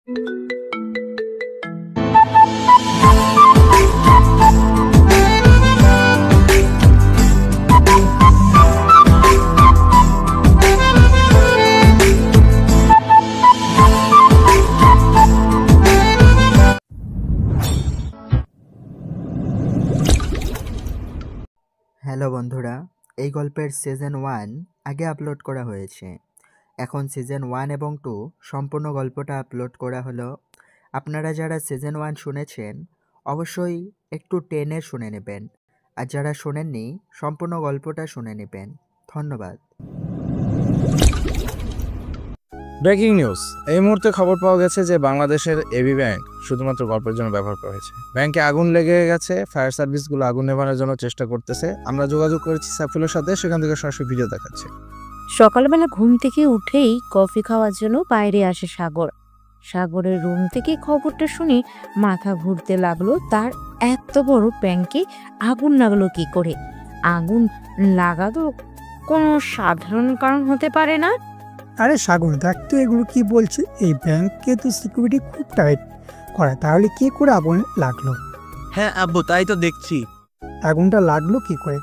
Hello বন্ধুরা, এই গল্পের সিজন 1 আগে আপলোড করা হয়েছে। এখন সিজন 1 এবং 2 সম্পূর্ণ গল্পটা আপলোড করা হলো। আপনারা যারা সিজন 1 শুনেছেন অবশ্যই একটু টেনে শুনে নেবেন, আর যারা শোনেননি সম্পূর্ণ গল্পটা শুনে নেবেন। ধন্যবাদ। ব্রেকিং নিউজ, এই মুহূর্তে খবর পাওয়া গেছে যে বাংলাদেশের এবি ব্যাংক শুধুমাত্র গল্পের জন্য ব্যবহার করা হয়েছে। ব্যাংকে আগুন লেগে গেছে, ফায়ার সার্ভিসগুলো আগুন নেভানোর জন্য চেষ্টা করতেছে। আমরা যোগাযোগ করেছি সাইফুলের সাথে, সেখান থেকে সরাসরি ভিডিও দেখাচ্ছে। সকালবেলা ঘুম থেকে উঠেই কফি খাওয়ার জন্য বাইরে আসে সাগর। সাগরের রুম থেকে খবরটা শুনে মাথা ঘুরতে লাগলো, তার এত বড় ব্যাংকে আগুন লাগলো কি করে? আগুন লাগাতো কোনো সাধারণ কারণ হতে পারে না। আরে সাগর, দেখ তো এগুলো কি বলছে। এই ব্যাংকে তো সিকিউরিটি খুব টাইট করা, তাহলে কি করে আগুন লাগলো? হ্যাঁ আব্বু, তাই তো দেখছি। আগুনটা লাগলো কি করে?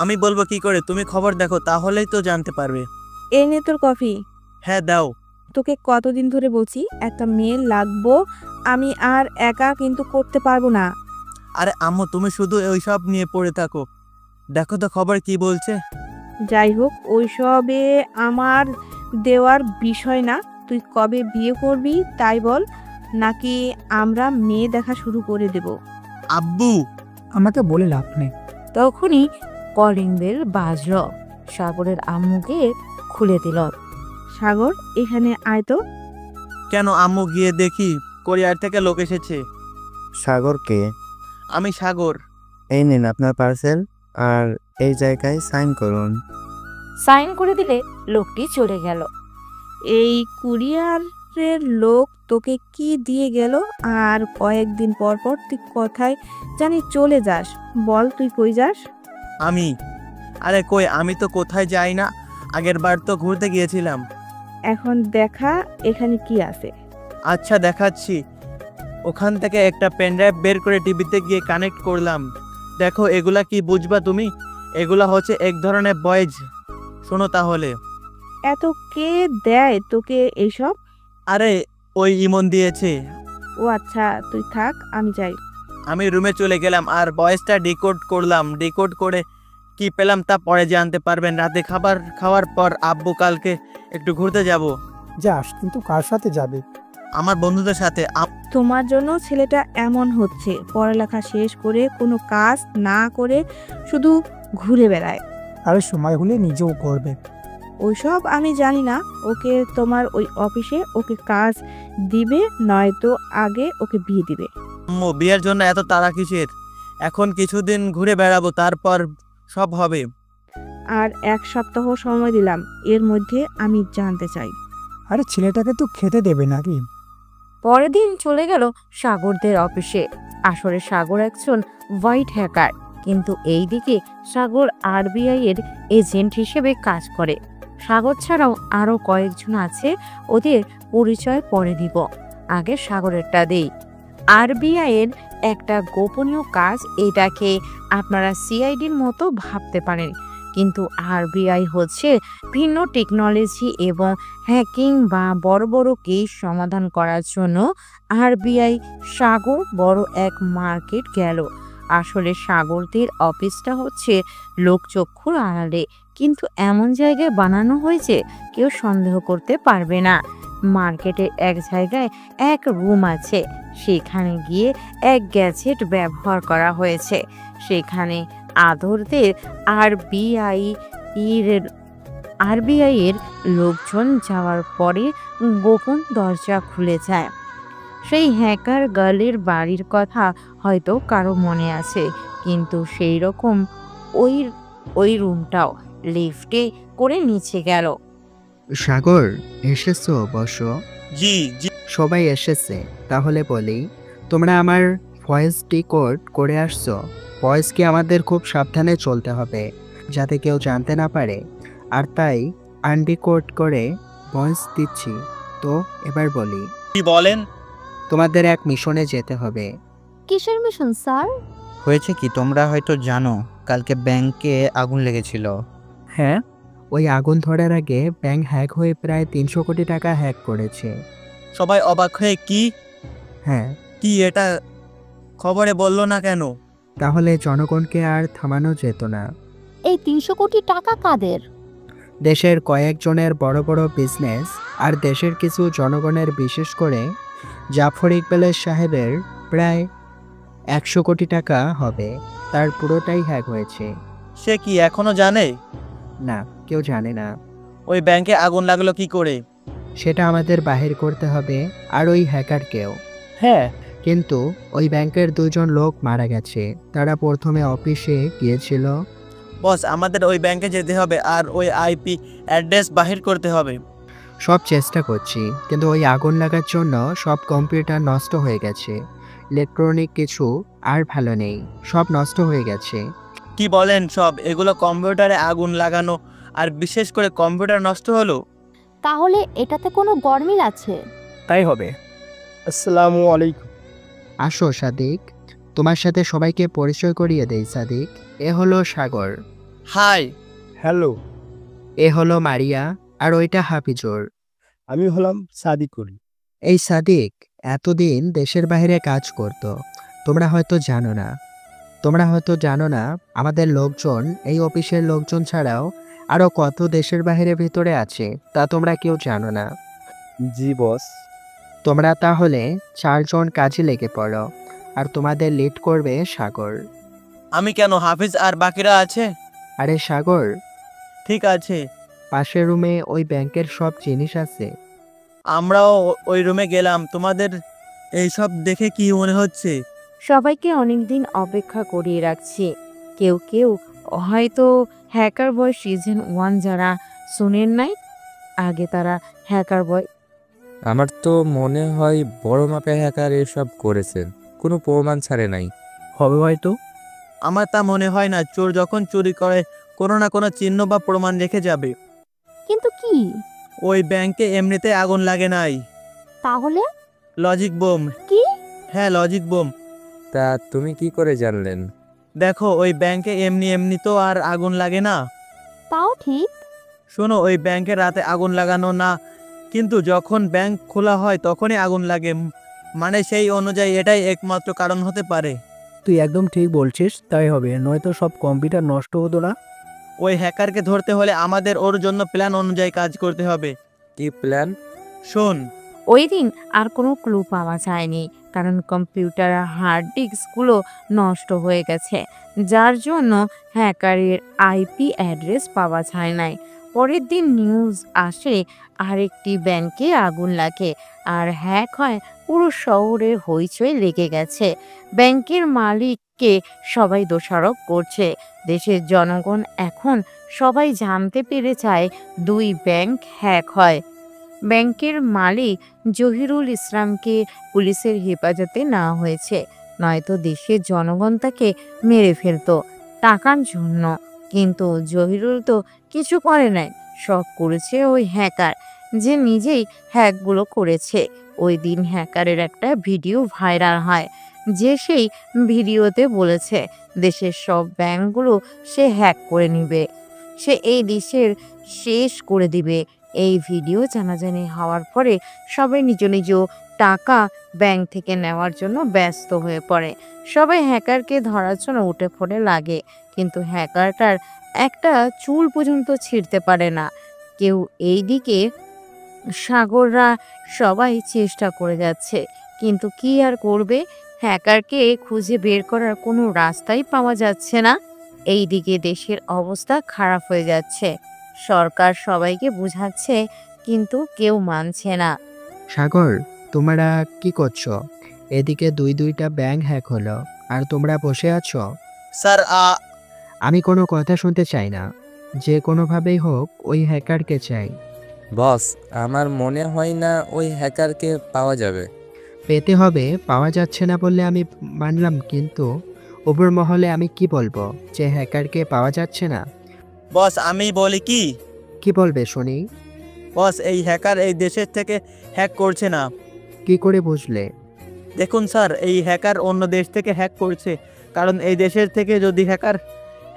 আমি বলবো কি করে? তুমি খবর দেখো, তাহলেই তো জানতে পারবে। এই নে তোর কফি। হ্যাঁ দাও। তোকে কতদিন ধরে বলছি একটা মেয়ে লাগবো, আমি আর একা কিন্তু করতে পারবো না। আরে আম্মু, তুমি শুধু ওইসব নিয়ে পড়ে থাকো, দেখো তো খবর কি বলছে। যাই হোক, ওইসবে আমার দেওয়ার বিষয় না। তুই কবে বিয়ে করবি তাই বল, নাকি আমরা মেয়ে দেখা শুরু করে দেব? আব্বু, আমাকে বলে লাভ নেই। তখনই কলিং বেল বাজল। সাগরের আম্মুকে খুলে দিল। সাগর, এখানে আয় তো। কেন আম্মু? গিয়ে দেখি কোরিয়ার থেকে লোক এসেছে। সাগরকে? আমি সাগর। এই নিন আপনার পার্সেল, আর এই জায়গায় সাইন করুন। সাইন করে দিলে লোকটি চলে গেল। এই কুরিয়ারের লোক তোকে কি দিয়ে গেল? আর কয়েকদিন পর পর তুই কোথায় জানি চলে যাস, বল তুই কই যাস? আরে কই, আমি তো কোথায় যাই না, আগের বার তো ঘুরতে গিয়েছিলাম। এখন দেখা এখানে কি আছে। আচ্ছা দেখাচ্ছি। ওখান থেকে একটা পেনড্রাইভ বের করে টিভিতে গিয়ে কানেক্ট করলাম। দেখো এগুলা কি বুঝবা তুমি? এগুলা হচ্ছে এক ধরনের ভয়েস। শোনো তাহলে। এত কে দেয় তোকে এইসব? আরে ওই ইমন দিয়েছে। ও আচ্ছা, তুই থাক, আমি যাই। আমি রুমে চলে গেলাম আর ভয়েসটা ডিকোড করলাম। ডিকোড করে কি পেলাম তা পরে জানতে পারবেন। রাতে খাবার খাওয়ার পর আব্বু কালকে একটু ঘুরতে যাব। যাস, কিন্তু কার সাথে যাবে? আমার বন্ধুদের সাথে। তোমার জন্য ছেলেটা এমন হচ্ছে, পড়ালেখা শেষ করে কোনো কাজ না করে শুধু ঘুরে বেড়ায়। আরে সময় হলে নিজেও করবে। ওইসব আমি জানি না। ওকে তোমার ওই অফিসে ওকে কাজ দিবে, নয়তো আগে ওকে বিয়ে দিবে। আম্মু, বিয়ের জন্য এত তাড়া কিসের? এখন কিছুদিন ঘুরে বেড়াবো, তারপর সব হবে। আর 1 সপ্তাহ সময় দিলাম, এর মধ্যে আমি জানতে চাই। আরে ছেলেটাকে তো খেতে দেবে নাকি? পরের দিন চলে গেল সাগরদের অফিসে। আসলে সাগর একজন হোয়াইট হ্যাকার, কিন্তু এইদিকে সাগর আরবিআই এর এজেন্ট হিসেবে কাজ করে। সাগর ছাড়াও আরো কয়েকজন আছে, ওদের পরিচয় পরে দিব। আগে সাগরেরটা দেই। আরবিআই এর একটা গোপনীয় কাজ, এটাকে আপনারা সিআইডির মতো ভাবতে পারেন, কিন্তু আরবিআই হচ্ছে ভিন্ন টেকনোলজি এবং হ্যাকিং বা বড় বড় কেস সমাধান করার জন্য আরবিআই সাগর বড় এক মার্কেট গেল। আসলে সাগরদের অফিসটা হচ্ছে লোকচক্ষুর আড়ালে, কিন্তু এমন জায়গায় বানানো হয়েছে কেউ সন্দেহ করতে পারবে না। মার্কেটের এক জায়গায় এক রুম আছে, সেখানে গিয়ে এক গ্যাজেট ব্যবহার করা হয়েছে। সেখানে আদরদের আরবিআই এর লোকজন যাওয়ার পরে গোপন দরজা খুলে যায়। সেই হ্যাকার গার্লের বাড়ির কথা হয়তো কারো মনে আছে, কিন্তু সেই রকম ওই রুমটাও লিফটে করে নিচে গেল। সাগর, এসেছো? বসো। জি জি। সবাই এসেছে, তাহলে বলি, তোমরা আমার ভয়েস ডিকোড করে আসছো। ভয়েসকে আমাদের খুব সাবধানে চলতে হবে, যাতে কেউ জানতে না পারে, আর তাই আনডিকোড করে ভয়েস দিচ্ছি। তো এবার বলি, কি বলেন? তোমাদের এক মিশনে যেতে হবে। কিসের মিশন স্যার? হয়েছে কি, তোমরা হয়তো জানো কালকে ব্যাংকে আগুন লেগেছিল। হ্যাঁ, ওই আগুন ধরার আগে ব্যাংক হ্যাক হয়ে প্রায় 300 কোটি টাকা হ্যাক করেছে। সবাই অবাক হয়ে কি হ্যাঁ, কি এটা খবরে বললো না কেন? তাহলে জনগণকে আর থামানো যেত না। এই 300 কোটি টাকা কাদের? দেশের কয়েকজনের বড় বড় বিজনেস আর দেশের কিছু জনগণের, বিশেষ করে জাফর ইকবাল সাহেবের প্রায় 100 কোটি টাকা হবে। তার পুরোটাই হ্যাক হয়েছে। সে কি এখনো জানে? না, কেউ জানে না। ওই ব্যাংকে আগুন লাগলো কি করে? সেটা আমাদের বাহির করতে হবে, আর ওই হ্যাকারকেও। হ্যাঁ, কিন্তু ওই ব্যাংকের 2 জন লোক মারা গেছে। তারা প্রথমে অফিসে গিয়েছিল। বস, আমাদের ওই ব্যাংকে যেতে হবে আর ওই আইপি অ্যাড্রেস বাহির করতে হবে। সব চেষ্টা করছি, কিন্তু ওই আগুন লাগার জন্য সব কম্পিউটার নষ্ট হয়ে গেছে। ইলেকট্রনিক কিছু আর ভালো নেই, সব নষ্ট হয়ে গেছে। কি বলেন সব? এগুলো কম্পিউটারে আগুন লাগানো, আর বিশেষ করে কম্পিউটার নষ্ট হলো? তাহলে এটাতে কোনো গরমিল আছে? তাই হবে। আসসালামু আলাইকুম। আসো সাদিক, তোমার সাথে সবাইকে পরিচয় করিয়ে দেই। সাদিক, এ হলো সাগর, হাই। হ্যালো, এ হলো মারিয়া, আর ওইটা হাফিজুর। আমি হলাম সাদিকুল। এই সাদিক এতদিন দেশের বাইরে কাজ করত। তোমরা হয়তো জানো না আমাদের লোকজন, এই অফিসের লোকজন ছাড়াও আরো কত দেশের বাইরে ভিতরে আছে, তা তোমরা কেউ জানো না। জি বস। তোমরা তাহলে 4 জন কাজে লেগে পড়ো, আর তোমাদের লিড করবে সাগর। আমি কেন? হাফিজ আর বাকিরা আছে। আরে সাগর, ঠিক আছে, পাশের রুমে ওই ব্যাংকের সব জিনিস আছে। আমরাও ওই রুমে গেলাম। তোমাদের এইসব দেখে কি মনে হচ্ছে? সবাইকে অনেকদিন অপেক্ষা করিয়ে রাখছি। কেউ কেউ হয়তো হ্যাকার বয় সিজন 1 যারা শুনেন নাই, আগে তারা হ্যাকার বয়। আমার তো মনে হয় বড় মাপের হ্যাকার এসব করেছেন, কোনো প্রমাণ ছাড়ে নাই। হবে হয়তো। আমার তা মনে হয় না। চোর যখন চুরি করে কোনো না কোনো চিহ্ন বা প্রমাণ রেখে যাবে। কিন্তু কি? ওই ব্যাংকে এমনিতে আগুন লাগে নাই, তাহলে লজিক বোম। কি? হ্যাঁ, লজিক বোম। তা তুমি কি করে জানলেন? দেখো, ওই ব্যাংকে এমনি এমনি তো আর আগুন লাগে না। তাও ঠিক। শোনো, ওই ব্যাংকে রাতে আগুন লাগানো না, কিন্তু যখন ব্যাংক খোলা হয় তখনই আগুন লাগে। মানে সেই অনুযায়ী এটাই একমাত্র কারণ হতে পারে। তুই একদম ঠিক বলছিস, তাই হবে, নয়তো সব কম্পিউটার নষ্ট হতো না। ওই হ্যাকারকে ধরতে হলে আমাদের ওর জন্য প্ল্যান অনুযায়ী কাজ করতে হবে। কি প্ল্যান? শোন, ওই দিন আর কোনো ক্লু পাওয়া যায়নি, কারণ কম্পিউটার হার্ড ডিস্কগুলো নষ্ট হয়ে গেছে, যার জন্য হ্যাকারের আইপি অ্যাড্রেস পাওয়া যায় নাই। পরের দিন নিউজ আসে আরেকটি ব্যাংকে আগুন লাগে আর হ্যাক হয়, পুরো শহরে হইচই লেগে গেছে। ব্যাংকের মালিককে সবাই দোষারোপ করছে। দেশের জনগণ এখন সবাই জানতে পেরে চায় 2 ব্যাংক হ্যাক হয়। ব্যাংকের মালিক জহিরুল ইসলামকে পুলিশের হেফাজতে নেওয়া হয়েছে, নয়তো দেশের জনগণ তাকে মেরে ফেলতো টাকার জন্য। কিন্তু জহিরুল তো কিছু করে নাই, সব করেছে ওই হ্যাকার, যে নিজেই হ্যাকগুলো করেছে। ওই দিন হ্যাকারের একটা ভিডিও ভাইরাল হয়, যে সেই ভিডিওতে বলেছে দেশের সব ব্যাংকগুলো সে হ্যাক করে নিবে, সে এই দেশের শেষ করে দিবে। এই ভিডিও জানাজানি হওয়ার পরে সবাই নিজ নিজ টাকা ব্যাংক থেকে নেওয়ার জন্য ব্যস্ত হয়ে পড়ে। সবাই হ্যাকারকে ধরার জন্য উঠে পড়ে লাগে, কিন্তু হ্যাকারটার একটা চুল পর্যন্ত ছিঁড়তে পারে না কেউ। এইদিকে সাগররা সবাই চেষ্টা করে যাচ্ছে, কিন্তু কি আর করবে, হ্যাকারকে খুঁজে বের করার কোনো রাস্তাই পাওয়া যাচ্ছে না। এইদিকে দেশের অবস্থা খারাপ হয়ে যাচ্ছে। সরকার সবাইকে বোঝাচ্ছে, কিন্তু কেউ মানছে না। সাগর, তোমরা কি করছো? এদিকে 2টা ব্যাংক হ্যাক হলো, আর তোমরা বসে আছো। স্যার, আমি কোনো কথা শুনতে চাই না, যে কোনোভাবেই হোক ওই হ্যাকারকে চাই। বস, আমার মনে হয় না ওই হ্যাকারকে পাওয়া যাবে। পেতে হবে, পাওয়া যাচ্ছে না বললে আমি মানলাম, কিন্তু উপর মহলে আমি কি বলবো যে হ্যাকারকে পাওয়া যাচ্ছে না? বস, আমি বলি কি বলবে শুনি? বস, এই হ্যাকার এই দেশের থেকে হ্যাক করছে না, কি করে বুঝলে? দেখুন স্যার, এই হ্যাকার অন্য দেশ থেকে হ্যাক করছে, কারণ এই দেশের থেকে যদি হ্যাকার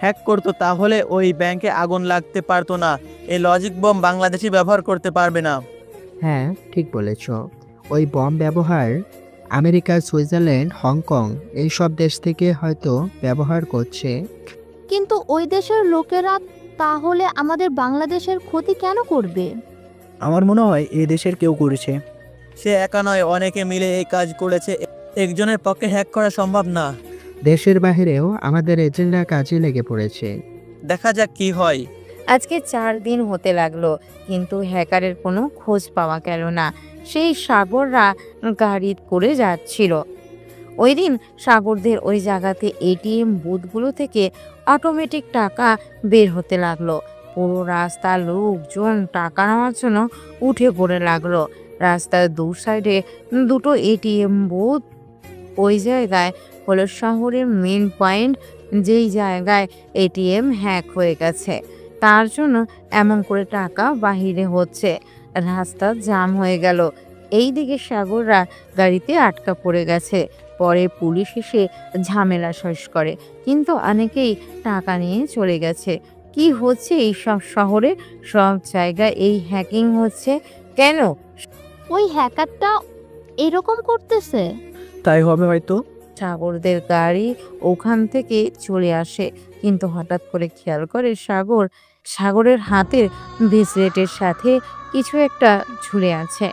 হ্যাক করতো তাহলে ওই ব্যাংকে আগুন লাগতে পারতো না। এই লজিক বম বাংলাদেশি ব্যবহার করতে পারবে না। হ্যাঁ, ঠিক বলেছ। ওই বম ব্যবহার আমেরিকা, সুইজারল্যান্ড, হংকং এইসব দেশ থেকে হয়তো ব্যবহার করছে। কিন্তু ওই দেশের লোকেরা তাহলে আমাদের বাংলাদেশের ক্ষতি কেন করবে? আমার মনে হয় এ দেশের কেউ করেছে। সে একা নয়, অনেকে মিলে এই কাজ করেছে। একজনের পক্ষে হ্যাক করা সম্ভব না। দেশের বাহিরেও আমাদের এজেন্টরা কাজে লেগে পড়েছে। দেখা যাক কি হয়। আজকে 4 দিন হতে লাগলো, কিন্তু হ্যাকারের কোনো খোঁজ পাওয়া গেল না। সেই সাগররা গাড়ি করে যাচ্ছিল। ওই দিন সাগরদের ওই জায়গাতে এটিএম বুথগুলো থেকে অটোমেটিক টাকা বের হতে লাগলো। পুরো রাস্তার লোকজন টাকা নেওয়ার জন্য উঠে পড়ে লাগলো। রাস্তার দু সাইডে দুটো এটিএম বুথ। ওই জায়গায় হলো শহরের মেন পয়েন্ট, যেই জায়গায় এটিএম হ্যাক হয়ে গেছে। তার জন্য এমন করে টাকা বাহিরে হচ্ছে। রাস্তা জাম হয়ে গেল। এইদিকে সাগররা গাড়িতে আটকা পড়ে গেছে। পরে পুলিশ এসে ঝামেলা শেষ করে, কিন্তু অনেকেই টাকা নিয়ে চলে গেছে। কি হচ্ছে এই সব শহরে? সব জায়গায় এই হ্যাকিং হচ্ছে কেন? ওই হ্যাকারটা এরকম করতেছে। তাই হবে হয়তো। সাগরদের গাড়ি ওখান থেকে চলে আসে, কিন্তু হঠাৎ করে খেয়াল করে সাগরের হাতের ব্রেসলেটের সাথে কিছু একটা ঝুলে আছে।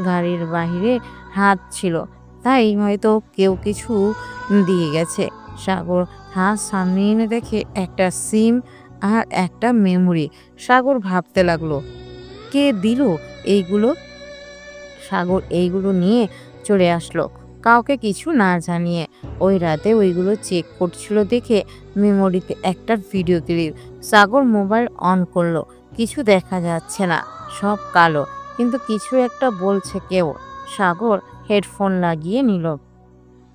গাড়ির বাহিরে হাত ছিল, তাই হয়তো কেউ কিছু দিয়ে গেছে। সাগর হাত সামনে এনে দেখে একটা সিম আর একটা মেমোরি। সাগর ভাবতে লাগলো, কে দিল এইগুলো? সাগর এইগুলো নিয়ে চলে আসলো, কাউকে কিছু না জানিয়ে। ওই রাতে ওইগুলো চেক করছিল দেখে মেমোরিতে একটা video clip. Sagar mobile on করলো, কিছু দেখা যাচ্ছে না, সব কালো, কিন্তু কিছু একটা বলছে কেউ। সাগর হেডফোন লাগিয়ে নিল।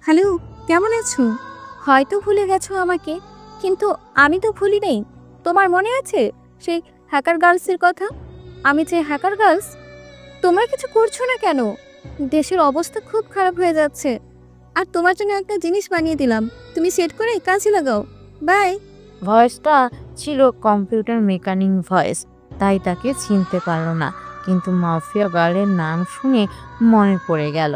হ্যালো, কেমন আছো? হয়তো ভুলে গেছো আমাকে, কিন্তু আমি তো ভুলি নেই। তোমার মনে আছে সেই হ্যাকার গার্লসের কথা? আমি যে হ্যাকার গার্লস। তোমরা কিছু করছো না কেন? দেশের অবস্থা খুব খারাপ হয়ে যাচ্ছে। আর তোমার জন্য একটা জিনিস বানিয়ে দিলাম, তুমি সেট করে কাজে লাগাও। বাই। ভয়েসটা ছিল কম্পিউটার মেকানিক ভয়েস, তাই তাকে চিনতে পারলো না। কিন্তু মাফিয়া গার্লের নাম শুনে মনে পড়ে গেল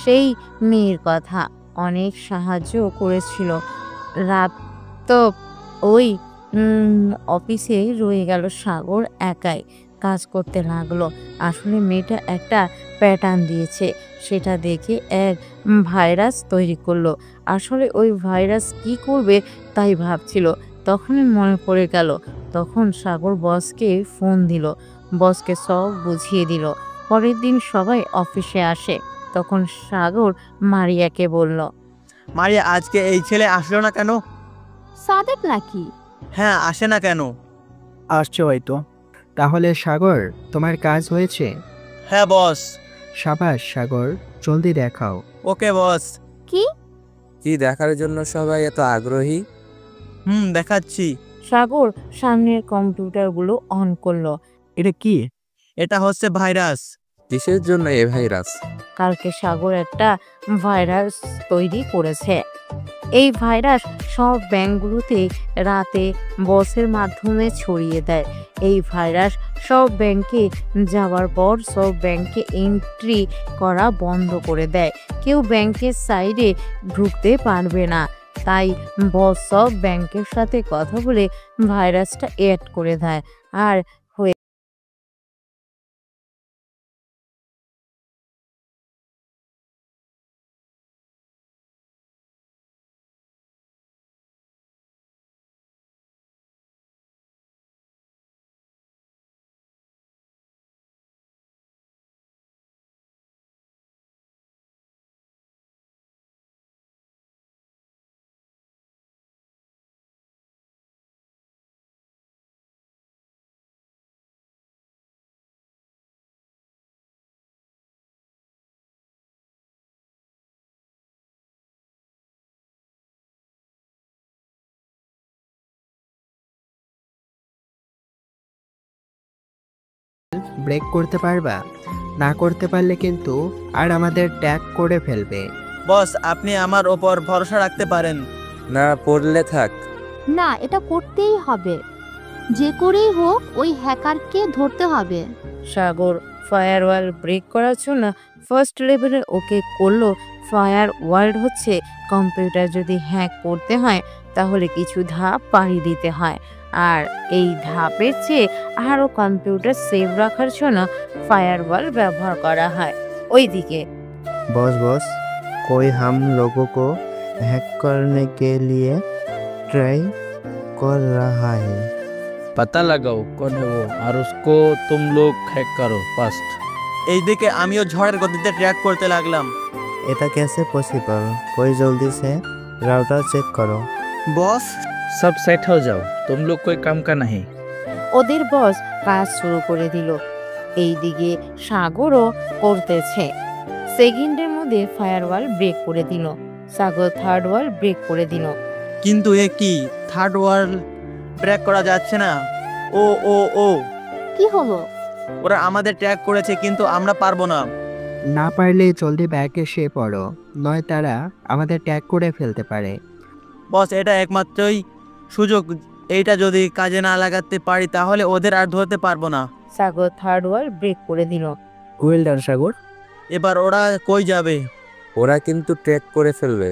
সেই মেয়ের কথা। অনেক সাহায্য করেছিল। রাত তো ওই অফিসে রয়ে গেল সাগর একাই কাজ করতে লাগলো। আসলে মেয়েটা একটা প্যাটার্ন দিয়েছে, সেটা দেখে এক ভাইরাস তৈরি করলো। আসলে ওই ভাইরাস কি করবে তাই ভাবছিল। তখনই মনে পড়ে গেল। তখন সাগর বসকে ফোন দিল, বসকে সব বুঝিয়ে দিল। পরের দিন সবাই অফিসে আসে। তখন সাগর মারিয়াকে বলল, মারিয়া, আজকে এই ছেলে আসলো না কেন? সাদেক নাকি? হ্যাঁ, আসে না কেন? আসছে হয়তো। তাহলে সাগর, তোমার কাজ হয়েছে। হ্যাঁ বস। সাবাস সাগর, জলদি দেখাও। ওকে বস। কি কি দেখার জন্য সবাই এত আগ্রহী? দেখাচ্ছি। সাগর সামনের কম্পিউটারগুলো অন করলো। এটা কি? এটা হচ্ছে ভাইরাস। কিসের জন্য এই ভাইরাস? কালকে সাগর একটা ভাইরাস তৈরি করেছে। এই ভাইরাস সব ব্যাংকগুলোতে রাতে বসের মাধ্যমে ছড়িয়ে দেয়। এই ভাইরাস সব ব্যাংকে যাওয়ার পর সব ব্যাংকে এন্ট্রি করা বন্ধ করে দেয়। কেউ ব্যাংকের সাইডে ঢুকতে পারবে না। তাই বস সব ব্যাংকের সাথে কথা বলে ভাইরাসটা অ্যাড করে দেয়। আর ব্রেক করতে পারবা? না করতে পারলে কিন্তু আর আমাদের ট্যাগ করে ফেলবে। বস, আপনি আমার ওপর ভরসা রাখতে পারেন। না পড়লে থাক। না, এটা করতেই হবে। যে করেই হোক ওই হ্যাকারকে ধরতে হবে। সাগর ফায়ারওয়াল ব্রেক করার জন্য ফার্স্ট লেভেলে ওকে করলো। ফায়ার ওয়ার্ল্ড হচ্ছে কম্পিউটার যদি হ্যাক করতে হয় তাহলে কিছু ধাপ পাড়ি দিতে হয়, আর এই ধাপের চেয়ে আরও কম্পিউটার সেভ রাখার জন্য ফায়ারওয়াল ব্যবহার করা হয়। ওইদিকে बॉस कोई हम लोगों को हैक करने के लिए ट्राई कर रहा है। पता लगाओ कौन है वो और उसको तुम लोग हैक करो फास्ट। এইদিকে আমিও ঝড়ের গতিতে ট্র্যাক করতে লাগলাম। এটা कैसे पॉसिबल? कोई जल्दी से राउटर चेक करो। বস, सब सेट हो जाओ, तुम लोग कोई काम का नहीं। ওদের বস কাজ শুরু করে দিল। এইদিকে সাগরও করতেছে। সেকেন্ডের মধ্যে ফায়ারওয়াল ব্রেক করে দিল। সাগর থার্ড ওয়াল ব্রেক করে দিল। কিন্তু এ কি? থার্ড ওয়ার্ল্ড ব্রেক করা যাচ্ছে না। ও ও ও কি হলো? ওরা আমাদের ট্র্যাক করেছে, কিন্তু আমরা পারবো না। না পারলে জলদি ব্যাক এসে পড়ো, নয় তারা আমাদের ট্যাগ করে ফেলতে পারে। বস, এটা একমাত্রই সুযোগ। এইটা যদি কাজে না লাগাতে পারি তাহলে ওদের আর ধরতে পারবো না। সাগর থার্ড ওয়াল ব্রেক করে দিল। ওয়েল ডান সাগর। এবার ওরা কই যাবে? ওরা কিন্তু ট্র্যাক করে ফেলবে।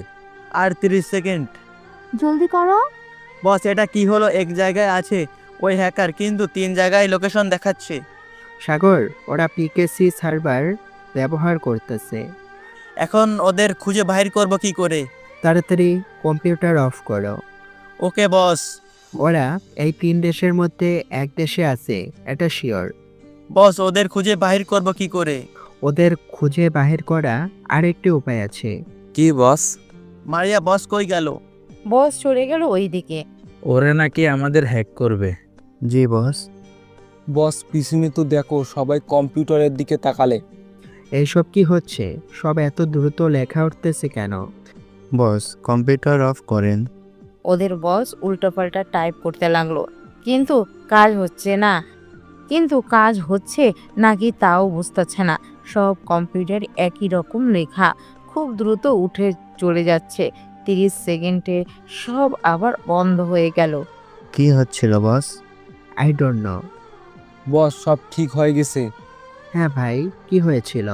আর 30 সেকেন্ড। জলদি করো। বস, এটা কি হলো? এক জায়গায় আছে ওই হ্যাকার, কিন্তু 3 জায়গায় লোকেশন দেখাচ্ছে। সাগর, ওরা পিকেসি সার্ভার ব্যবহার করতেছে। এখন ওদের খুঁজে বাহির করব কি করে? তাড়াতাড়ি কম্পিউটার অফ করো। ওকে বস। ওরা এই 3 দেশের মধ্যে এক দেশে আছে, এটা শিওর। বস, ওদের খুঁজে বাহির করব কি করে? ওদের খুঁজে বাহির করা আরেকটি উপায় আছে। কি বস? মারিয়া, বস কই গেল? বস চলে গেল ওইদিকে। ওরা নাকি আমাদের হ্যাক করবে। जी बॉस। বস, পিছনে তো দেখো, সবাই কম্পিউটারের দিকে তাকালে। এইসব কি হচ্ছে? সব এত দ্রুত লেখা উঠতেছে কেন? बॉस कंप्यूटर ऑफ करें। ওদের বস উল্টোপাল্টা টাইপ করতে লাগলো, কিন্তু কাজ হচ্ছে নাকি তাও বুঝতেছে না। সব কম্পিউটার একই রকম লেখা, খুব দ্রুত উঠে চলে যাচ্ছে। 30 সেকেন্ডে সব আবার বন্ধ হয়ে গেল। কি হচ্ছিল boss? I don't know. Boss, সব ঠিক হয়ে গেছে। হ্যাঁ ভাই, কি হয়েছিল?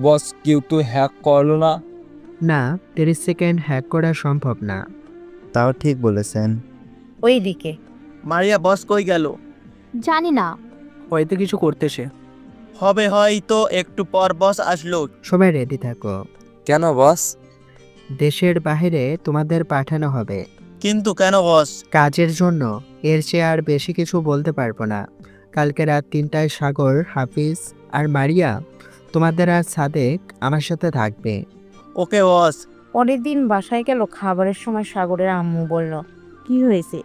বস, কেউ তো হ্যাক করলো না। না, 30 সেকেন্ড হ্যাক করা সম্ভব না। তাও ঠিক বলেছেন। ওইদিকে মারিয়া, বস কই গেল? জানি না। হয়তো কিছু করতেছে। হবে হয়তো একটু পর বস আসলো। সবাই রেডি থাকো। কেন বস? দেশের বাইরে তোমাদের পাঠানো হবে। কিন্তু কেন বস? কাজের জন্য। এর চেয়ে আর বেশি কিছু বলতে পারবো না। কালকে রাত 3টায় সাগর, হাফিজ আর মারিয়া, তোমাদের আর সাদেক আমার সাথে থাকবে। ওকে বস। পরের দিন বাসায় গেল। খাবারের সময় সাগরের আম্মু বলল, কি হয়েছে?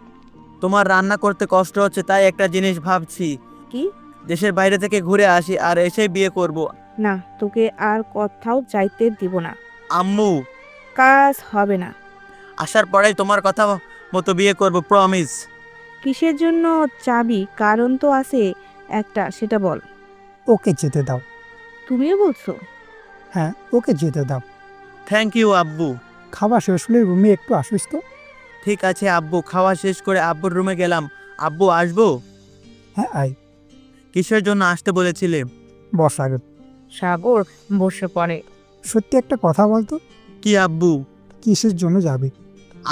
তোমার রান্না করতে কষ্ট হচ্ছে, তাই একটা জিনিস ভাবছি। কি? দেশের বাইরে থেকে ঘুরে আসি আর এসে বিয়ে করব। না, তোকে আর কোথাও যাইতে দিব না। আম্মু, কাজ হবে না। আসার পরেই তোমার কথা মতো বিয়ে করব, প্রমিস। কিসের জন্য চাবি? কারণ তো আছে একটা, সেটা বল। ওকে যেতে দাও। তুমিও বলছো? হ্যাঁ, ওকে যেতে দাও। থ্যাংক ইউ আব্বু। খাওয়া শেষ হলে রুমে একটু আসিস তো। ঠিক আছে আব্বু। খাওয়া শেষ করে আব্বুর রুমে গেলাম। আব্বু, আসবো? হ্যাঁ আয়। কিসের জন্য আসতে বলেছিলে? বস আগে। সাগর বসে পড়ে। সত্যি একটা কথা বলতো। কি আব্বু? কিসের জন্য যাবে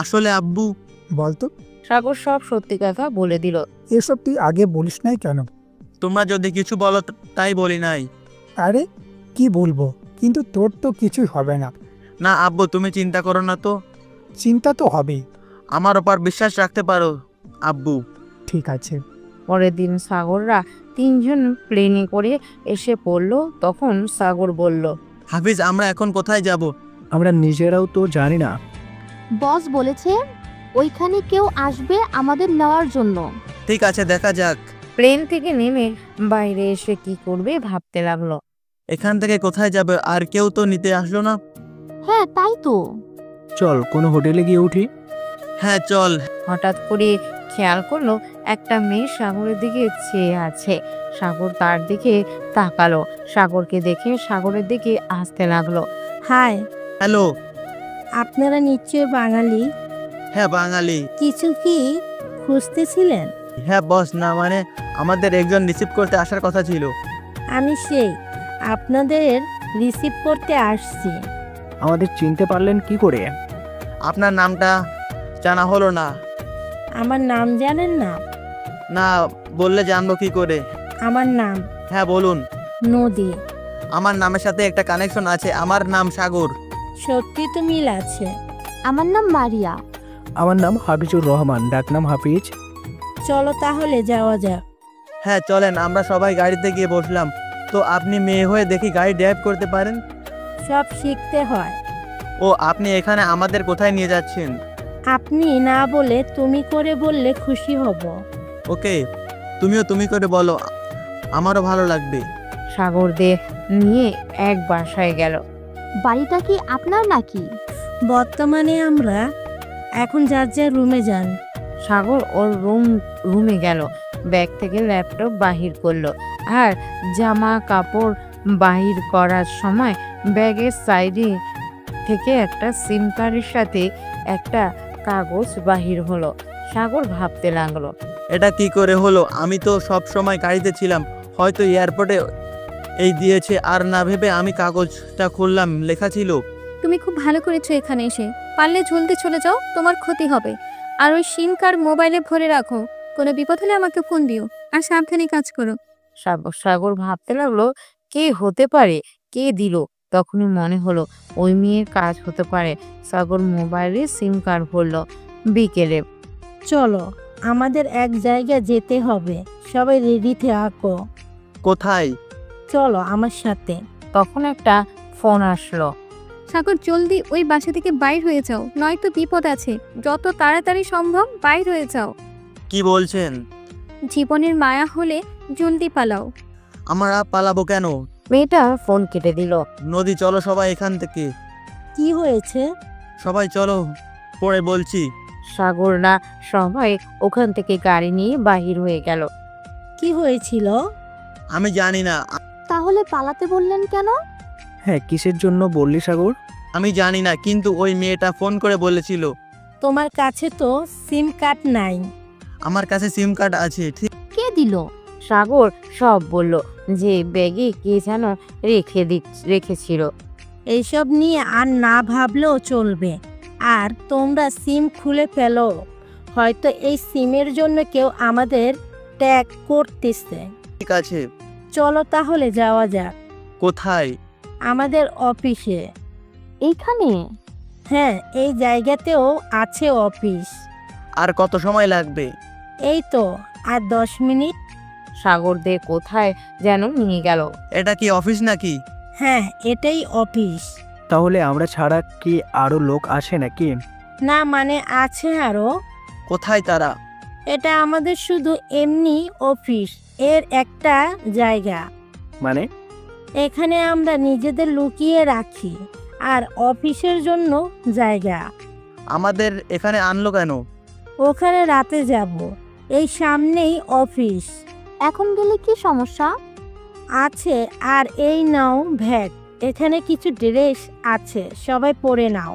আসলে আব্বু বলতো? সাগর সব সত্যি কথা বলে দিল। এসব তুই আগে বলিস নাই কেন? তোমরা যদি কিছু বলো তাই বলি নাই। আরে কি বলবো, কিন্তু তোর তো কিছুই হবে না। না আব্বু, তুমি চিন্তা করো না তো। চিন্তা তো হবেই। আমার ওপর বিশ্বাস রাখতে পারো আব্বু। ঠিক আছে। পরের দিন সাগররা 3জন প্লেনে করে এসে পড়ল। তখন সাগর বলল, হাফিজ, আমরা এখন কোথায় যাব? আমরা নিজেরাও তো জানি না। বস বলেছে ওইখানে কেউ আসবে আমাদের নেওয়ার জন্য। ঠিক আছে, দেখা যাক। প্লেন থেকে নেমে বাইরে এসে কি করবে ভাবতে লাগলো। এখান থেকে কোথায় যাবে? আর কেউ তো নিতে আসলো না। হ্যাঁ তাই তো। চল কোনো হোটেলে গিয়ে উঠি। হ্যাঁ চল। হঠাৎ করে খেয়াল করলো একটা মেয়ে সাগরের দিকে চেয়ে আছে। সাগর তার দিকে তাকালো। সাগরকে দেখে সাগরের দিকে আসতে লাগলো। Hi, hello. আপনারা নিশ্চয় বাঙালি। হ্যাঁ বাঙালি। কিছু কি খুঁজতেছিলেন? হ্যাঁ বস, না মানে আমাদের একজন রিসিভ করতে আসার কথা ছিল। আমি সেই আপনাদের রিসিভ করতে আসছি। আমাদের চিনতে পারলেন কি করে? আপনার নামটা জানা হলো না। আমার নাম জানেন না? না বললে জানবো কি করে? আমার নাম হ্যাঁ বলুন। নদী। আমার নামের সাথে একটা কানেকশন আছে, আমার নাম সাগর। সত্যি তো মিল আছে। আমার নাম মারিয়া। আমার নাম হাফিজুর রহমান, ডাকনাম হাফিজ। চলো তাহলে যাওয়া যাক। হ্যাঁ চলেন, আমরা সবাই গাড়িতে গিয়ে বসলাম। তো আপনি মেয়ে হয়ে দেখি গাড়ি ড্রাইভ করতে পারেন? সব শিখতে হয়। ও আপনি এখানে আমাদের কোথায় নিয়ে যাচ্ছেন? আপনি না বলে তুমি করে বললে খুশি হব। ওকে, তুমিও তুমি করে বলো, আমারও ভালো লাগবে। সাগরদের নিয়ে এক বাসায় গেল। বাড়িটা কি আপনার নাকি? বর্তমানে আমরা এখন যার যার রুমে যান। সাগর ওর রুমে গেল। ব্যাগ থেকে ল্যাপটপ বাহির করলো আর জামা কাপড় বাহির করার সময় ব্যাগের সাইডে থেকে একটা সিম কার্ডের সাথে একটা কাগজ বাহির হলো। সাগর ভাবতে লাগলো, এটা কি করে হলো? আমি তো সব সময় গাড়িতে ছিলাম, হয়তো এয়ারপোর্টে এই দিয়েছে। আর না ভেবে আমি কাগজটা খুললাম, লেখা ছিল। তুমি খুব ভালো করেছো এখানে এসে। পারলে জলদি চলে যাও, তোমার ক্ষতি হবে। আর ওই সিম কার্ড মোবাইলে ভরে রাখো, কোনো বিপদ হলে আমাকে ফোন দিও। আর সাবধানে কাজ করো। সাগর ভাবতে লাগলো কে হতে পারে, কে দিল। তখনই মনে হলো ওই মেয়ের কাজ হতে পারে। সাগর মোবাইলে সিম কার্ড ভরলো। বিকেলে চলো, আমাদের এক জায়গায় যেতে হবে। সবাই রেডি থাকো। কোথায়? চলো আমার সাথে। তখন একটা ফোন আসলো। সাগর জলদি ওই বাসা থেকে বাইর হয়ে যাও, নয়তো বিপদ আছে। যত তাড়াতাড়ি সম্ভব বাইর হয়ে যাও। কি বলছেন? জীবনের মায়া হলে জলদি পালাও। আমরা পালাবো কেন? মেয়েটা ফোন কেটে দিল। নদী চলো সবাই এখান থেকে। কি হয়েছে? সবাই চলো, পরে বলছি। সাগররা সবাই ওখান থেকে গাড়ি নিয়ে বাহির হয়ে গেল। কি হয়েছিল? আমি জানি না। তাহলে পালাতে বললেন কেন? হ্যাঁ, কিসের জন্য বললি সাগর? আমি জানি না, কিন্তু ওই মেয়েটা ফোন করে বলেছিল। তোমার কাছে তো সিম কার্ড নাই। আমার কাছে সিম কার্ড আছে। ঠিক। কে দিল? সাগর সব বলল যে ব্যাগে কে যেন রেখেছিল। এইসব নিয়ে আর না ভাবলেও চলবে। আর তোমরা সিম খুলে ফেলো। হয়তো এই সিমের জন্য কেউ আমাদের ট্যাগ করতেছে। ঠিক আছে, চলো তাহলে যাওয়া যাক। কোথায়? আমাদের অফিসে। এইখানে? হ্যাঁ, এই জায়গাতেও আছে অফিস। আর কত সময় লাগবে? এই তো আর 10 মিনিট। সাগরদের কোথায় যেন নিয়ে গেল। এটা কি অফিস নাকি? হ্যাঁ, এটাই অফিস। তাহলে আমরা ছাড়া কি আরো লোক আসে নাকি? না মানে আছে আরো। কোথায় তারা? এটা আমাদের শুধু এমনি অফিস এর একটা জায়গা। মানে? এখানে আমরা নিজেদের লুকিয়ে রাখি আর অফিসের জন্য জায়গা। আমাদের এখানে আনলো কেন? ওখানে রাতে যাব। এই সামনেই অফিস। এখন গেলে কি সমস্যা আছে? আর এই নাও ব্যাগ, এখানে কিছু ড্রেস আছে, সবাই পরে নাও।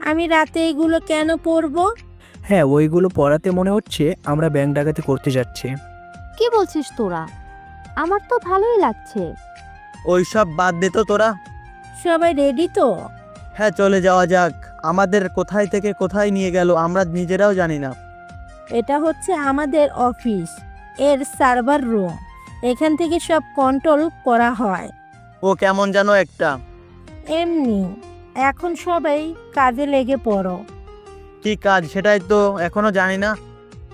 আমি রাতে এগুলো কেন পরবো? হ্যাঁ, ওইগুলো পড়াতে মনে হচ্ছে আমরা ব্যাংক ডাকাতি করতে যাচ্ছি। কি বলছিস তোরা? আমার তো ভালোই লাগছে। ওইসব বাদ দে তো তোরা। সবাই রেডি তো? হ্যাঁ চলে যাওয়া যাক। আমাদের কোথায় থেকে কোথায় নিয়ে গেল আমরা নিজেরাও জানি না। এটা হচ্ছে আমাদের অফিস এর সার্ভার রুম। এখান থেকে সব কন্ট্রোল করা হয়। ও কেমন যেন একটা। এমনি। এখন সবাই কাজে লেগে পড়ো। কি কাজ সেটাই তো এখনো জানি না।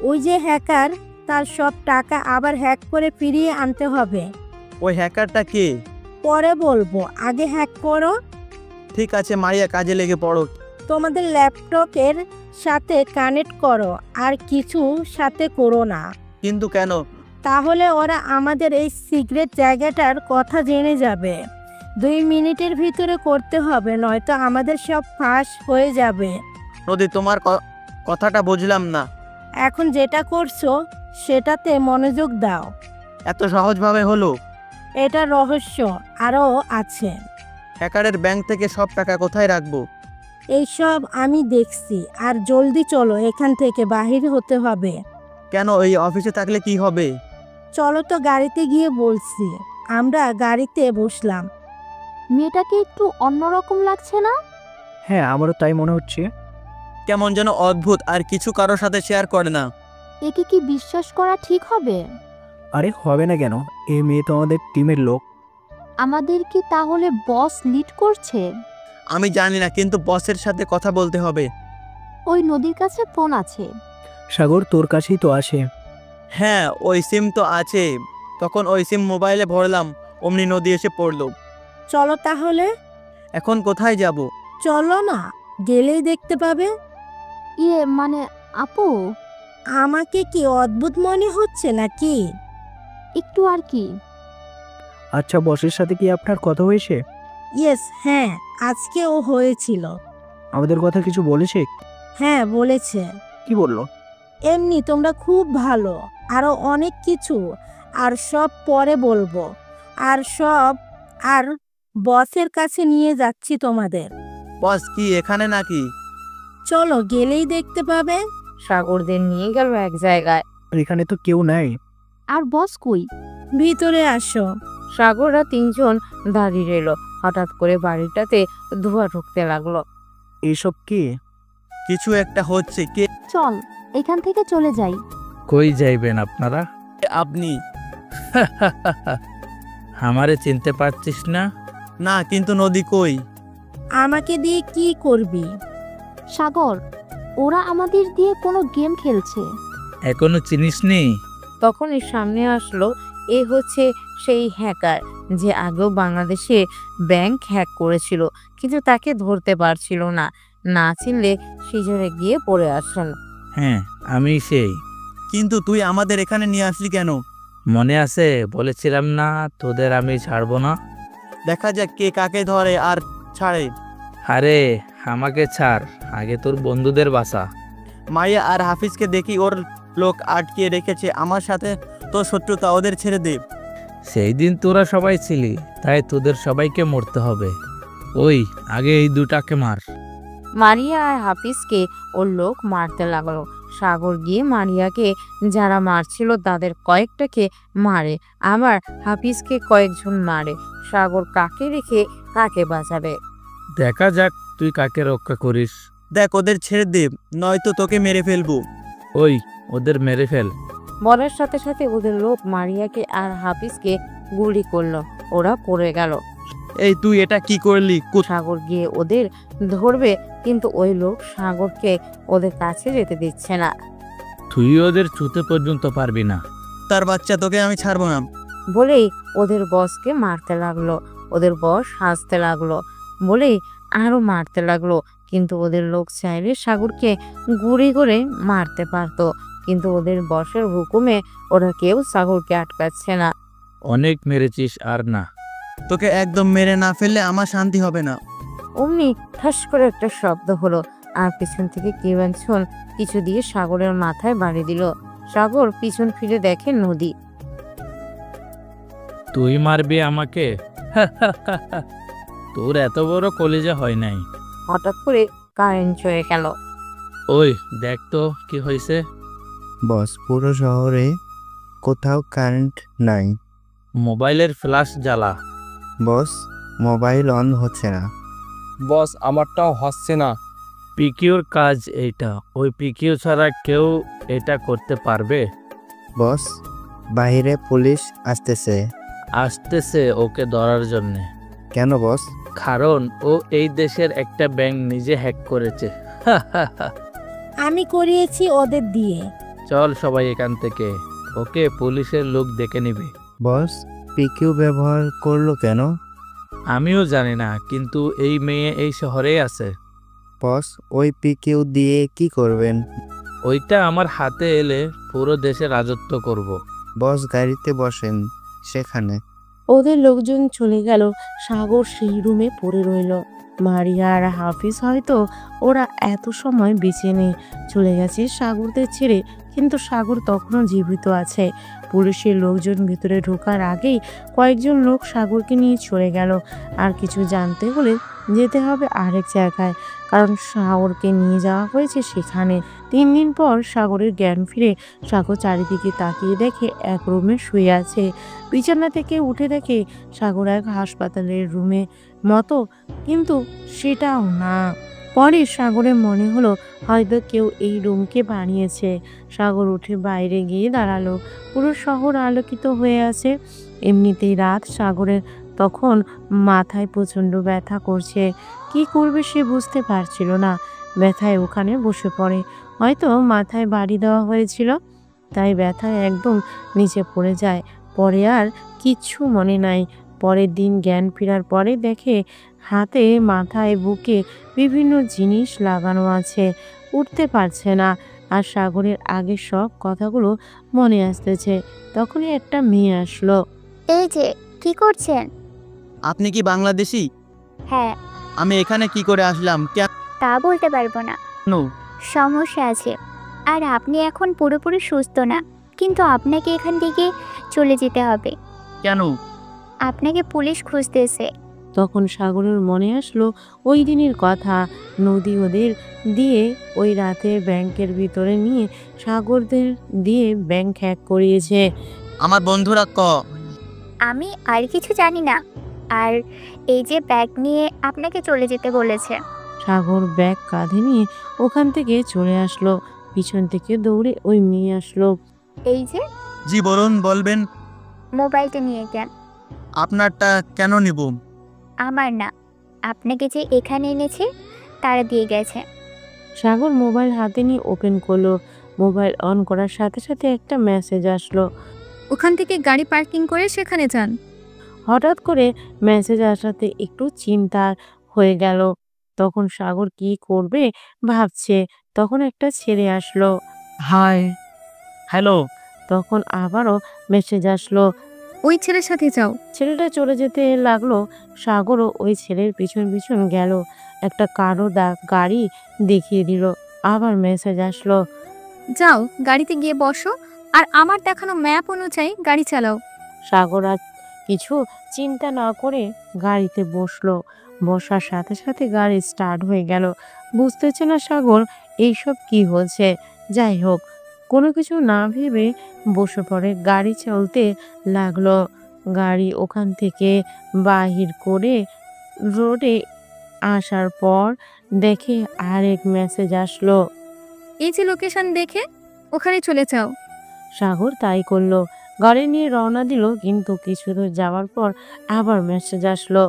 ওই যে হ্যাকার, তার সব টাকা আবার হ্যাক করে ফিরিয়ে আনতে হবে। ওই হ্যাকারটা কে? পরে বলবো, আগে হ্যাক করো। ঠিক আছে মারিয়া, কাজে লেগে পড়ো। তোমাদের ল্যাপটপের সাথে কানেক্ট করো আর কিছু সাথে করো না। কিন্তু কেন? তাহলে ওরা আমাদের এই সিক্রেট জায়গাটার কথা জেনে যাবে। 2 মিনিটের ভিতরে করতে হবে, নয়তো আমাদের সব ফাঁস হয়ে যাবে। নদী তোমার কথাটা বুঝলাম না। এখন যেটা করছো সেটাতে মনোযোগ দাও। এত সহজভাবে হলো? এটা রহস্য আরও আছে। হ্যাকারের ব্যাংক থেকে সব টাকা কোথায় রাখবো? এইসব আমি দেখছি। আর জলদি চলো, এখান থেকে বাহির হতে হবে। কেন, এই অফিসে থাকলে কি হবে? চলো তো, গাড়িতে গিয়ে বলছি। আমরা গাড়িতে বসলাম। মেয়েটাকে একটু অন্যরকম লাগছে না? হ্যাঁ, আমারও তাই মনে হচ্ছে। কেমন যেন অদ্ভুত, আর কিছু কারোর সাথে শেয়ার করে না। একে কি বিশ্বাস করা ঠিক হবে? আরে হবে না কেন? এই মেয়ে তো আমাদের টিমের লোক। আমাদের কি তাহলে বস লিড করছে? আমি জানি না, কিন্তু বসের সাথে কথা বলতে হবে। ওই নদীর কাছে ফোন আছে। সাগর, তোর কাছেই তো আসে। হ্যাঁ, ওই সিম তো আছে। তখন ওই সিম মোবাইলে ভরলাম, অমনি নদী এসে পড়লো। চলো তাহলে। এখন কোথায় যাব? চলো না, গেলেই দেখতে পাবে। মানে আপু, আমাকে কি অদ্ভুত মনে হচ্ছে নাকি? একটু আর কি। আচ্ছা, বসের সাথে কি আপনার কথা হয়েছে? ইয়েস, হ্যাঁ, আজকে ও হয়েছিল। আমাদের কথা কিছু বলেছে? হ্যাঁ, বলেছে। কি বললো? এমনি তোমরা খুব ভালো, আরো অনেক কিছু, আর সব পরে বলবো। আর বসের কাছে নিয়ে যাচ্ছি তোমাদের। বস কি এখানে নাকি? চলো, গেলেই দেখতে পাবে। সাগরদের নিয়ে গেল এক জায়গায়। এখানে তো কেউ নাই। আর বস কই? ভিতরে আসো। সাগররা তিনজন দাঁড়িয়ে রইল। হঠাৎ করে বাড়িটাতে ধোঁয়া ঢুকতে লাগলো। এইসব কি? কিছু একটা হচ্ছে। কে? চল এখান থেকে চলে যাই। কই যাইবেন আপনারা? আপনি? আমারে চিনতে পারছিস না? না, কিন্তু নদী কই? আমাকে দিয়ে কি করবি? সাগর, ওরা আমাদের দিয়ে কোনো গেম খেলছে। এখনো চিনিসনি? তখনই সামনে আসলো এ হচ্ছে সেই হ্যাকার যে আগেও বাংলাদেশে ব্যাংক হ্যাক করেছিল, কিন্তু তাকে ধরতে পারছিল না। না চিনলে সিজরে গিয়ে পড়ে আসেন। হ্যাঁ, আমি সেই। কিন্তু তুই আমাদের এখানে নিয়ে আসলি কেন? মনে আছে বলেছিলাম না তোদের আমি ছাড়বো না? দেখা যাক কে কাকে ধরে আর ছাড়ে। আরে আমাকে ছাড়, আগে তোর বন্ধুদের বাঁচা। মাইয়া আর হাফিজকে দেখি ওর লোক আটকে রেখেছে। আমার সাথে তো শত্রুতা, ওদের ছেড়ে দে। সেই দিন তোরা সবাই ছিলি, তাই তোদের সবাইকে মরতে হবে। ওই আগে এই দুটাকে মার। মারিয়া আর হাফিজকে ওর লোক মারতে লাগলো। সাগর গিয়ে মারিয়াকে যারা মারছিল তাদের কয়েকটাকে মারে, আবার হাফিজকে কয়েকজন মারে। সাগর কাকে রেখে কাকে বাঁচাবে? দেখা যাক তুই কাকে রক্ষা করিস। দেখ, ওদের ছেড়ে দে, নয়তো তোকে মেরে ফেলবো। ওই ওদের মেরে ফেল। বলার সাথে সাথে ওদের লোক মারিয়াকে আর হাফিজকে গুলি করলো। ওরা পড়ে গেল। এই তুই এটা কি করলি? সাগর গিয়ে ওদের ধরবে, কিন্তু ওই লোক সাগরকে ওদের কাছে যেতে দিচ্ছে না। তুই ওদের ছুতে পর্যন্ত পারবি না। তার বাচ্চা, তোকে আমি ছাড়বো না। বলেই ওদের বসকে মারতে লাগলো। ওদের বস হাসতে লাগলো, বলেই আরো মারতে লাগলো। কিন্তু ওদের লোক চাইলে সাগরকে গুলি করে মারতে পারতো, কিন্তু ওদের বসের হুকুমে ওরা কেউ সাগরকে আটকাচ্ছে না। অনেক মেরেছিস, আর না। তোকে একদম মেরে না ফেললে আমার শান্তি হবে না। অমনি ঠাস করে একটা শব্দ হলো, আর পিছন থেকে কেউ একজন কিছু দিয়ে সাগরের মাথায় বাড়ি দিল। সাগর পিছন ফিরে দেখে নদী। তুই মারবি আমাকে? তোর এত বড় কলিজা হয় নাই। হঠাৎ করে কারেন্ট চলে গেল। ওই দেখ তো কি হয়েছে। বস, পুরো শহরে কোথাও কারেন্ট নাই। মোবাইলের ফ্ল্যাশ জ্বালা। বস, মোবাইল অন হচ্ছে না। বস, আমারটাও হচ্ছে না। পিকিউর কাজ এইটা, ওই পিকিউ ছাড়া কেউ এটা করতে পারবে? বস, বাইরে পুলিশ আসতেছে ওকে ধরার জন্যে। কেন বস? কারণ ও এই দেশের একটা ব্যাংক নিজে হ্যাক করেছে। আমি করিয়েছি ওদের দিয়ে। চল সবাই এখান থেকে, ওকে পুলিশের লোক দেখে নিবে। বস, পিকিউ ব্যবহার করলো কেন? আমিও জানি না, কিন্তু এই মেয়ে এই শহরেই আছে। বস, ওই পিকিউ দিয়ে কি করবেন? ওইটা আমার হাতে এলে পুরো দেশে রাজত্ব করব। বস, গাড়িতে বসেন, সেখানে। ওদের লোকজন চলে গেল। সাগর সেই রুমে পড়ে রইল। মারিয়া আর হাফিজ হয়তো ওরা এত সময় বেঁচে নেই, চলে গেছে সাগরদের ছেড়ে কিন্তু সাগর তখনও জীবিত আছে। পুলিশের লোকজন ভিতরে ঢোকার আগেই কয়েকজন লোক সাগরকে নিয়ে চলে গেল। আর কিছু জানতে হলে যেতে হবে আরেক জায়গায়, কারণ সাগরকে নিয়ে যাওয়া হয়েছে সেখানে। 3 দিন পর সাগরের জ্ঞান ফিরে। সাগর চারিদিকে তাকিয়ে দেখে এক রুমে শুয়ে আছে। বিছানা থেকে উঠে দেখে সাগর এক হাসপাতালের রুমে মতো, কিন্তু সেটাও না। পরে সাগরের মনে হলো হয়তো কেউ এই রুমকে বানিয়েছে। সাগর উঠে বাইরে গিয়ে দাঁড়ালো। পুরো শহর আলোকিত হয়ে আছে। এমনিতেই রাত। সাগরের তখন মাথায় প্রচণ্ড ব্যথা করছে। কি করবে সে বুঝতে পারছিল না। ব্যথায় ওখানে বসে পড়ে। হয়তো মাথায় বাড়ি দেওয়া হয়েছিল, তাই ব্যথায় একদম নিচে পড়ে যায়। পরে আর কিচ্ছু মনে নাই। পরের দিন জ্ঞান ফেরার পরে দেখে হাতে, মাথায়, বুকে বিভিন্ন জিনিস লাগানো আছে। উঠতে পারছে না। আর সাগরের আগের সব কথাগুলো মনে আসতেছে। তখনই একটা মেয়ে আসলো। এই যে, কি করছেন? আপনি কি বাংলাদেশি? হ্যাঁ। আমি এখানে কি করে আসলাম? কেন? তা বলতে পারবো না, সমস্যা আছে। আর আপনি এখন পুরোপুরি সুস্থ না, কিন্তু আপনাকে এখান থেকে চলে যেতে হবে। কেন? আপনাকে পুলিশ খুঁজতেছে। তখন সাগরের মনে আসলো ওই দিনের কথা। নদী ওদের দিয়ে ওই রাতে ব্যাংকের ভিতরে নিয়ে সাগরদের দিয়ে ব্যাংক হ্যাক করিয়েছে। আমার বন্ধুরা আমি আর কিছু জানি না। আর এই যে ব্যাগ নিয়ে আপনাকে চলে যেতে বলেছে। সাগর ব্যাগ কাঁধে নিয়ে ওখান থেকে চলে আসলো। পিছন থেকে দৌড়ে ওই মেয়ে আসলো। এই যে। জি বলুন, বলবেন। মোবাইলটা নিয়ে যান। আপনারটা কেন নিব? আমার না, আপনাকে যে এখানে এনেছে তারা দিয়ে গেছে। সাগর মোবাইল হাতে নিয়ে ওপেন করলো। মোবাইল অন করার সাথে সাথে একটা মেসেজ আসলো। ওখান থেকে গাড়ি পার্কিং করে সেখানে যান। হঠাৎ করে মেসেজ আসাতে একটু চিন্তা হয়ে গেল। তখন সাগর কি করবে ভাবছে। তখন একটা ছেলে আসলো। হাই। হ্যালো। তখন আবারও মেসেজ আসলো। ওই ছেলের সাথে যাও। ছেলেটা চলে যেতে লাগলো। সাগরও ওই ছেলের পিছন পিছন গেল। একটা কারো গাড়ি দেখিয়ে দিল। আবার মেসেজ আসলো। যাও, গাড়িতে গিয়ে বসো আর আমার দেখানো ম্যাপ অনুযায়ী গাড়ি চালাও। সাগর আর কিছু চিন্তা না করে গাড়িতে বসলো। বসার সাথে সাথে গাড়ি স্টার্ট হয়ে গেল। বুঝতেছে না সাগর এইসব কি হচ্ছে। যাই হোক, কোনো কিছু না ভেবে বসে পড়ে। গাড়ি চলতে লাগলো। গাড়ি ওখান থেকে বাহির করে রোডে আসার পর দেখে আরেক মেসেজ আসলো। এই যে লোকেশন দেখে ওখানে চলে যাও। সাগর তাই করলো। গাড়ি নিয়ে রওনা দিল, কিন্তু কিছু দূর যাওয়ার পর আবার মেসেজ আসলো।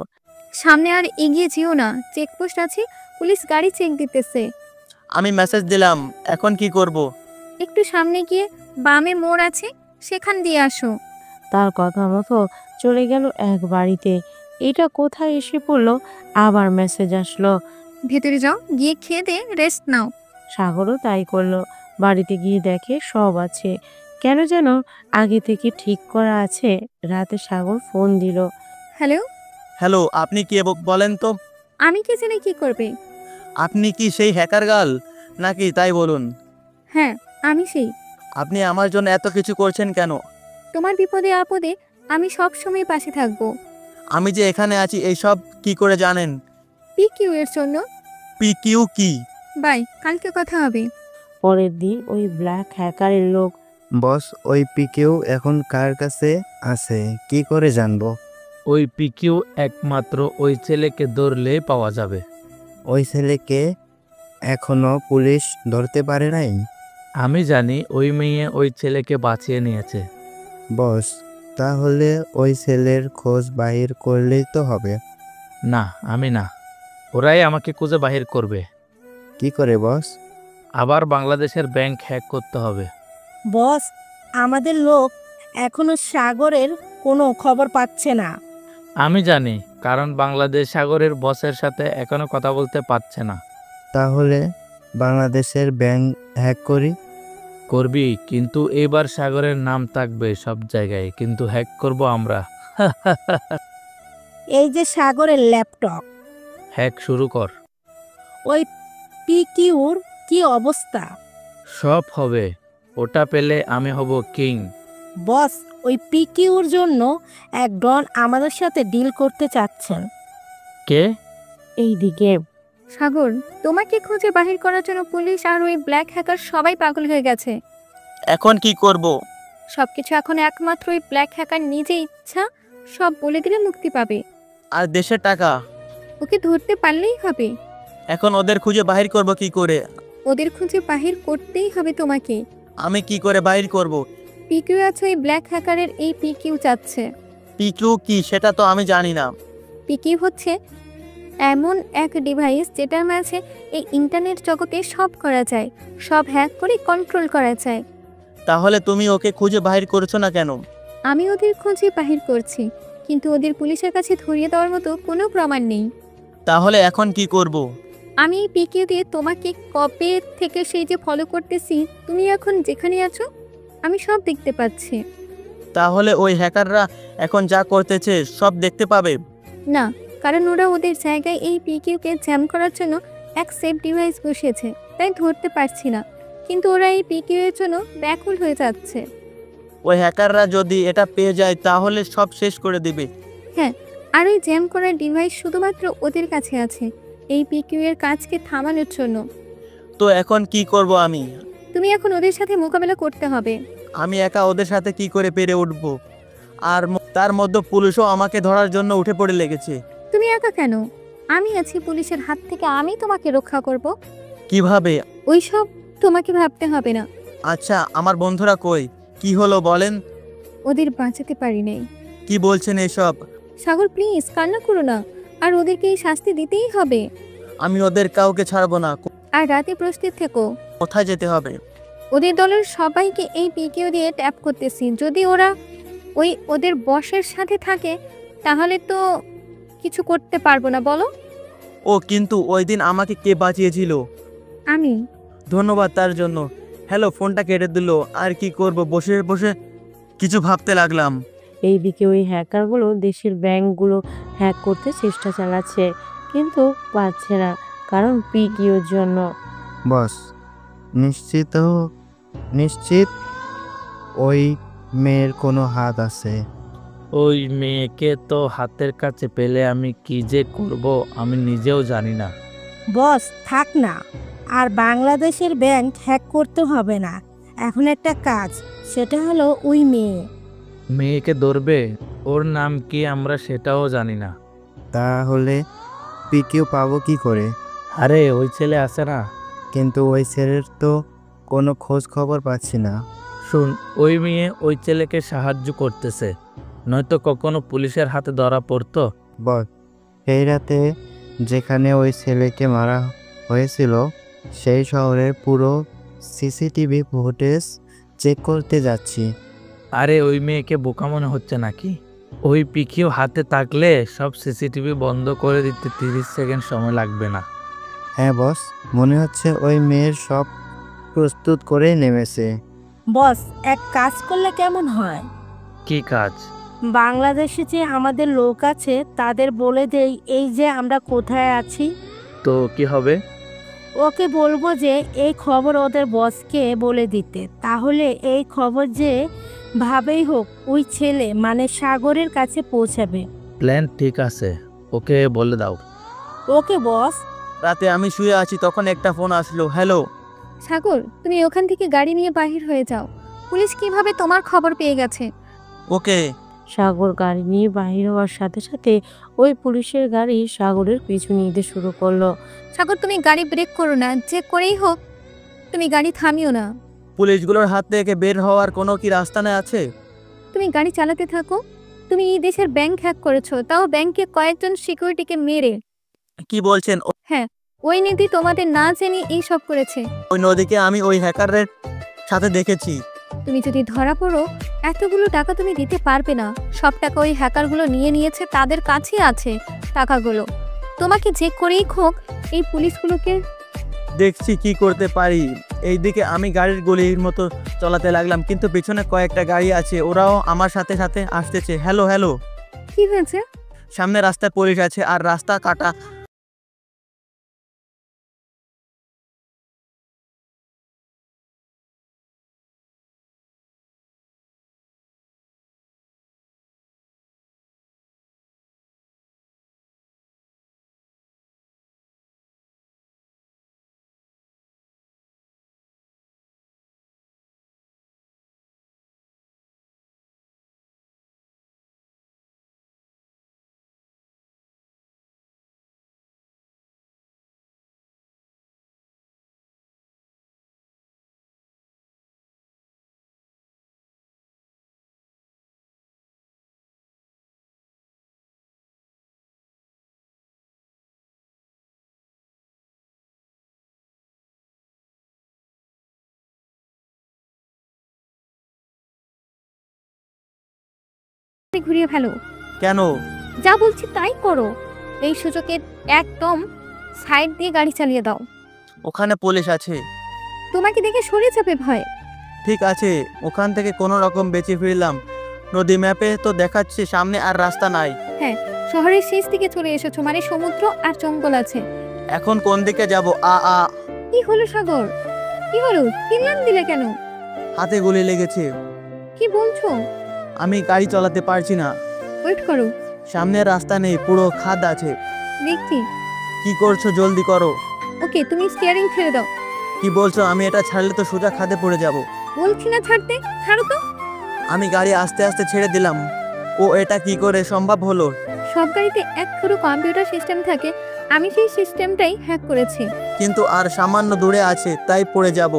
সামনে আর এগিয়ে যেও না, চেকপোস্ট আছে, পুলিশ গাড়ি চেক দিতেছে। আমি মেসেজ দিলাম, এখন কি করব? একটু সামনে গিয়ে বামে মোড় আছে, সেখান দিয়ে আসো। তার কথা মতো চলে গেল এক বাড়িতে। এটা কোথায় এসে পড়লো? আবার মেসেজ আসলো। ভেতরে যাও, গিয়ে খেয়ে দে রেস্ট নাও। সাগরও তাই করলো। বাড়িতে গিয়ে দেখে সব আছে, কেন যেন আগে থেকে ঠিক করা আছে। রাতে সাগর ফোন দিল। হ্যালো। হ্যালো, আপনি কে বলেন তো? আমি কি জেনে কি করবে? আপনি কি সেই হ্যাকার গার্ল নাকি, তাই বলুন। হ্যাঁ, আমি সেই। আপনি আমার জন্য এত কিছু করছেন কেন? তোমার বিপদে আপদে আমি সব সময় পাশে থাকবো। আমি যে এখানে আছি এই সব কি করে জানেন? পিকিউ এর জন্য। পিকিউ কি? বাই, কালকে কথা হবে। পরের দিন ওই ব্ল্যাক হ্যাকারের লোক। বস, ওই পিকেও এখন কার কাছে আছে কি করে জানবো? ওই পিকিউ একমাত্র ওই ছেলেকে ধরলে পাওয়া যাবে। ওই ছেলেকে এখনো পুলিশ ধরতে পারে নাই? আমি জানি ওই মেয়ে ওই ছেলেকে বাঁচিয়ে নিয়েছে। বস, তাহলে ওই ছেলের খোঁজ বাহির করলেই তো হবে। না, আমি না, ওরাই আমাকে খুঁজে বাহির করবে। কি করে বস? আবার বাংলাদেশের ব্যাংক হ্যাক করতে হবে। বস, আমাদের লোক এখনো সাগরের কোনো খবর পাচ্ছে না। আমি জানি, কারণ বাংলাদেশ সাগরের বসের সাথে এখনো কথা বলতে পারছে না। তাহলে বাংলাদেশের ব্যাংক হ্যাক করবি, কিন্তু এবার সাগরের নাম থাকবে সব জায়গায়, কিন্তু হ্যাক করব আমরা। এই যে সাগরের ল্যাপটপ। হ্যাক শুরু কর। ওই পিকিউর কি অবস্থা? সব হবে, ওটা পেলে আমি হব কিং। বস, ওই পিকিউর জন্য এক ডন আমাদের সাথে ডিল করতে চাচ্ছেন। কে? এইদিকে সাগর, তোমাকে খুঁজে বাহির করার জন্য পুলিশ আর ওই ব্ল্যাক হ্যাকার সবাই পাগল হয়ে গেছে। এখন কি করব? সবকিছু এখন একমাত্র ওই ব্ল্যাক হ্যাকার নিজে ইচ্ছা সব বলে দিলে মুক্তি পাবে। আর দেশের টাকা? ওকে ধরতে পারলেই হবে। এখন ওদের খুঁজে বাহির করব কি করে? ওদের খুঁজে বাহির করতেই হবে তোমাকে। আমি কি করে বাহির করব? পিকিউ আছে ওই ব্ল্যাক হ্যাকারের, এই পিকিউ চাচ্ছে। পিকিউ কি সেটা তো আমি জানি না। পিকিউ হচ্ছে এমন এক ডিভাইস যেটার মাঝে এই ইন্টারনেট জগতে সব করা যায়, সব হ্যাক করে কন্ট্রোল করা যায়। তাহলে তুমি ওকে খুঁজে বাহির করেছো না কেন? আমি ওদের খুঁজে বাহির করছি, কিন্তু ওদের পুলিশের কাছে ধরিয়ে দেওয়ার মতো কোনো প্রমাণ নেই। তাহলে এখন কি করব? আমি এই পিকিউ দিয়ে তোমাকে কবে থেকে সেই যে ফলো করতেছি, তুমি এখন যেখানে আছো আমি সব দেখতে পাচ্ছি। তাহলে ওই হ্যাকাররা এখন যা করতেছে সব দেখতে পাবে? না, কারণ ওরা ওদের জায়গায় এই পিকিউকে জ্যাম করার জন্য এক সেফ ডিভাইস বসিয়েছে, তাই ধরতে পারছি না। কিন্তু ওরা এই পিকিউ এর জন্য ব্যাকুল হয়ে যাচ্ছে। ওই হ্যাকাররা যদি এটা পেয়ে যায় তাহলে সব শেষ করে দিবে। হ্যাঁ, আর ওই জ্যাম করার ডিভাইস শুধুমাত্র ওদের কাছে আছে, এই পিকিউ এর কাজকে থামানোর জন্য। তো এখন কি করব আমি? তুমি এখন ওদের সাথে মোকাবেলা করতে হবে। আমি একা ওদের সাথে কি করে পেরে উঠব? আর তার মধ্যে পুলিশও আমাকে ধরার জন্য উঠে পড়ে লেগেছে। তুমি একা কেন? আমি আছি, পুলিশের হাত থেকে আমি তোমাকে রক্ষা করব। কিভাবে? ওইসব তোমাকে ভাবতে হবে না। আচ্ছা, আমার বন্ধুরা কই? কি হলো বলেন? ওদের বাঁচাতে পারি নাই। কি বলছেন এসব? সাগর প্লিজ কান্না করো না, আর ওদেরকে এই শাস্তি দিতেই হবে। আমি ওদের কাউকে ছাড়বো না। আর রাতে প্রস্তুত থেকো। কোথায় যেতে হবে? ওদের দলের সবাইকে এই পিকিউ দিয়ে ট্যাপ করতেছি। যদি ওরা ওদের বসের সাথে থাকে তাহলে তো কিছু করতে পারবো না। বলো। ও কিন্তু ওই দিন আমাকে কে বাঁচিয়েছিল? আমি। ধন্যবাদ তার জন্য। হ্যালো, ফোনটা কেটে দিল। আর কি করব, বসে বসে কিছু ভাবতে লাগলাম। এইদিকে ওই হ্যাকারগুলো দেশের ব্যাংকগুলো হ্যাক করতে চেষ্টা চালাচ্ছে, কিন্তু পারছে না, কারণ পিকিউর জন্য। বস, নিশ্চিত ওই মেয়ের কোনো হাত আছে। ওই মেয়েকে তো হাতের কাছে পেলে আমি কি যে করব আমি নিজেও জানি না। বস থাক না, আর বাংলাদেশের ব্যাংক হ্যাক করতে হবে না। এখন একটা কাজ, সেটা হলো ওই মেয়েকে ধরবে? ওর নাম কি আমরা সেটাও জানি না। তাহলে পিকিউ পাবো কি করে? আরে ওই ছেলে আছে না? কিন্তু ওই ছেলের তো কোনো খোঁজ খবর পাচ্ছি না। শুন, ওই মেয়ে ওই ছেলেকে সাহায্য করতেছে, নয়তো কখনো পুলিশের হাতে ধরা পড়তো। বস, সেই রাতে যেখানে ওই ছেলেকে মারা হয়েছিল সেই শহরের পুরো সিসিটিভি ফুটেজ চেক করতে যাচ্ছি। আরে ওই মেয়েকে বোকা মনে হচ্ছে নাকি? ওই পিকিউ হাতে থাকলে সব সিসিটিভি বন্ধ করে দিতে 30 সেকেন্ড সময় লাগবে না। হ্যাঁ বস, মনে হচ্ছে ওই মেয়ের সব প্রস্তুত করে নেমেছে। বস, এক কাজ করলে কেমন হয়? কি কাজ? বাংলাদেশে যে আমাদের লোক আছে তাদের বলে দেই এই যে আমরা কোথায় আছি। তো কি হবে? ওকে বলবো যে এই খবর ওদের বসকে বলে দিতে, তাহলে এই খবর যে ভাবেই হোক ওই ছেলে মানে সাগরের কাছে পৌঁছাবে। প্ল্যান ঠিক আছে, ওকে বলে দাও। ওকে বস। রাতে আমি শুয়ে আছি, তখন একটা ফোন আসলো। হ্যালো সাগর, তুমি ওখান থেকে গাড়ি নিয়ে বাহির হয়ে যাও। পুলিশ কিভাবে তোমার খবর পেয়ে গেছে? ওকে। সাগর গাড়ি নিয়ে বাহির হওয়ার সাথে সাথে ওই পুলিশের গাড়ি সাগরের পিছু নিতে শুরু করলো। সাগর, তুমি গাড়ি ব্রেক করো না, যে করেই হোক তুমি গাড়ি থামিও না। পুলিশগুলোর হাত থেকে বের হওয়ার কোনো কি রাস্তা না আছে? তুমি গাড়ি চালাতে থাকো। তুমি এই দেশের ব্যাংক হ্যাক করেছো, তাও ব্যাংকে কয়েকজন সিকিউরিটিকে মেরে। কি বলছেন? হ্যাঁ, ওই নিধি তোমাদের না জেনে এই সব করেছে। ওই নদীকে আমি ওই হ্যাকারের সাথে দেখেছি। তুমি যদি ধরা পড়ো এতগুলো টাকা তুমি দিতে পারবে না। সব টাকা ওই হ্যাকারগুলো নিয়ে নিয়েছে, তাদের কাছেই আছে টাকাগুলো। তোমাকে যে করেই হোক এই পুলিশগুলোকে দেখছি কি করতে পারি। এইদিকে আমি গাড়ির গলির মতো চলাতে লাগলাম, কিন্তু পেছনে কয়েকটা গাড়ি আছে, ওরাও আমার সাথে সাথে আসতেছে। হ্যালো হ্যালো, কি হয়েছে? সামনে রাস্তায় পুলিশ আছে আর রাস্তা কাটা। ঘুরিয়ে ফেলো। কেন? যা বলছি তাই করো। এই সুযোগে একদম সাইড দিয়ে গাড়ি চালিয়ে দাও। ওখানে পুলিশ আছে। তোমাকে দেখে সরে যাবে ভয়। ঠিক আছে, ওখান থেকে কোনো রকম বেঁচে ফিরলাম। নদী ম্যাপে তো দেখাচ্ছে সামনে আর রাস্তা নাই। হ্যাঁ, শহরের শেষ দিকে চলে এসেছো, মানে সমুদ্র আর জঙ্গল আছে। এখন কোন দিকে যাব? কি হলো সাগর? কি হলো? চিল্লান দিলে কেন? হাতে গুলি লেগেছে। কি বলছো? আমি গাড়ি চালাতে পারছি না। ওয়েট করো। সামনে রাস্তা নেই, পুরো খাদ আছে। দেখছি। কি করছো? জলদি করো। ওকে, তুমি স্টিয়ারিং ছেড়ে দাও। কি বলছো? আমি এটা ছাড়লে তো সোজা খাদে পড়ে যাব। বলছি না ছাড়তে, ছাড়ো তো। আমি গাড়ি আস্তে আস্তে ছেড়ে দিলাম। ও এটা কি করে সম্ভব হলো? সব গাড়িতে এক পুরো কম্পিউটার সিস্টেম থাকে, আমি সেই সিস্টেমটাই হ্যাক করেছি। কিন্তু আর সামান্য দূরে আছে, তাই পড়ে যাব।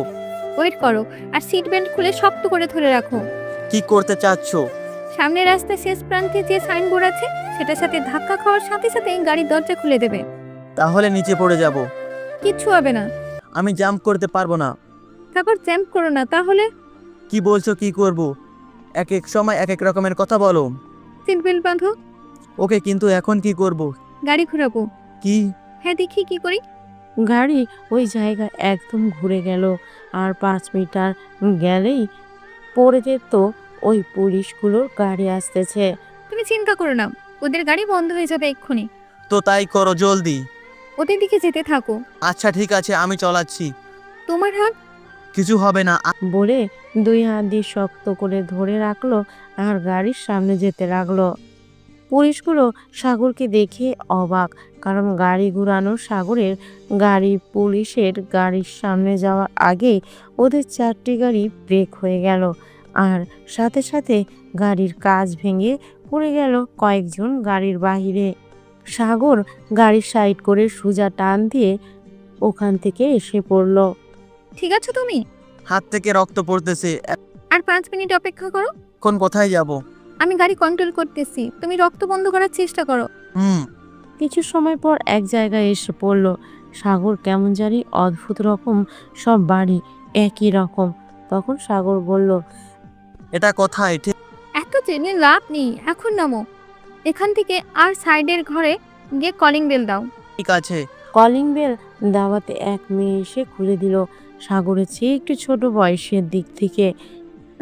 ওয়েট করো, আর সিট বেল্ট খুলে শক্ত করে ধরে রাখো। কি করতে চাচ্ছো? সামনের রাস্তার শেষ প্রান্তে যে সাইনবোর্ড আছে সেটার সাথে ধাক্কা খাওয়ার সাথে সাথে গাড়ির দরজা খুলে দেবে। তাহলে নিচে পড়ে যাব। কিচ্ছু হবে না। আমি জাম্প করতে পারবো না। তারপর জাম্প করো না। তাহলে কি বলছো? কি করব? এক এক সময় এক এক রকমের কথা বলো। সিট বেল্ট বাঁধো। ওকে, কিন্তু এখন কি করব? গাড়ি ঘোরাবো। কি? হ্যাঁ, দেখি কি করি। গাড়ি ওই জায়গায় একদম ঘুরে গেল, আর 5 মিটার গেলেই পড়ে যেত ওই পুলিশগুলোর গাড়ি আসতেছে। তুমি চিন্তা করো না, ওদের গাড়ি বন্ধ হয়ে যাবে এক্ষুনি। তো তাই করো, জলদি। ওদের দিকে যেতে থাকো। আচ্ছা ঠিক আছে, আমি চালাচ্ছি। তোমার হাত? কিছু হবে না বলে 2 হাত দিয়ে শক্ত করে ধরে রাখলো আর গাড়ির সামনে যেতে লাগলো। পুলিশগুলো সাগরকে দেখে অবাক, কারণ গাড়ি ঘুরানো সাগরের গাড়ি পুলিশের গাড়ির সামনে যাওয়ার আগেই ওদের 4টি গাড়ি ব্রেক হয়ে গেল, আর সাথে সাথে গাড়ির কাঁচ ভেঙে পড়ে গেল কয়েকজন গাড়ির বাহিরে। সাগর গাড়ির সাইড করে সোজা টান দিয়ে ওখান থেকে এসে পড়ল। ঠিক আছে তুমি? হাত থেকে রক্ত পড়তেছে। আর 5 মিনিট অপেক্ষা করো। কোন কোথায় যাব? আমি গাড়ি কন্ট্রোল করতেছি, তুমি রক্ত বন্ধ করার চেষ্টা করো। কিছু সময় পর এক জায়গায় এসে পড়ল। সাগর কেমন জানি অদ্ভুত রকম সব বাড়ি একই রকম। তখন সাগর বলল, এটা কোথায়? এত জেনে লাভ নেই, এখন নামো এখান থেকে আর সাইডের ঘরে গিয়ে কলিং বেল দাও। ঠিক আছে। কলিং বেল দাওয়াতে এক মেয়ে এসে খুলে দিল। সাগরের চেয়ে একটু ছোট বয়সের দিক থেকে।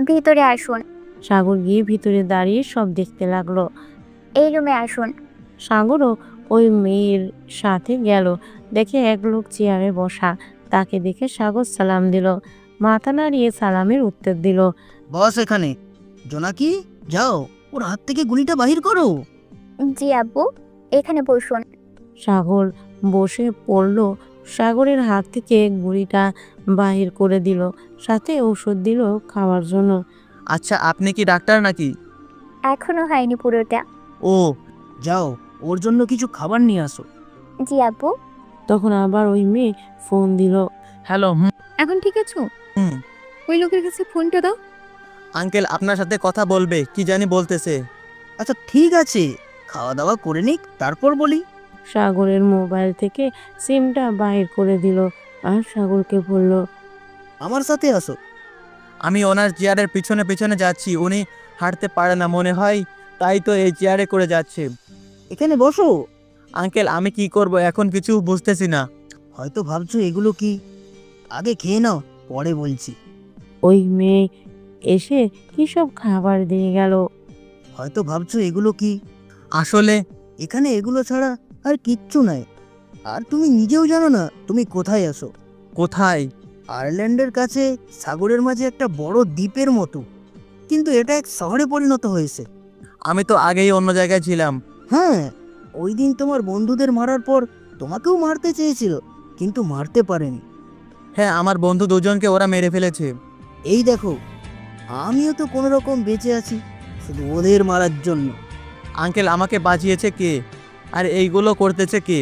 ভিতরে আসুন। সাগর গিয়ে ভিতরে দাঁড়িয়ে সব দেখতে লাগলো। এই রুমে আসুন। সাগরও ওই মেয়ের সাথে গেল। দেখে এক লোক চেয়ারে বসা। তাকে দেখে সাগর সালাম দিল, মাথা নাড়িয়ে সালামের উত্তর দিল। বস এখানে। জোনাকি, যাও ওর হাত থেকে গুলিটা বাহির করো। জি আব্বু, এখানে বসুন। সাগর বসে পড়ল। সাগরের হাত থেকে গুলিটা বাহির করে দিল, সাথে ঔষধ দিল খাওয়ার জন্য। আচ্ছা, আপনি কি ডাক্তার নাকি? এখনো হয়নি পুরোটা। ও, যাও ওর জন্য কিছু খাবার নিয়ে আসো। জি আব্বু। তখন আবার ওই মেয়ে ফোন দিল। হ্যালো। এখন ঠিক আছো? ওই লোকের কাছে ফোনটা দাও। আঙ্কেল আপনার সাথে কথা বলবে, কি জানি বলতেছে। আচ্ছা ঠিক আছে, খাওয়া দাওয়া করে নিক, তারপর বলি। সাগরের মোবাইল থেকে সিমটা বাইর করে দিল আর সাগরকে বলল, আমার সাথে আসো। আমি ওনার চেয়ারের পিছনে পিছনে যাচ্ছি। উনি হাঁটতে পারে না মনে হয়, তাই তো এই চেয়ারে করে যাচ্ছে। এখানে বসো। আঙ্কেল আমি কি করব এখন কিছু বুঝতেছি না। হয়তো ভাবছো এগুলো কি, আগে খেয়ে নাও, পরে বলছি। ওই মেয়ে এসে কি সব খাবার দিয়ে গেল। হয়তো ভাবছো এগুলো কি, আসলে এখানে এগুলো ছাড়া আর কিচ্ছু নাই। আর তুমি নিজেও জানো না তুমি কোথায় আসো। কোথায়? আয়ারল্যান্ডের কাছে সাগরের মাঝে একটা বড় দ্বীপের মতো, কিন্তু এটা এক শহরে পরিণত হয়েছে। আমি তো আগেই অন্য জায়গায় ছিলাম। হ্যাঁ, ওই দিন তোমার বন্ধুদের মারার পর তোমাকেও মারতে চেয়েছিল, কিন্তু মারতে পারেনি। হ্যাঁ, আমার বন্ধু দুজনকে ওরা মেরে ফেলেছে। এই দেখো, আমিও তো কোনো রকম বেঁচে আছি, শুধু ওদের মারার জন্য। আঙ্কেল আমাকে বাঁচিয়েছে কে, আর এইগুলো করতেছে কে?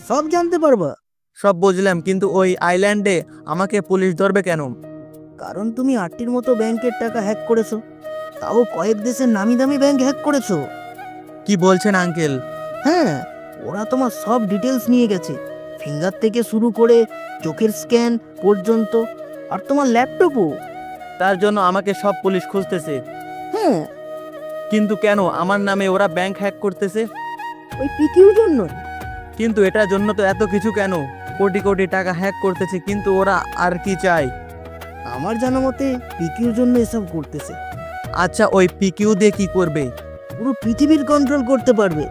সব জানতে পারবা। সব বুঝলাম, কিন্তু ওই আইল্যান্ডে আমাকে পুলিশ ধরবে কেন? কারণ তুমি 8টির মতো ব্যাংকের টাকা হ্যাক করেছো, তাও কয়েক দেশের নামি দামি ব্যাংক হ্যাক করেছো। কি বলছেন আঙ্কেল? হ্যাঁ, ওরা তোমার সব ডিটেলস নিয়ে গেছে, ফিঙ্গার থেকে শুরু করে চোখের স্ক্যান পর্যন্ত, আর তোমার ল্যাপটপও। তার জন্য আমাকে সব পুলিশ খুঁজতেছে। হ্যাঁ। কিন্তু কেন আমার নামে ওরা ব্যাংক হ্যাক করতেছে? ওই পিকিউর জন্য। কিন্তু এটার জন্য তো এত কিছু কেন? কোটি কোটি টাকা হ্যাক করতেছে, কিন্তু ওরা আর কি চায়? আমার জানা মতে পিকিউর জন্য এসব করতেছে। আচ্ছা, ওই পিকিউ দিয়ে কি করবে? পুরো পৃথিবীর কন্ট্রোল করতে পারবে,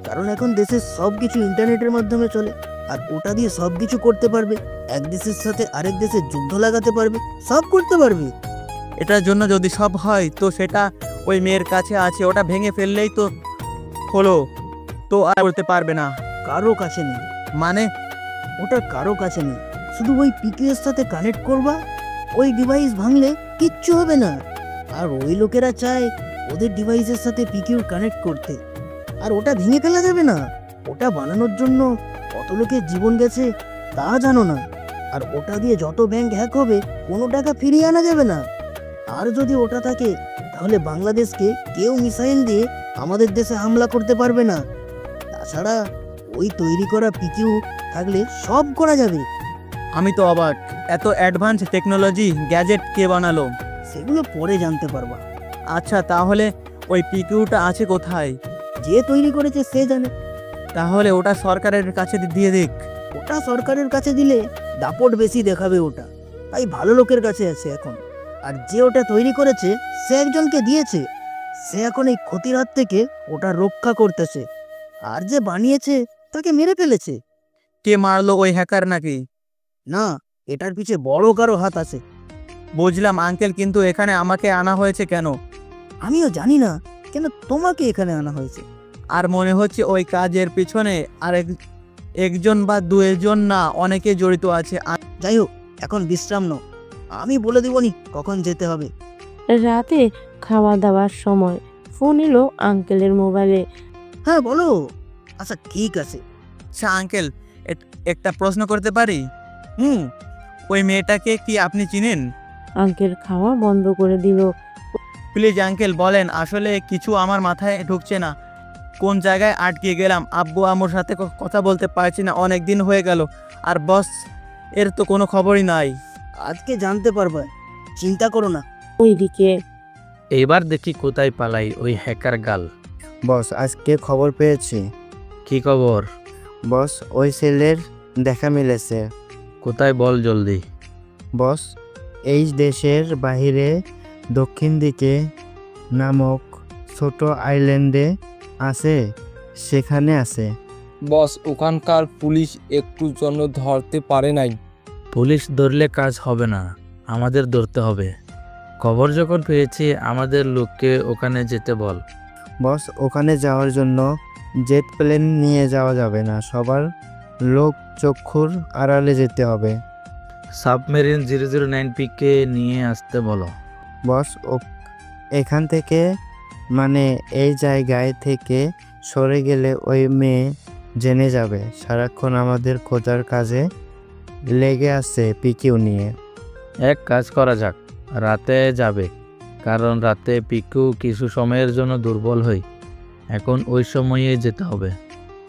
কারণ এখন দেশের সব কিছু ইন্টারনেটের মাধ্যমে চলে। আর ওটা দিয়ে সব কিছু করতে পারবে, এক দেশের সাথে আরেক দেশের যুদ্ধ লাগাতে পারবে, সব করতে পারবে। এটার জন্য যদি সব হয় তো সেটা ওই মেয়ের কাছে আছে, ওটা ভেঙে ফেললেই তো হলো। তো আর করতে পারবে না। কারো কাছে নেই। মানে? ওটা কারো কাছে নেই, শুধু ওই পিকিউ এর সাথে কানেক্ট করবা, ওই ডিভাইস ভাঙলে কিচ্ছু হবে না। আর ওই লোকেরা চায় ওদের ডিভাইসের সাথে পিকিউ কানেক্ট করতে, আর ওটা ভেঙে ফেলা যাবে না। ওটা বানানোর জন্য কত লোকের জীবন গেছে তা জানো না। আর ওটা দিয়ে যত ব্যাংক হ্যাক হবে কোনো টাকা ফিরিয়ে আনা যাবে না। আর যদি ওটা থাকে তাহলে বাংলাদেশকে কেউ মিসাইল দিয়ে আমাদের দেশে হামলা করতে পারবে না। তাছাড়া ওই তৈরি করা পিকিউ থাকলে সব করা যাবে। আমি তো অবাক, এত অ্যাডভান্স টেকনোলজি গ্যাজেট কে বানালো? সেগুলো পরে জানতে পারবা। আচ্ছা, তাহলে ওই পিকিউটা আছে কোথায়? যে তৈরি করেছে সে জানে। তাহলে ওটা সরকারের কাছে দিয়ে দিক। ওটা সরকারের কাছে দিলে দাপট বেশি দেখাবে ওটা, তাই ভালো লোকের কাছে আছে এখন। আর যে ওটা তৈরি করেছে সে একজনকে দিয়েছে, সে এখন এই ক্ষতির হাত থেকে ওটা রক্ষা করতেছে। আর যে বানিয়েছে তাকে মেরে ফেলেছে। কে মারলো, ওই হ্যাকার নাকি? না, এটার পিছে বড় কারো হাত আছে। বুঝলাম আঙ্কেল, কিন্তু এখানে আমাকে আনা হয়েছে কেন? আমিও জানি না কেন তোমাকে এখানে আনা হয়েছে। আর মনে হচ্ছে ওই কাজের পিছনে আর একজন বা দুজন না, অনেকে জড়িত আছে। যাই হোক, এখন বিশ্রাম নাও, আমি বলে দিবনি কখন যেতে হবে। রাতে খাওয়া দাওয়ার সময় ফোন এলো আঙ্কেলের মোবাইলে। হ্যাঁ বলো। আচ্ছা ঠিক আছে। আচ্ছা আঙ্কেল, একটা প্রশ্ন করতে পারি? ওই মেয়েটাকে কি আপনি চিনেন? আঙ্কেল খাওয়া বন্ধ করে দিল। প্লিজ আঙ্কেল বলেন, আসলে কিছু আমার মাথায় ঢুকছে না। কোন জায়গায় আটকে গেলাম, আব্বু আম্মুর সাথে কথা বলতে পারছি না, অনেক দিন হয়ে গেল। আর বস এর তো কোনো খবরই নাই। আজকে জানতে পারবে, চিন্তা করো না। ওইদিকে এইবার দেখি কোথায় পালাই ওই হ্যাকার গাল। বস, আজকে খবর পেয়েছি। কি খবর? বস, ওই ছেলের দেখা মিলেছে। কোথায় বল জলদি। বস, এই দেশের বাইরে দক্ষিণ দিকে নামক ছোট আইল্যান্ডে আছে, সেখানে আছে। বস, ওখানকার পুলিশ একটু জন্য ধরতে পারে নাই। পুলিশ ধরলে কাজ হবে না, আমাদের ধরতে হবে। খবর যখন পেয়েছি আমাদের লোককে ওখানে যেতে বল। বস, ওখানে যাওয়ার জন্য জেট প্লেন নিয়ে যাওয়া যাবে না, সবার লোক চক্ষুর আড়ালে যেতে হবে। সাবমেরিন 009P-কে নিয়ে আসতে বলো। বস, এখান থেকে মানে এই জায়গায় থেকে সরে গেলে ওই মেয়ে জেনে যাবে সারাক্ষণ আমাদের খোঁজার কাজে লেগে আছে পিকিউ নিয়ে। এক কাজ করা যাক, রাতে যাবে, কারণ রাতে পিকিউ কিছু সময়ের জন্য দুর্বল হই। এখন ওই সময়ে যেতে হবে।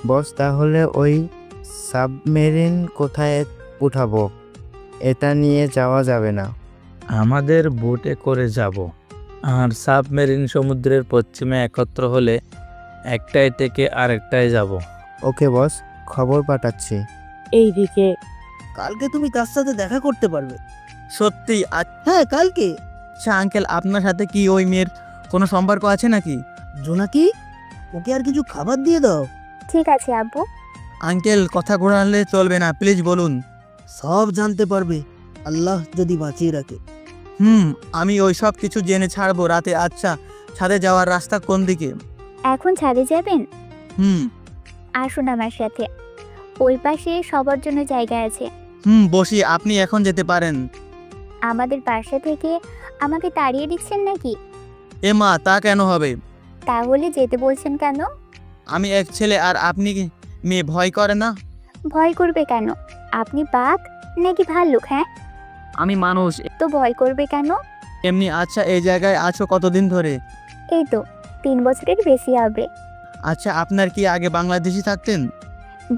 বস, তাহলে ওই সাবমেরিন কোথায় উঠাবো? এটা নিয়ে যাওয়া যাবে না। আমাদের বোটে করে যাব, আর সাবমেরিন সমুদ্রের পশ্চিমে একত্র হলে একটাই থেকে আরেকটায় যাব। ওকে বস, খবর পাঠাচ্ছি। এইদিকে কালকে তুমি তার সাথে দেখা করতে পারবে। সত্যি? হ্যাঁ, কালকে। আচ্ছা আঙ্কেল, আপনার সাথে কি ওই মেয়ের কোনো সম্পর্ক আছে নাকি? জোনাকি, ওকে আর কিছু খাবার দিয়ে দাও। ঠিক আছে আব্বু। আঙ্কেল, কথা ঘোরালে চলবে না, প্লিজ বলুন। সব জানতে পারবে, আল্লাহ যদি বাঁচিয়ে রাখে। আমি ওই সব কিছু জেনে ছাড়বো রাতে। আচ্ছা, ছাদে যাওয়ার রাস্তা কোন দিকে? এখন ছাদে যাবেন? আসুন আমার সাথে, ওই পাশে সবার জন্য জায়গা আছে। বসি, আপনি এখন যেতে পারেন। আমাদের বাসা থেকে আমাকে তাড়িয়ে দিচ্ছেন নাকি? এ মা, তা কেন হবে? তাহলে যেতে বলছেন কেন? আমি এক ছেলে আর আপনি মেয়ে, ভয় করে না? ভয় করবে কেন? আপনি বাঘ নাকি ভাল্লুক? হ্যাঁ, আমি মানুষ। তো ভয় করবে কেন? এমনি। আচ্ছা, এই জায়গায় আছো কতদিন ধরে? এই তো 3 বছরের বেশি হবে। আচ্ছা, আপনার কি আগে বাংলাদেশি থাকতেন?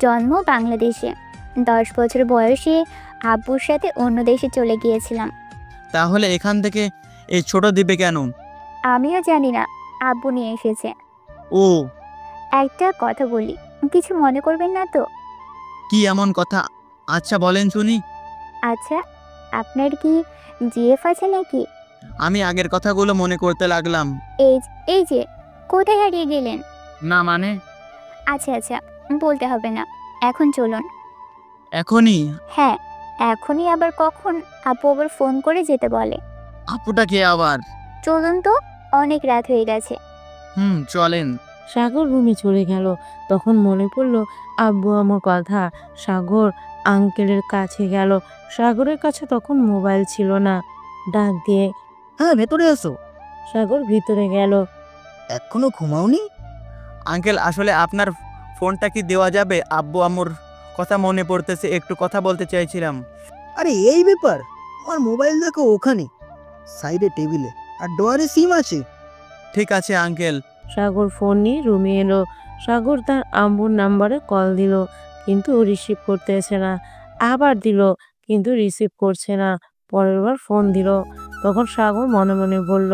জন্ম বাংলাদেশে, 10 বছর বয়সে আব্বুর সাথে অন্য দেশে চলে গিয়েছিলাম। তাহলে এখান থেকে এই ছোট দ্বীপে কেন? আমিও জানি না, আব্বু নিয়ে এসেছে। ও একটা কথা বলি, কিছু মনে করবেন না তো? কি এমন কথা? আচ্ছা বলেন শুনি। আচ্ছা, আপনার কি জিএফ আছে নাকি? আমি আগের কথাগুলো মনে করতে লাগলাম। এই যে কোথায় হারিয়ে গেলেন? না মানে? আচ্ছা আচ্ছা, বলতে হবে না, এখন চলুন। এখনই? হ্যাঁ, এখনই। আবার কখন? আপু আবার ফোন করে যেতে বলে। আপুটা কে আবার? চলুন তো, অনেক রাত হয়ে গেছে। চলেন। সাগর রুমে চলে গেল। তখন মনে পড়লো আব্বু আমার কথা। সাগর আঙ্কেলের কাছে গেল। সাগরের কাছে তখন মোবাইল ছিল না। ডাক দিয়ে, হ্যাঁ ভেতরে আসো। সাগর ভিতরে গেল। এখনো ঘুমাওনি? আঙ্কেল, আসলে আপনার ফোনটা কি দেওয়া যাবে? আব্বু আম্মুর কথা মনে পড়তেছে, একটু কথা বলতে চাইছিলাম। আরে এই ব্যাপার, আমার মোবাইল দেখো ওখানে সাইডে টেবিলে, আর ডোয়ারে সিম আছে। ঠিক আছে আঙ্কেল। সাগর ফোন নিয়ে রুমে এলো। সাগর তার আম্মুর নাম্বারে কল দিল, কিন্তু রিসিভ করতেছে না। আবার দিল, কিন্তু রিসিভ করছে না। পরের বার ফোন দিল। তখন সাগর মনে মনে বলল,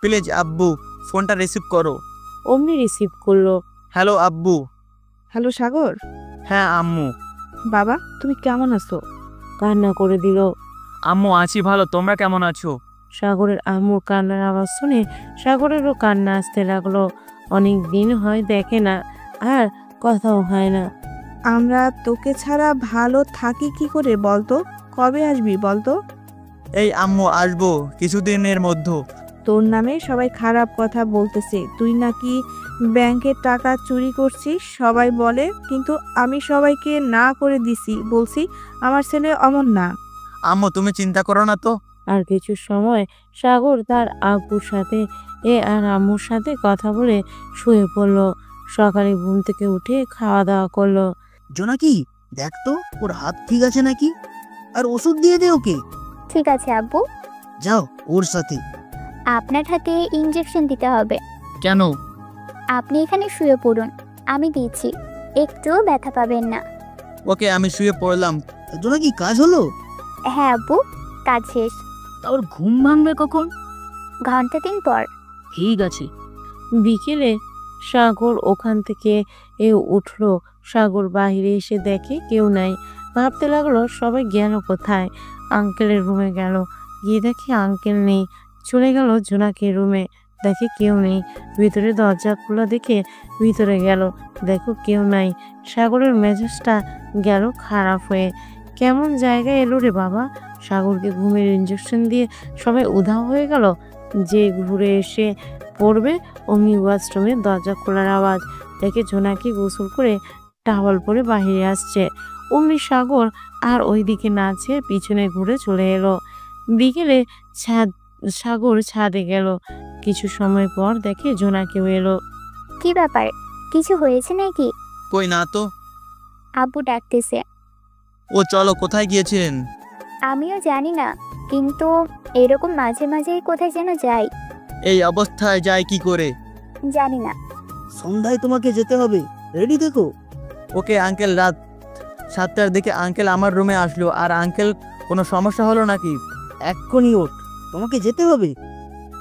প্লিজ আব্বু, ফোনটা রিসিভ করো। অমনি রিসিভ করলো। হ্যালো আব্বু। হ্যালো সাগর। হ্যাঁ আম্মু। বাবা, তুমি কেমন আছো? কান্না করে দিল। আম্মু আছি ভালো, তোমরা কেমন আছো? সাগরের আম্মুর কান্নার আওয়াজ শুনে সাগরেরও কান্না আসতে লাগলো। অনেক দিন হয় দেখে না, আর কথাও হয় না। আমরা তোকে ছাড়া ভালো থাকি কি করে বলতো? কবে আসবি বলতো? এই আম্মু, আসবো কিছুদিনের মধ্যে। তোর নামে সবাই খারাপ কথা বলতেছে, তুই নাকি ব্যাংকের টাকা চুরি করছিস সবাই বলে, কিন্তু আমি সবাইকে না করে দিছি, বলছি আমার ছেলে অমন না। আম্মু তুমি চিন্তা করো না তো। আর কিছু সময় সাগর তার আব্বুর সাথে আর আম্মুর সাথে কথা বলে শুয়ে পড়লো। সকালে ঘুম থেকে উঠে খাওয়া দাওয়া করলো। জোনাকি, দেখ তো ওর হাত ঠিক আছে নাকি, আর ওষুধ দিয়ে দে ওকে। ঠিক আছে আব্বু। যাও ওর সাথে। আপনার হাতে ইনজেকশন দিতে হবে। কেন? আপনি এখানে শুয়ে পড়ুন, আমি দিচ্ছি, একটুও ব্যথা পাবেন না। ওকে, আমি শুয়ে পড়লাম। জোনাকি, কাজ হলো? হ্যাঁ আব্বু, কাজ শেষ। ওর ঘুম ভাঙবে কখন? ঘন্টা 3 পর। ঠিক আছে। বিকেলে সাগর ওখান থেকে উঠলো। সাগর বাইরে এসে দেখে কেউ নাই। ভাবতে লাগলো সবাই গেল কোথায়। আঙ্কেলের রুমে গেল, গিয়ে দেখে আঙ্কেল নেই। চলে গেল জোনাকির রুমে, দেখে কেউ নেই। ভিতরে দরজা খোলা দেখে ভিতরে গেল, দেখো কেউ নাই। সাগরের মেজাজটা গেল খারাপ হয়ে। কেমন জায়গায় এলো রে বাবা। সাগরকে ঘুমের ইঞ্জেকশন দিয়ে সবাই উধাও হয়ে গেল। যে ঘুরে এসে পড়বে অমনি ওয়াশরুমের দরজা খোলার আওয়াজ। দেখে জোনাকি গোসল করে টাওয়াল পরে বাহিরে আসছে। অমনি সাগর আর ওইদিকে না চেয়ে পিছনে ঘুরে চলে এলো। বিকেলে সাগর ছাদে গেল। কিছু সময় পর দেখে জোনাকিও এলো। কি ব্যাপার, কিছু হয়েছে নাকি? কই না তো। আব্বু ডাকতেছে। ও চলো, কোথায় গিয়েছেন? আমিও জানি না, কিন্তু এরকম মাঝে মাঝে কোথায় যেন যাই। এই অবস্থায় যায় কি করে? জানি না। সন্ধ্যায় তোমাকে যেতে হবে, রেডি দেখো। Okay uncle. রাত 7টার দিকে আঙ্কেল আমার রুমে আসলো। আর আঙ্কেল, কোনো সমস্যা হলো নাকি? এক্ষুনি ওঠ, তোমাকে যেতে হবে।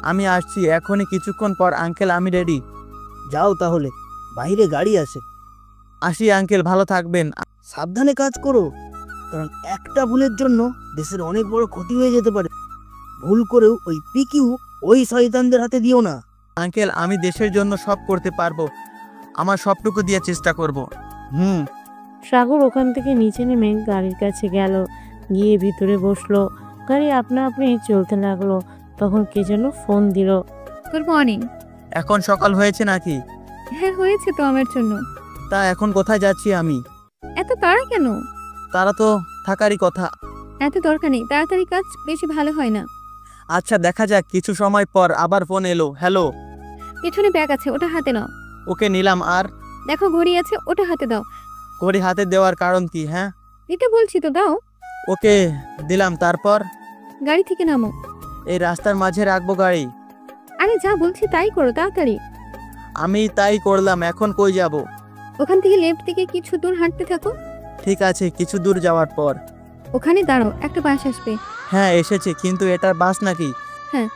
আমি আসছি এখনই, কিছুক্ষণ পর আঙ্কেল, আমি রেডি। যাও তাহলে, বাইরে গাড়ি আছে। আসি আঙ্কেল, ভালো থাকবেন। সাবধানে কাজ করো, কারণ একটা ভুলের জন্য দেশের অনেক বড় ক্ষতি হয়ে যেতে পারে। ভুল করেও ওই পিকিউ ওই শয়তানদের হাতে দিও না। আঙ্কেল, আমি দেশের জন্য সব করতে পারবো, আমার সবটুকু দিয়ে চেষ্টা করব। সাগর ওখান থেকে নিচে নেমে গাড়ির কাছে গেল, গিয়ে ভিতরে বসলো। গাড়ি আপনা আপনি চলতে লাগলো। তখন কে যেন ফোন দিল। Good morning. এখন সকাল হয়েছে নাকি? হ্যাঁ হয়েছে তো আমার জন্য। তা এখন কোথায় যাচ্ছি আমি? এত তাড়া কেন? তারা তো থাকারই কথা। এত দরকার নেই, তাড়াতাড়ি কাজ বেশি ভালো হয় না। আচ্ছা দেখা যাক। কিছু সময় পর আবার ফোন এলো। হ্যালো। পেছনে ব্যাগ আছে, ওটা হাতে নাও। ওকে নিলাম। আর দেখো ঘড়ি আছে, ওটা হাতে দাও। ঘড়ি হাতে দেওয়ার কারণ কি? হ্যাঁ দিতে বলছি তো, দাও। ওকে দিলাম। তারপর গাড়ি থেকে নামো। এই রাস্তার মাঝে রাখবো গাড়ি? আরে যা বলছি তাই করো, তাড়াতাড়ি। আমি তাই করলাম। এখন কই যাব? ওখান থেকে লেফট থেকে কিছু দূর হাঁটতে থাকো। ঠিক আছে। কিছু দূর যাওয়ার পর ওখানে দাঁড়াও, একটা বাস আসবে। হ্যাঁ এসেছে, কিন্তু এটার বাস নাকি? হ্যাঁ,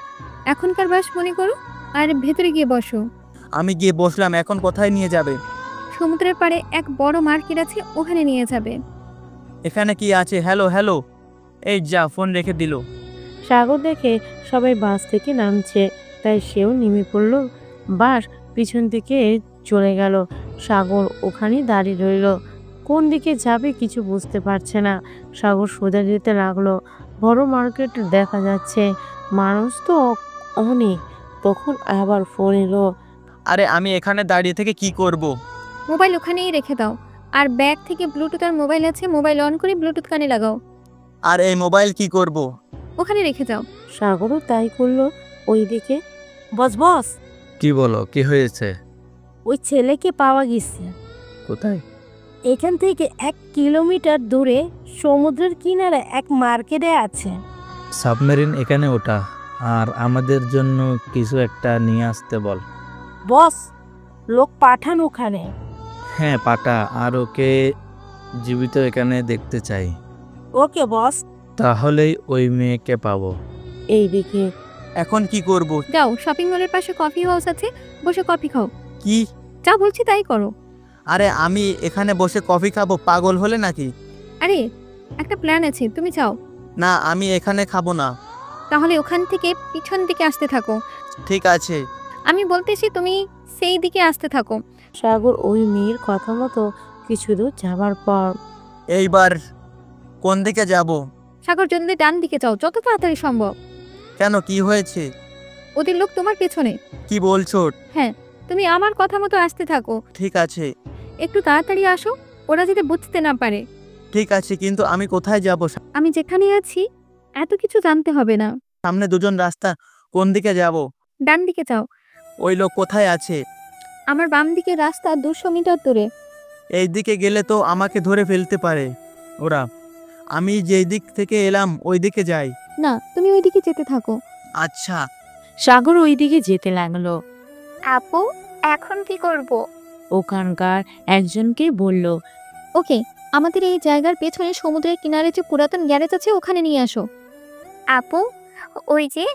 এখনকার বাস মনে করো। আর ভেতরে গিয়ে বসো। আমি গিয়ে বসলাম, এখন কোথায় নিয়ে যাবে? সমুদ্রের পাড়ে এক বড় মার্কেট আছে, ওখানে নিয়ে যাবে। এখানে কি আছে? হ্যালো হ্যালো, এই যা, ফোন রেখে দিল। সাগর দেখে সবাই বাস থেকে নামছে, তাই সেও নেমে পড়ল। বাস পিছন দিকে চলে গেল। সাগর ওখানে দাঁড়িয়ে রইল। কোন দিকে যাবে কিছু বুঝতে পারছে না। সাগর সোজা যেতে লাগলো। বড় মার্কেট দেখা যাচ্ছে, মানুষ তো অনেক। তখন আবার ফোন এলো। আরে আমি এখানে দাঁড়িয়ে থেকে কি করব? মোবাইল ওখানেই রেখে দাও। আর ব্যাগ থেকে ব্লুটুথ আর মোবাইল আছে, মোবাইল অন করে ব্লুটুথ কানে লাগাও। আর এই মোবাইল কি করব? ওখানে রেখে যাও। সাগরও তাই করলো। ওইদিকে বস বস, কি বলো, কি হয়েছে? ওই ছেলেকে পাওয়া গেছে। কোথায়? এখান থেকে 1 কিলোমিটার দূরে সমুদ্রের কিনারে এক মার্কেটে আছে। সাবমেরিন এখানে ওটা, আর আমাদের জন্য কিছু একটা নিয়ে আসতে বল। বস, লোক পাঠান ওখানে। হ্যাঁ পাটা, আর ওকে জীবিত এখানে দেখতে চাই। ওকে বস। তাহলেই ওই মেয়েকে পাবো। এইদিকে এখন কি করব? যাও, শপিং মলের পাশে কফি হাউস আছে, বসে কফি খাও। কি? যা বলছি তাই করো। আরে আমি এখানে বসে কফি খাবো? পাগল হলে নাকি? আরে একটা প্ল্যান আছে, তুমি চাও? না, আমি এখানে খাবো না। তাহলে ওখান থেকে পিছন দিকে আসতে থাকো। ঠিক আছে। আমি বলতেছি তুমি সেই দিকে আসতে থাকো। সাগর ওই মেয়ের কথা মতো কিছু দূর যাবার পর এইবার কোন দিকে যাব? সাগর, যদি ডান দিকে যাও, যত তাড়াতাড়ি সম্ভব। কেন, কি হয়েছে? ওদের লোক তোমার পেছনে। কি বলছো? হ্যাঁ, তুমি আমার কথা মতো আসতে থাকো। ঠিক আছে। একটু তাড়াতাড়ি আসো, ওরা যাতে বুঝতে না পারে। ঠিক আছে, কিন্তু আমি কোথায় যাব? আমি যেখানে আছি এত কিছু জানতে হবে না। সামনে দুজন রাস্তা, কোন দিকে যাব? ডান দিকে যাও। ওই লোক কোথায় আছে? আমার বাম দিকে রাস্তা 200 মিটার দূরে। এই দিকে গেলে তো আমাকে ধরে ফেলতে পারে ওরা। আমি যেই দিক থেকে এলাম ওই দিকে যাই। না, তুমি ওই দিকে যেতে থাকো। আচ্ছা। সাগর ওইদিকে যেতে লাগলো। আপু, এখন কি করব? ওখানকার একজনকে বলল, ওকে, আমাদের এই জায়গার পেছনে সমুদ্রের কিনারে যে পুরাতন গ্যারেজ আছে, ওখানে নিয়ে আসো। আপু, ওই যে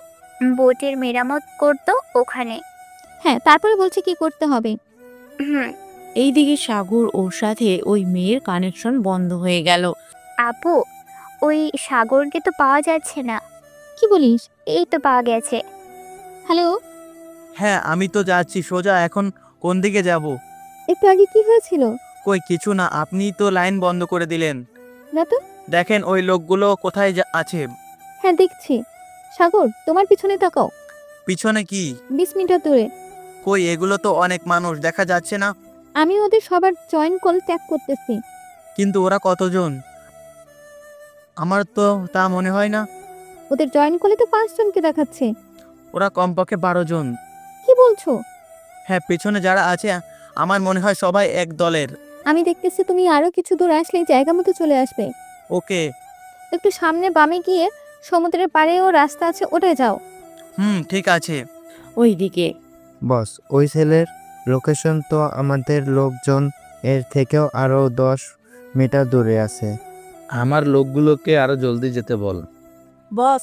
বোটের মেরামত করতো ওখানে। হ্যাঁ, তারপরে বলছি কি করতে হবে। এইদিকে সাগর ওর সাথে ওই মেয়ের কানেকশন বন্ধ হয়ে গেল। আপু, ওই সাগরকে তো পাওয়া যাচ্ছে না। কি বলিস? এই তো পাওয়া গেছে। হ্যালো। হ্যাঁ, আমি তো যাচ্ছি সোজা। এখন কোন দিকে যাব? একটু আগে কি হয়েছিল? কই কিছু না, আপনি তো লাইন বন্ধ করে দিলেন। না তো। দেখেন ওই লোকগুলো কোথায় আছে। হ্যাঁ দেখছি। সাগর, তোমার পিছনে তাকাও। পিছনে কি? 20 মিটার দূরে। কই, এগুলো তো অনেক মানুষ, দেখা যাচ্ছে না। আমি ওদের সবার জয়েন কল ত্যাগ করতেছি। কিন্তু ওরা কতজন? আমার তো তা মনে হয় না। ওদের জয়েন কলে তো 5 জনকে দেখাচ্ছে। ওরা কমপক্ষে 12 জন। কি বলছো? হ্যাঁ, পেছনে যারা আছে আমার মনে হয় সবাই এক দলের। আমি দেখতেছি তুমি আরো কিছু দূর আসলেই জায়গা মতো চলে আসবে। ওকে। একটু সামনে বামে গিয়ে সমুদ্রের পাড়েও রাস্তা আছে, ওটায় যাও। ঠিক আছে। ওইদিকে বস, ওই ছেলের লোকেশন তো আমাদের লোকজন এর থেকেও আরো 10 মিটার দূরে আছে। আমার লোকগুলোকে আরো জলদি যেতে বল। বস,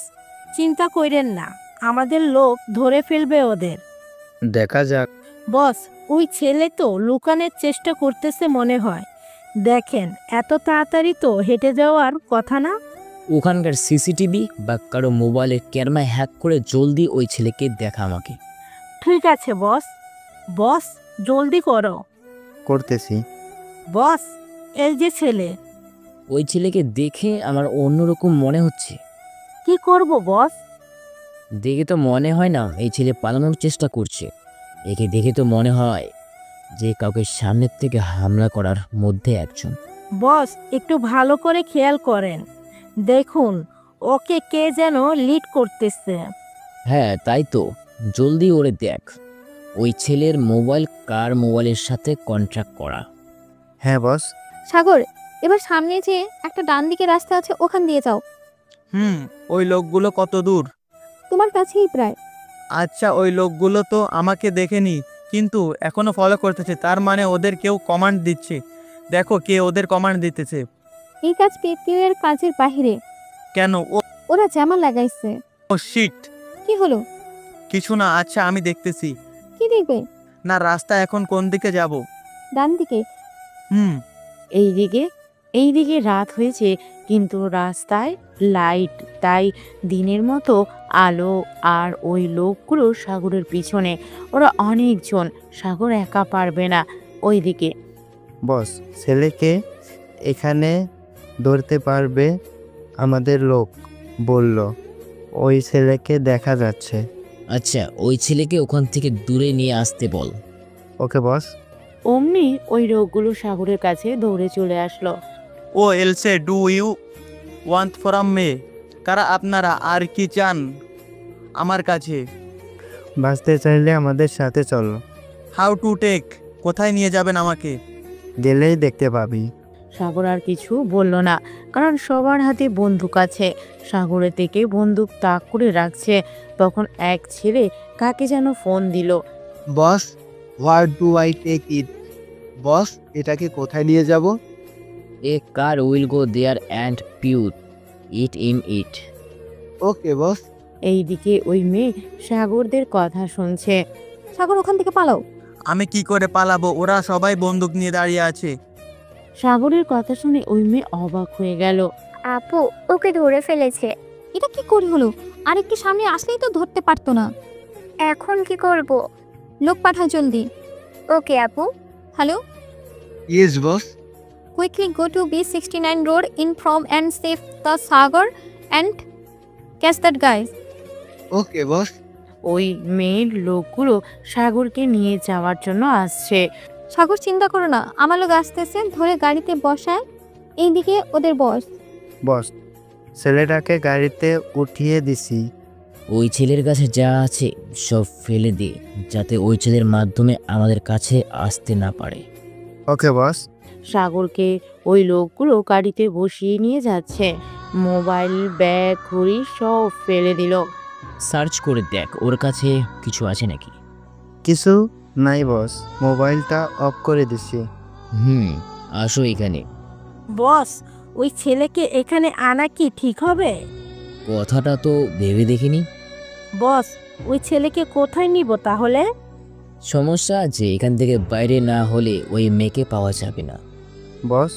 চিন্তা কইরেন না, আমাদের লোক ধরে ফেলবে ওদের। দেখা যাক। বস, ওই ছেলে তো লুকানোর চেষ্টা করতেছে মনে হয়। দেখেন, এত তাড়াতাড়ি তো হেঁটে যাওয়ার কথা না। ওখানকার সিসিটিভি বা কারো মোবাইলের ক্যামেরা হ্যাক করে জলদি ওই ছেলেকে দেখা আমাকে। ঠিক আছে বস। বস, জলদি করো। করতেছি। বস, এই যে ছেলে। ওই ছেলেকে দেখে আমার অন্যরকম মনে হচ্ছে। কি করব বস? দেখে তো মনে হয় না এই ছেলে পালানোর চেষ্টা করছে। একে দেখে তো মনে হয় যে কাউকে সামনের থেকে হামলা করার মধ্যে একজন। বস, একটু ভালো করে খেয়াল করেন। দেখুন ওকে কে যেন লিড করতেছে। হ্যাঁ তাই তো, জলদি ওরে দেখ। ওই ছেলের মোবাইল কার মোবাইলের সাথে কন্ট্রাক্ট করা। হ্যাঁ বস। সাগর, এবার সামনে যে একটা ডান দিকে রাস্তা আছে, ওখান দিয়ে যাও। ওই লোকগুলো কত দূর? তোমার কাছেই প্রায়। আচ্ছা, ওই লোকগুলো তো আমাকে দেখেনি, কিন্তু এখনো ফলো করতেছে। তার মানে ওদের কেউ কমান্ড দিচ্ছে। দেখো কে ওদের কমান্ড দিতেছে। এই কাজ পিপিও এর কাজের বাইরে। কেন? ওরা জামা লাগাইছে। ও শিট। কি হলো? কিছু না, আচ্ছা আমি দেখতেছি। কি দেখবে? না, রাস্তা এখন কোন দিকে যাব? ডান দিকে। এইদিকে রাত হয়েছে, কিন্তু রাস্তায় লাইট, তাই দিনের মতো আলো। আর ওই লোকগুলো সাগরের পিছনে, ওরা অনেকজন, সাগর একা পারবে না। ওইদিকে বস, ছেলেকে এখানে ধরতে পারবে আমাদের লোক বলল। ওই ছেলেকে দেখা যাচ্ছে। আচ্ছা, ওই ছেলেকে ওখান থেকে দূরে নিয়ে আসতে বল। ওকে বস। অমনি ওই লোকগুলো সাগরের কাছে দৌড়ে চলে আসলো। Oh else, do you want from me? কারা আপনারা, আর কি চান আমার কাছে? বাঁচতে চাইলে আমাদের সাথে চলো। How to take? কোথায় নিয়ে যাবেন আমাকে? গেলেই দেখতে পাবি। সাগর আর কিছু বলল না, কারণ সবার হাতে বন্দুক আছে। সাগরের থেকে বন্দুক তাক করে রাখছে। তখন এক ছেলে কাকে যেন ফোন দিল। Boss, what do I take it? Boss, এটাকে কোথায় নিয়ে যাব? A car will go there and put it in it. Okay boss. এইদিকে ওই মেয়ে সাগরদের কথা শুনছে। সাগর, ওখান থেকে পালাও। আমি কি করে পালাবো? ওরা সবাই বন্দুক নিয়ে দাঁড়িয়ে আছে। সাগরের কথা শুনে ওই মেয়ে অবাক হয়ে গেল। আপু, ওকে ধরে ফেলেছে। এটা কি করে হলো? আরেকটু সামনে আসলেই তো ধরতে পারতো না। এখন কি করব? লোক পাঠাও জলদি। ওকে আপু। Hello, yes boss. quickly go to B69 road in from and save the Sagar and catch that guy. ওকে বস। ওই মেয়ের লোকগুলো সাগরকে নিয়ে যাওয়ার জন্য আসছে। সাগর, চিন্তা করো না, আমার লোক আসতেছে, ধরে গাড়িতে বসায়। এইদিকে ওদের বস। বস, ছেলেটাকে গাড়িতে উঠিয়ে দিছি। ওই ছেলের কাছে যা আছে সব ফেলে দে, যাতে ওই ছেলের মাধ্যমে আমাদের কাছে আসতে না পারে। ওকে বস। সাগরকে ওই লোকগুলো গাড়িতে বসিয়ে নিয়ে যাচ্ছে। মোবাইল, ব্যাগ, ঘড়ি সব ফেলে দিল। সার্চ করে দেখ ওর কাছে কিছু আছে নাকি। কিছু নাই বস, মোবাইলটা অফ করে দিছি। আসো এখানে। বস, ওই ছেলেকে এখানে আনা কি ঠিক হবে? কথাটা তো ভেবে দেখিনি। বস, ওই ছেলেকে কোথায় নিব তাহলে? সমস্যা আছে, এখান থেকে বাইরে না হলে ওই মেয়েকে পাওয়া যাবে না। বস।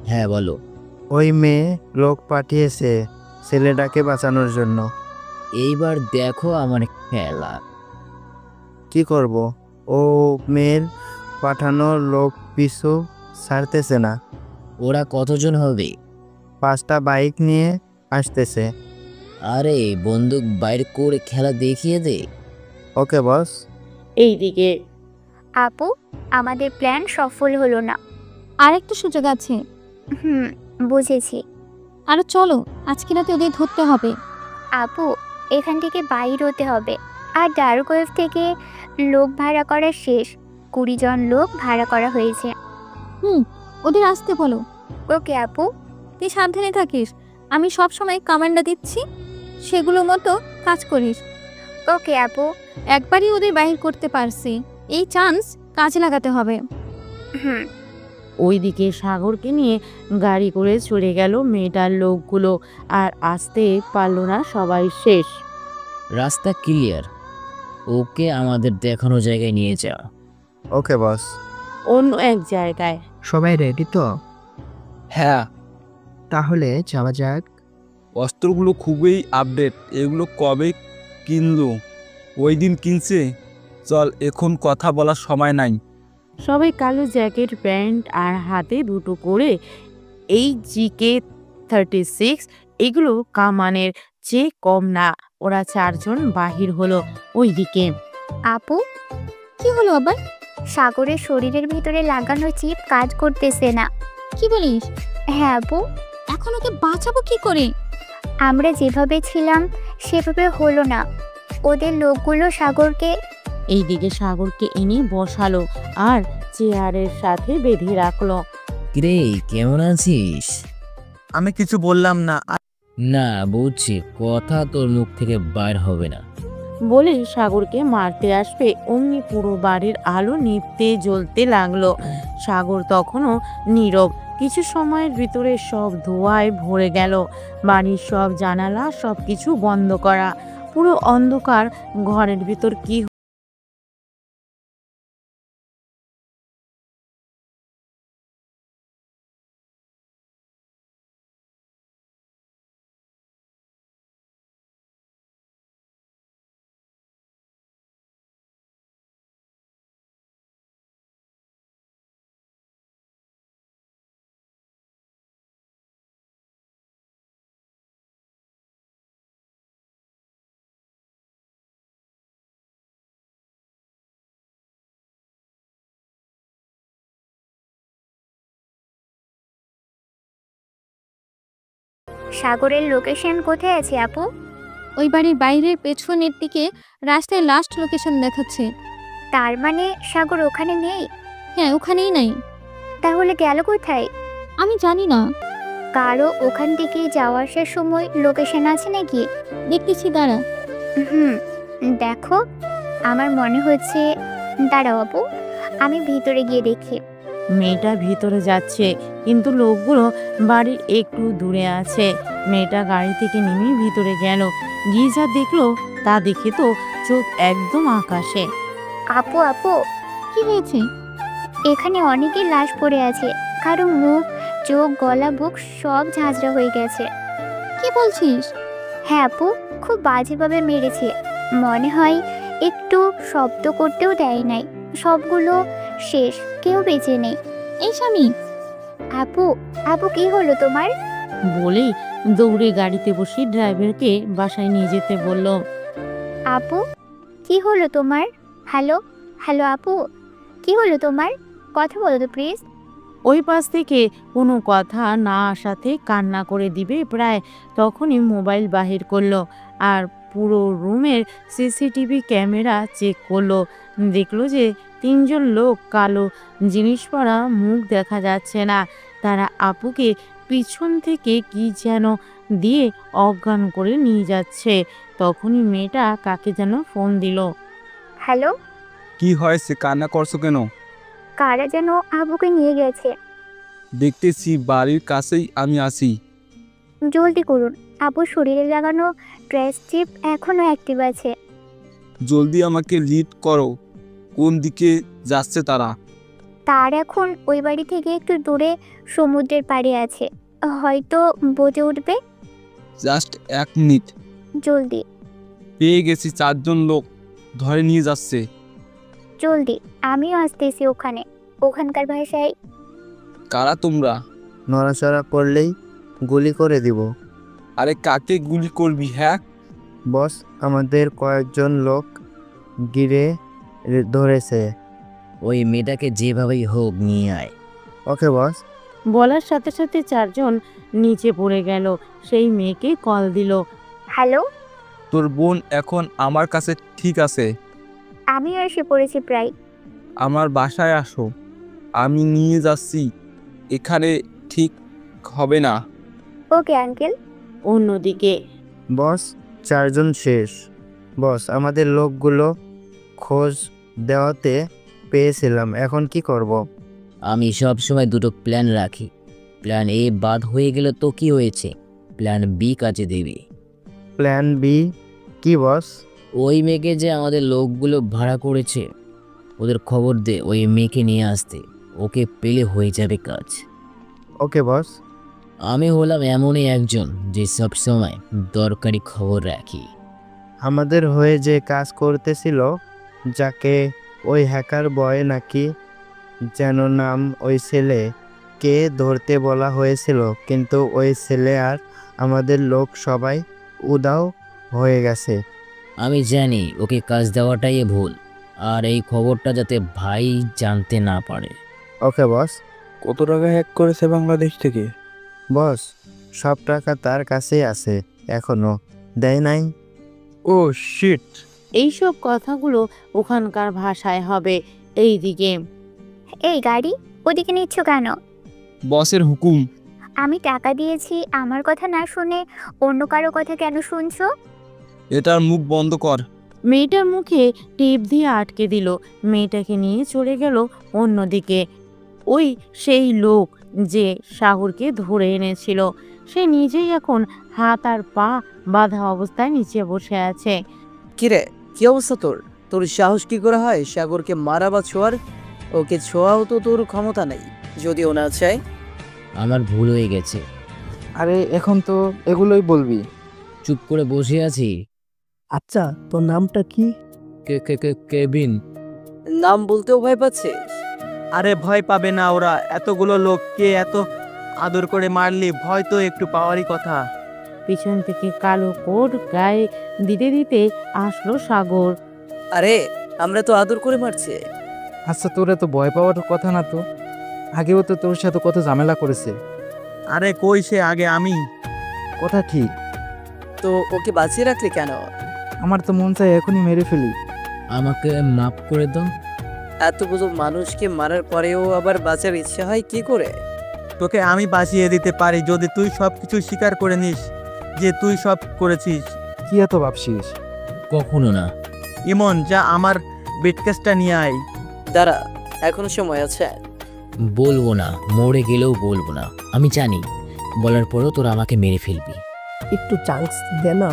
হ্যাঁ বলো। ওই মেয়ে লোক পাঠিয়েছে ছেলেটাকে বাঁচানোর জন্য। এইবার দেখো আমার খেলা। কি করব? ও মেয়ের পাঠানো লোক পিছু ছাড়তেছে না। ওরা কতজন হবে? 5টা বাইক নিয়ে আসতেছে। আরে বন্দুক বাইর করে খেলা দেখিয়ে দে। ওকে বস। এইদিকে আপু, আমাদের প্ল্যান সফল হলো না। আরেকটা সুযোগ আছে। বুঝেছি। আরো চলো, আজকে রাতে ওদের ধরতে হবে। আপু, এখান থেকে বাইর হতে হবে। আর ডার্ক ওয়েভ থেকে লোক ভাড়া করা শেষ। 20 জন লোক ভাড়া করা হয়েছে। ওদের আসতে বলো। ওকে আপু। তুই সাবধানে থাকিস, আমি সব সময় কমান্ডা দিচ্ছি, সেগুলো মতো কাজ করিস। ওকে আপু। একবারই ওদের বাহির করতে পারছি, এই চান্স কাজে লাগাতে হবে। ওইদিকে সাগরকে নিয়ে গাড়ি করে চলে গেল মেয়েটার লোকগুলো। আর আসতে পারল না, সবাই শেষ। রাস্তা ক্লিয়ার, ওকে আমাদের দেখানো জায়গায় নিয়ে যা। ওকে বস। অন্য এক জায়গায়। সবাই রেডি তো? হ্যাঁ। তাহলে যাওয়া যাক। অস্ত্রগুলো খুবই আপডেট, এগুলো কবে কিনলো? ওই দিন কিনছে? চল, এখন কথা বলার সময় নাই। সবাই কালো জ্যাকেট, প্যান্ট আর হাতে দুটো করে এই GK-36 এগুলো কামানের চেয়ে কম না। ওরা 4 জন বাহির হলো। ওইদিকে আপু, কি হলো আবার? সাগরের শরীরের ভিতরে লাগানো চিপ কাজ করতেছে না। কি বলিস? হ্যাঁ আপু। এখন ওকে বাঁচাবো কি করে? আমরা যেভাবে ছিলাম সেভাবে হলো না। ওদের লোকগুলো সাগরকে এইদিকে সাগরকে এনে বসালো আর চেয়ারের সাথে বেঁধে রাখলো। কিরে, কেমন আছিস? আমি কিছু বললাম না। না, বুঝছি, কথা তোর মুখ থেকে বাইর হবে না। বলে সাগরকে মারতে আসবে, অমনি পুরো বাড়ির আলো নিভতে জ্বলতে লাগলো। সাগর তখনও নীরব। কিছু সময়ের ভিতরে সব ধোঁয়ায় ভরে গেল। বাড়ির সব জানালা সবকিছু বন্ধ করা। পুরো অন্ধকার ঘরের ভিতর কি সাগরের লোকেশন কোথায় আছে আপু? ওই বাড়ির বাইরের পেছনের দিকে রাস্তায় লাস্ট লোকেশন দেখাচ্ছে। তার মানে সাগর ওখানে নেই? হ্যাঁ, ওখানেই নাই। তাহলে গেল কোথায়? আমি জানি না। কারো ওখান থেকে যাওয়া আসার সময় লোকেশন আছে নাকি? দেখতেছি, দাঁড়া। দেখো, আমার মনে হচ্ছে। দাঁড়াও আপু, আমি ভিতরে গিয়ে দেখি। মেয়েটা ভিতরে যাচ্ছে, কিন্তু লোকগুলো বাড়ির একটু দূরে আছে। মেয়েটা গাড়ি থেকে নেমে ভিতরে গেল। গিয়ে যা দেখলো তা দেখে তো চোখ একদম আকাশে। আপু আপু, কি হয়েছে? এখানে অনেকের লাশ পড়ে আছে। কারো মুখ, চোখ, গলা, বুক সব ঝাঁঝরা হয়ে গেছে। কি বলছিস? হ্যাঁ আপু, খুব বাজেভাবে মেরেছে। মনে হয় একটু শব্দ করতেও দেয় নাই। সবগুলো শেষ, কেউ বেঁচে নেই। এই স্বামী। আপু আপু, কি হলো তোমার? বলেই দৌড়ে গাড়িতে বসে ড্রাইভারকে বাসায় নিয়ে যেতে বলল। আপু, কি হলো তোমার? হ্যালো হ্যালো আপু, কি হলো তোমার? কথা বলো তো প্লিজ। ওই পাশ থেকে কোনো কথা না আসাতে কান্না করে দিবে প্রায়, তখনই মোবাইল বাহির করলো আর পুরো রুমের সিসিটিভি ক্যামেরা চেক করলো। দেখলো যে 3জন লোক, কালো জিনিস পরা, মুখ দেখা যাচ্ছে না। তারা আপুকে পিছন থেকে কি যেন দিয়ে অজ্ঞান করে নিয়ে যাচ্ছে। তখনই মেয়েটা কাকে যেন ফোন দিল। হ্যালো, কি হয়েছে, কান্না করছো কেন? কারা যেন আপুকে নিয়ে গেছে। দেখতেছি বাড়ির কাছেই আমি আছি। জলদি করুন, আপুর শরীরে লাগানো ট্রেস চিপ এখনো অ্যাক্টিভ আছে। জলদি আমাকে লিড করো, কোন দিকে যাচ্ছে তারা? তার এখন ওই বাড়ি থেকে একটু দূরে সমুদ্রের পাড়ে আছে, হয়তো বোটে উঠবে। Just 1 minute. জলদি। পেয়ে গেছি, 4জন লোক ধরে নিয়ে যাচ্ছে। জলদি, আমিও আসতেছি ওখানে। ওখানকার ভাষায়। কারা তোমরা? নড়াচড়া করলেই গুলি করে দিব। আরে কাকে গুলি করবি? হ্যাঁ বস, আমাদের কয়েকজন লোক ঘিরে ধরেছে। ওই মেয়েটাকে যেভাবেই হোক নিয়ে আয়। ওকে বস। বলার সাথে সাথে 4জন নিচে পড়ে গেল। সেই মেয়েকে কল দিল। হ্যালো, তোর বোন এখন আমার কাছে ঠিক আছে। আমিও এসে পড়েছি প্রায়। আমার বাসায় আসো, আমি নিয়ে যাচ্ছি। এখানে ঠিক হবে না। Okay uncle. অন্যদিকে বস, 4জন শেষ। বস, আমাদের লোকগুলো খোঁজ দেওয়াতে পেয়েছিলাম, এখন কি করব? আমি সব সময় দুটো প্ল্যান রাখি। প্ল্যান এ বাদ হয়ে গেলে তো কি হয়েছে, প্ল্যান বি কাজে দেবে। প্ল্যান বি কি বস? ওই মেয়েকে যে আমাদের লোকগুলো ভাড়া করেছে, ওদের খবর দে ওই মেয়েকে নিয়ে আসতে। ওকে পেলে হয়ে যাবে কাজ। ওকে বস। আমি হলাম এমনই একজন যে সবসময় দরকারি খবর রাখি। আমাদের হয়ে যে কাজ করতেছিল, যাকে ওই হ্যাকার বয় নাকি যেন নাম, ওই ছেলেকে ধরতে বলা হয়েছিল, কিন্তু ওই ছেলে আর আমাদের লোক সবাই উধাও হয়ে গেছে। আমি জানি ওকে কাজ দেওয়াটাই ভুল, আর এই খবরটা যাতে ভাই জানতে না পারে। ওকে বস। কত টাকা হ্যাক করেছে বাংলাদেশ থেকে? বস, সব টাকা তার কাছেই আছে, এখনো দেয় নাই। ও শিট। এইসব কথাগুলো ওখানকার ভাষায় হবে। এইদিকে, এই গাড়ি ওদিকে নিচ্ছ কেন? বসের হুকুম। আমি টাকা দিয়েছি, আমার কথা না শুনে অন্য কারো কথা কেন শুনছো? এটার মুখ বন্ধ কর। মেয়েটার মুখে টিপ দিয়ে আটকে দিল। মেয়েটাকে নিয়ে চলে গেল অন্যদিকে। ওই সেই লোক যে সাগরকে ধরে এনেছিল, সে নিজেই এখন হাত আর পা বাধা অবস্থায় নিচে বসে আছে। কিরে, কি অবস্থা তোর? তোর সাহস কি করে হয় সাগরকে মারা বা ছোঁয়ার? ওকে ছোঁয়াও তো তোর ক্ষমতা নেই, যদিও না চাই। আমার ভুল হয়ে গেছে। আরে এখন তো এগুলোই বলবি? চুপ করে বসে আছি। আচ্ছা, তোর নামটা কি? কেবিন। নাম বলতেও ভয় পাচ্ছিস? আরে ভয় পাবে না, ওরা এতগুলো লোককে এত আদর করে মারলি ভয় তো একটু পাওয়ারই কথা। পিছন থেকে কালো কোট গায়ে দিতে দিতে আসলো সাগর। আরে আমরা তো আদর করে মারছি। আচ্ছা, তোর এত ভয় পাওয়ার কথা না তো? আগেও তো তোর সাথে কত ঝামেলা করেছে। আরে কই সে আগে আমি? কথা ঠিক, তো ওকে বাঁচিয়ে রাখলি কেন? আমার তো মন চায় এখনই মেরে ফেলি। আমাকে মাফ করে দাও। এতগুলো মানুষকে মারার পরেও আবার বাঁচার ইচ্ছা হয় কি করে? তোকে আমি বাঁচিয়ে দিতে পারি যদি তুই সবকিছু স্বীকার করে নিস যে তুই সব করেছিস। কি এত ভাবছিস? কখনো না। ইমন, যা আমার ব্রিফকেসটা নিয়ে আয়। দাঁড়া, এখনো সময় আছে। বলবো না, মরে গেলেও বলবো না। আমি জানি বলার পরেও তোরা আমাকে মেরে ফেলবি। একটু চান্স দে না।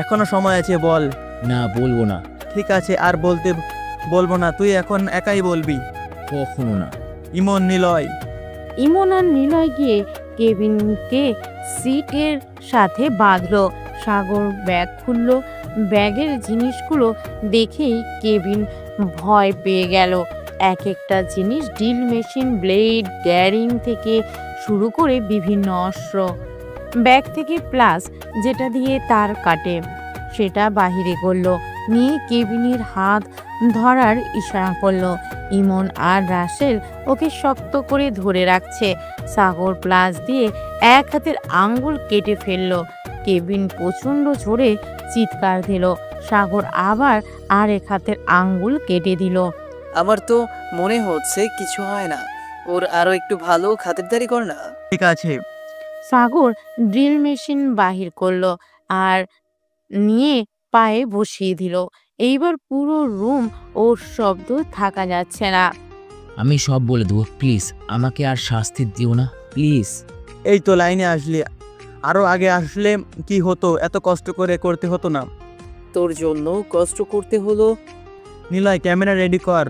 এখনো সময় আছে, বল। না, বলবো না। ঠিক আছে, আর বলবো না, তুই এখন একাই বলবি। কখনো না। ইমন, নিলয়। ইমন আর নিলয় গিয়ে কেবিনকে সিটের সাথে বাঁধলো। সাগর ব্যাগ খুললো। ব্যাগের জিনিসগুলো দেখেই কেবিন ভয় পেয়ে গেল। এক একটা জিনিস ড্রিল মেশিন, ব্লেড, গ্যারিং থেকে শুরু করে বিভিন্ন অস্ত্র। ব্যাগ থেকে প্লাস যেটা দিয়ে তার কাটে সেটা বাহিরে করলো, নিয়ে কেবিনের হাত ধরার ইশারা করলো। ইমন আর রাসেল ওকে শক্ত করে ধরে রাখছে। সাগর প্লাস দিয়ে এক হাতের আঙ্গুল কেটে ফেললো। কেবিন প্রচণ্ড জোরে চিৎকার দিল। সাগর আবার আর এক হাতের আঙ্গুল কেটে দিল। আমার তো মনে হচ্ছে কিছু হয় না, ওর আরো একটু ভালো খাতিরদারি কর না। ঠিক আছে। সাগর ড্রিল মেশিন বাহির করলো আর নিয়ে পায়ে বসিয়ে দিল। এইবার পুরো রুম ওর শব্দ থাকা যাচ্ছে না। আমি সব বলে দেবো, প্লিজ আমাকে আর শাস্তি দিও না, প্লিজ। এই তো লাইনে আসলি, আরো আগে আসলে কি হতো? এত কষ্ট করে করতে হতো না। তোর জন্য কষ্ট করতে হলো। নিলয়, ক্যামেরা রেডি কর।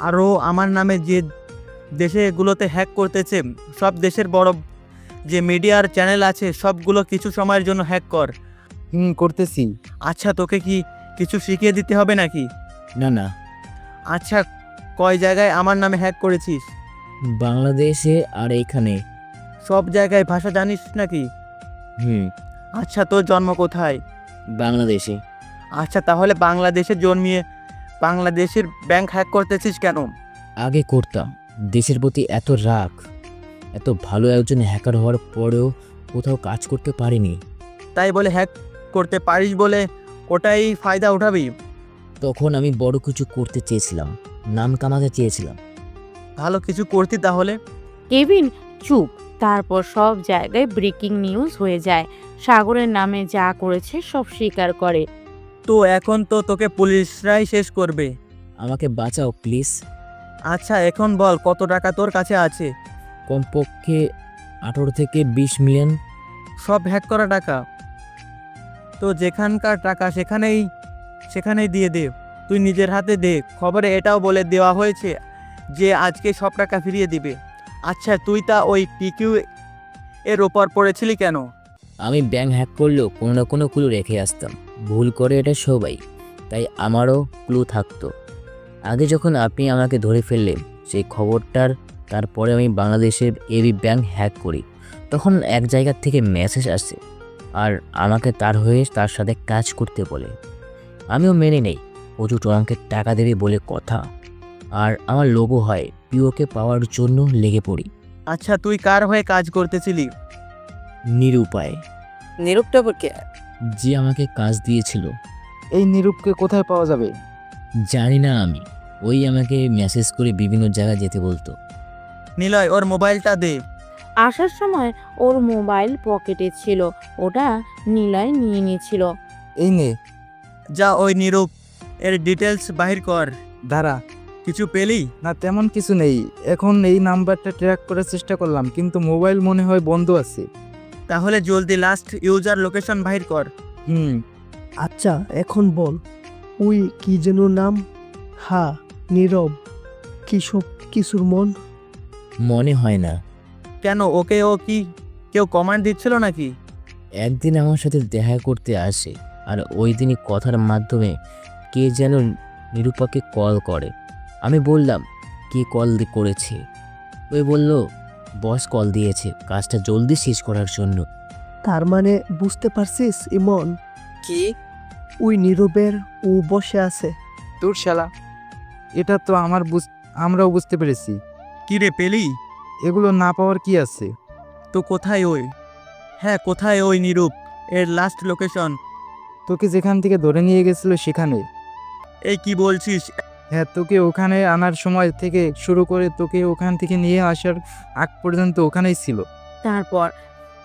আরও আমার নামে যে দেশে এগুলোতে হ্যাক করতেছে সব দেশের বড় যে মিডিয়ার চ্যানেল আছে সবগুলো কিছু সময়ের জন্য হ্যাক কর। করতেছি। আচ্ছা, তোকে কি কিছু শিখিয়ে দিতে হবে নাকি? না না। আচ্ছা, কয় জায়গায় আমার নামে হ্যাক করেছিস? বাংলাদেশে আর এইখানে। সব জায়গায় ভাষা জানিস নাকি? আচ্ছা, তোর জন্ম কোথায়? বাংলাদেশে। আচ্ছা, তাহলে বাংলাদেশে জন্মিয়ে বাংলাদেশের ব্যাংক হ্যাক করতেছিস কেন? আগে করতাম, দেশের প্রতি এত রাগ, এত ভালো একজন হ্যাকার হওয়ার পরেও কোথাও কাজ করতে পারিনি। তাই বলে হ্যাক করতে পারিস বলে ওটাই ফায়দা উঠাবি? তখন আমি বড় কিছু করতে চেয়েছিলাম, নাম কামাতে চেয়েছিলাম। ভালো কিছু করতি তাহলে? কেবিন চুপ। তারপর সব জায়গায় ব্রেকিং নিউজ হয়ে যায়। সাগরের নামে যা করেছে সব স্বীকার করে। তো এখন তো তোকে পুলিশরাই শেষ করবে। আমাকে বাঁচাও প্লিজ। আচ্ছা, এখন বল কত টাকা তোর কাছে আছে? কমপক্ষে 18 থেকে 20 মিলিয়ন। সব হ্যাক করা টাকা? তো যেখানকার টাকা সেখানেই দিয়ে দে। তুই নিজের হাতে দে। খবরে এটাও বলে দেওয়া হয়েছে যে আজকে সব টাকা ফিরিয়ে দিবে। আচ্ছা, তুই তা ওই পিকিউ এর ওপর পড়েছিলি কেন? আমি ব্যাংক হ্যাক করলেও কোনো না কোনো ক্লু রেখে আসতাম। ভুল করে এটা সবাই, তাই আমারও ক্লু থাকতো। আগে যখন আপনি আমাকে ধরে ফেললেন সেই খবরটার তারপরে আমি বাংলাদেশের এবি ব্যাংক হ্যাক করি, তখন এক জায়গা থেকে মেসেজ আসে আর আমাকে তার হয়ে তার সাথে কাজ করতে বলে। আমিও মেনে নেই। প্রচুর অঙ্কের টাকা দেবে বলে কথা, আর আমার লোভও হয়। পিওকে পাওয়ার জন্য লেগে পড়ি। আচ্ছা, তুই কার হয়ে কাজ করতেছিলি? নিরুপায়। নিরূপটা কে? যে আমাকে কাজ দিয়েছিল। এই নিরূপকে কোথায় পাওয়া যাবে? জানি না আমি। ওই আমাকে মেসেজ করে বিভিন্ন জায়গায় যেতে বলতো। নিলয়, ওর মোবাইলটা দে। আসার সময় ওর মোবাইল পকেটে ছিল, ওটা নিলয় নিয়ে নিয়েছিল। এই নে। যা ওই নিরূপ এর ডিটেলস বাহির কর। দাঁড়া, কিছু পেলি? না, তেমন কিছু নেই। এখন এই নাম্বারটা ট্র্যাক করার চেষ্টা করলাম, কিন্তু মোবাইল মনে হয় বন্ধ আছে। তাহলে জলদি লাস্ট ইউজার লোকেশন বাহির কর। আচ্ছা এখন বল, ওই কি যেন নাম? হ্যাঁ, নীরব। কি সব কিছুর মন? মনে হয় না। কেন, ওকে ও কি কেউ কমান্ড দিচ্ছিল নাকি? একদিন আমার সাথে দেখা করতে আসে, আর ওই দিনই কথার মাধ্যমে কে যেন নিরূপাকে কল করে। আমি বললাম কে কল করেছে? ওই বলল বস কল দিয়েছে কাজটা জলদি শেষ করার জন্য। তার মানে বুঝতে পারছিস ইমন? কি? ওই নীরবের ও বসে আছে। তোর শালা, এটা তো আমরাও বুঝতে পেরেছি। কি রে পেলি? এগুলো না পাওয়ার কি আছে? তো কোথায় ওই? হ্যাঁ, কোথায় ওই নিরূপ? এর লাস্ট লোকেশন? তোকে যেখান থেকে ধরে নিয়ে গেছিল সেখানে। এই কি বলছিস? হ্যাঁ, তোকে ওখানে আনার সময় থেকে শুরু করে তোকে ওখান থেকে নিয়ে আসার আগ পর্যন্ত ওখানেই ছিল।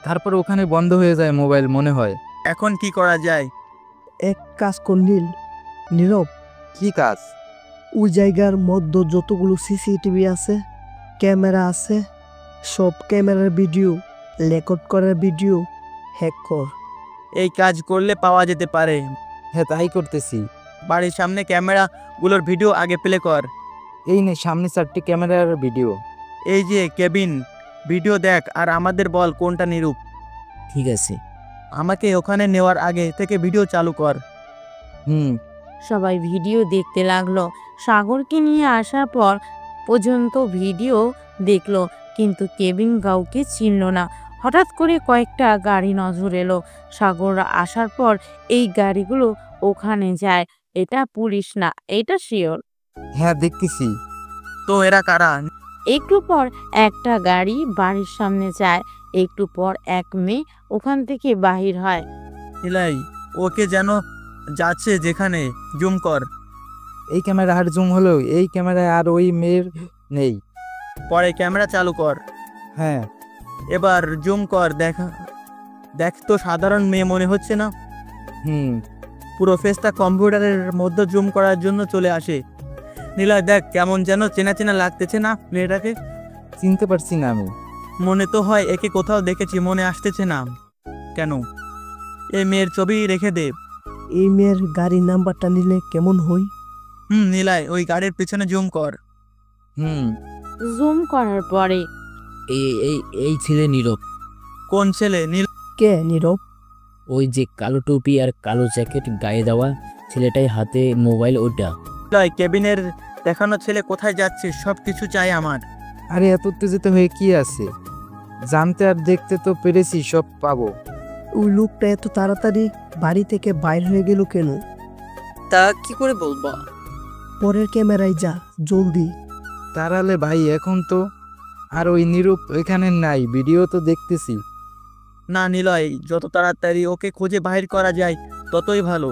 তারপর ওখানে বন্ধ হয়ে যায় মোবাইল মনে হয়। এখন কি করা যায়? এক কাজ কর নীরব। কি কাজ? ওই জায়গার মধ্যে যতগুলো সিসিটিভি আছে, ক্যামেরা আছে, সব ক্যামেরার ভিডিও, রেকর্ড করার ভিডিও হ্যাক কর। এই কাজ করলে পাওয়া যেতে পারে। হ্যাঁ, তাই করতেছি। বাড়ির সামনে ক্যামেরাগুলোর ভিডিও আগে প্লে কর। এই নে সামনে 4টি ক্যামেরার ভিডিও। এই যে কেবিন, ভিডিও দেখ আর আমাদের বল কোনটা নিরূপ। ঠিক আছে। আমাকে ওখানে নেওয়ার আগে থেকে ভিডিও চালু কর। সবাই ভিডিও দেখতে লাগলো। সাগরকে নিয়ে আসার পর পর্যন্ত ভিডিও দেখলো, কিন্তু কেবিন কাউকে চিনল না। হঠাৎ করে কয়েকটা গাড়ি নজর এলো। সাগর আসার পর এই গাড়িগুলো ওখানে যায়। এটা পুলিশ না, এটা শিওর। হ্যাঁ, দেখতেছি। তো এরা কারা? একটু পর একটা গাড়ি বাড়ির সামনে যায়। একটু পর এক মেয়ে ওখান থেকে বাহির হয়। নিলাই, ওকে যেন যাচ্ছে যেখানে, জুম কর। এই ক্যামেরা আর জুম হলো, এই ক্যামেরায় আর ওই মেয়ের নেই। পরে ক্যামেরা চালু কর। হ্যাঁ, এবার জুম কর। দেখ তো সাধারণ মেয়ে মনে হচ্ছে না? পুরো ফেসটা কম্পিউটারের মধ্যে জুম করার জন্য চলে আসে। নিলয় দেখ, কেমন যেন চেনা চেনা লাগতেছে না মেয়েটাকে? চিনতে পারছি না আমি। মনে তো হয় একে কোথাও দেখেছি, মনে আসতেছে না কেন। এই মেয়ের ছবি রেখে দে। এই মেয়ের গাড়ির নাম্বারটা নিলে কেমন হই? নিলয়, ওই গাড়ির পিছনে জুম কর। জুম করার পরে এই ছেলে নীরব। কোন ছেলে? কে নীরব? ওই যে কালো টুপি আর কালো জ্যাকেট গায়ে দেওয়া ছেলেটাই, হাতে মোবাইল ওটা। নিলয়, কেবিনের দেখানো ছেলে কোথায় যাচ্ছে সব কিছু চাই আমার। আরে এত উত্তেজিত হয়ে কি আছে? জানতে আর দেখতে তো পেরেছি, সব পাবো। ওই লোকটা এত তাড়াতাড়ি বাড়ি থেকে বাইর হয়ে গেল কেন? তা কি করে বলবো? পরের ক্যামেরায় যা জলদি। তারালে ভাই, এখন তো আর ওই নিরূপ এখানে নাই, ভিডিও তো দেখতেছি। না নিলয়, যত তাড়াতাড়ি ওকে খুঁজে বাহির করা যায় ততই ভালো।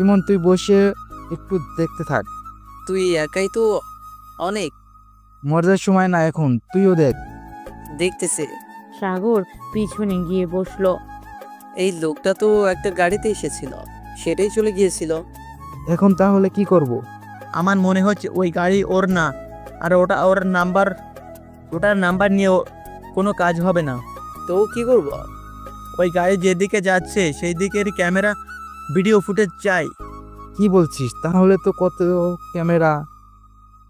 ইমন, তুই বসে একটু দেখতে থাক। তুই একাই তো অনেক। মজার সময় না এখন, তুইও দেখ। দেখতেছে। সাগর পিছনে গিয়ে বসলো। এই লোকটা তো একটা গাড়িতে এসেছিল, সেটাই চলে গিয়েছিল। এখন তাহলে কি করব? আমার মনে হচ্ছে ওই গাড়ি ওর না, আর ওটার নাম্বার নিয়ে কোনো কাজ হবে না। তো কি করব? ওই গাড়ি যেদিকে যাচ্ছে সেই দিকের ক্যামেরা ভিডিও ফুটেজ চাই। কি বলছিস? তাহলে তো কত ক্যামেরা।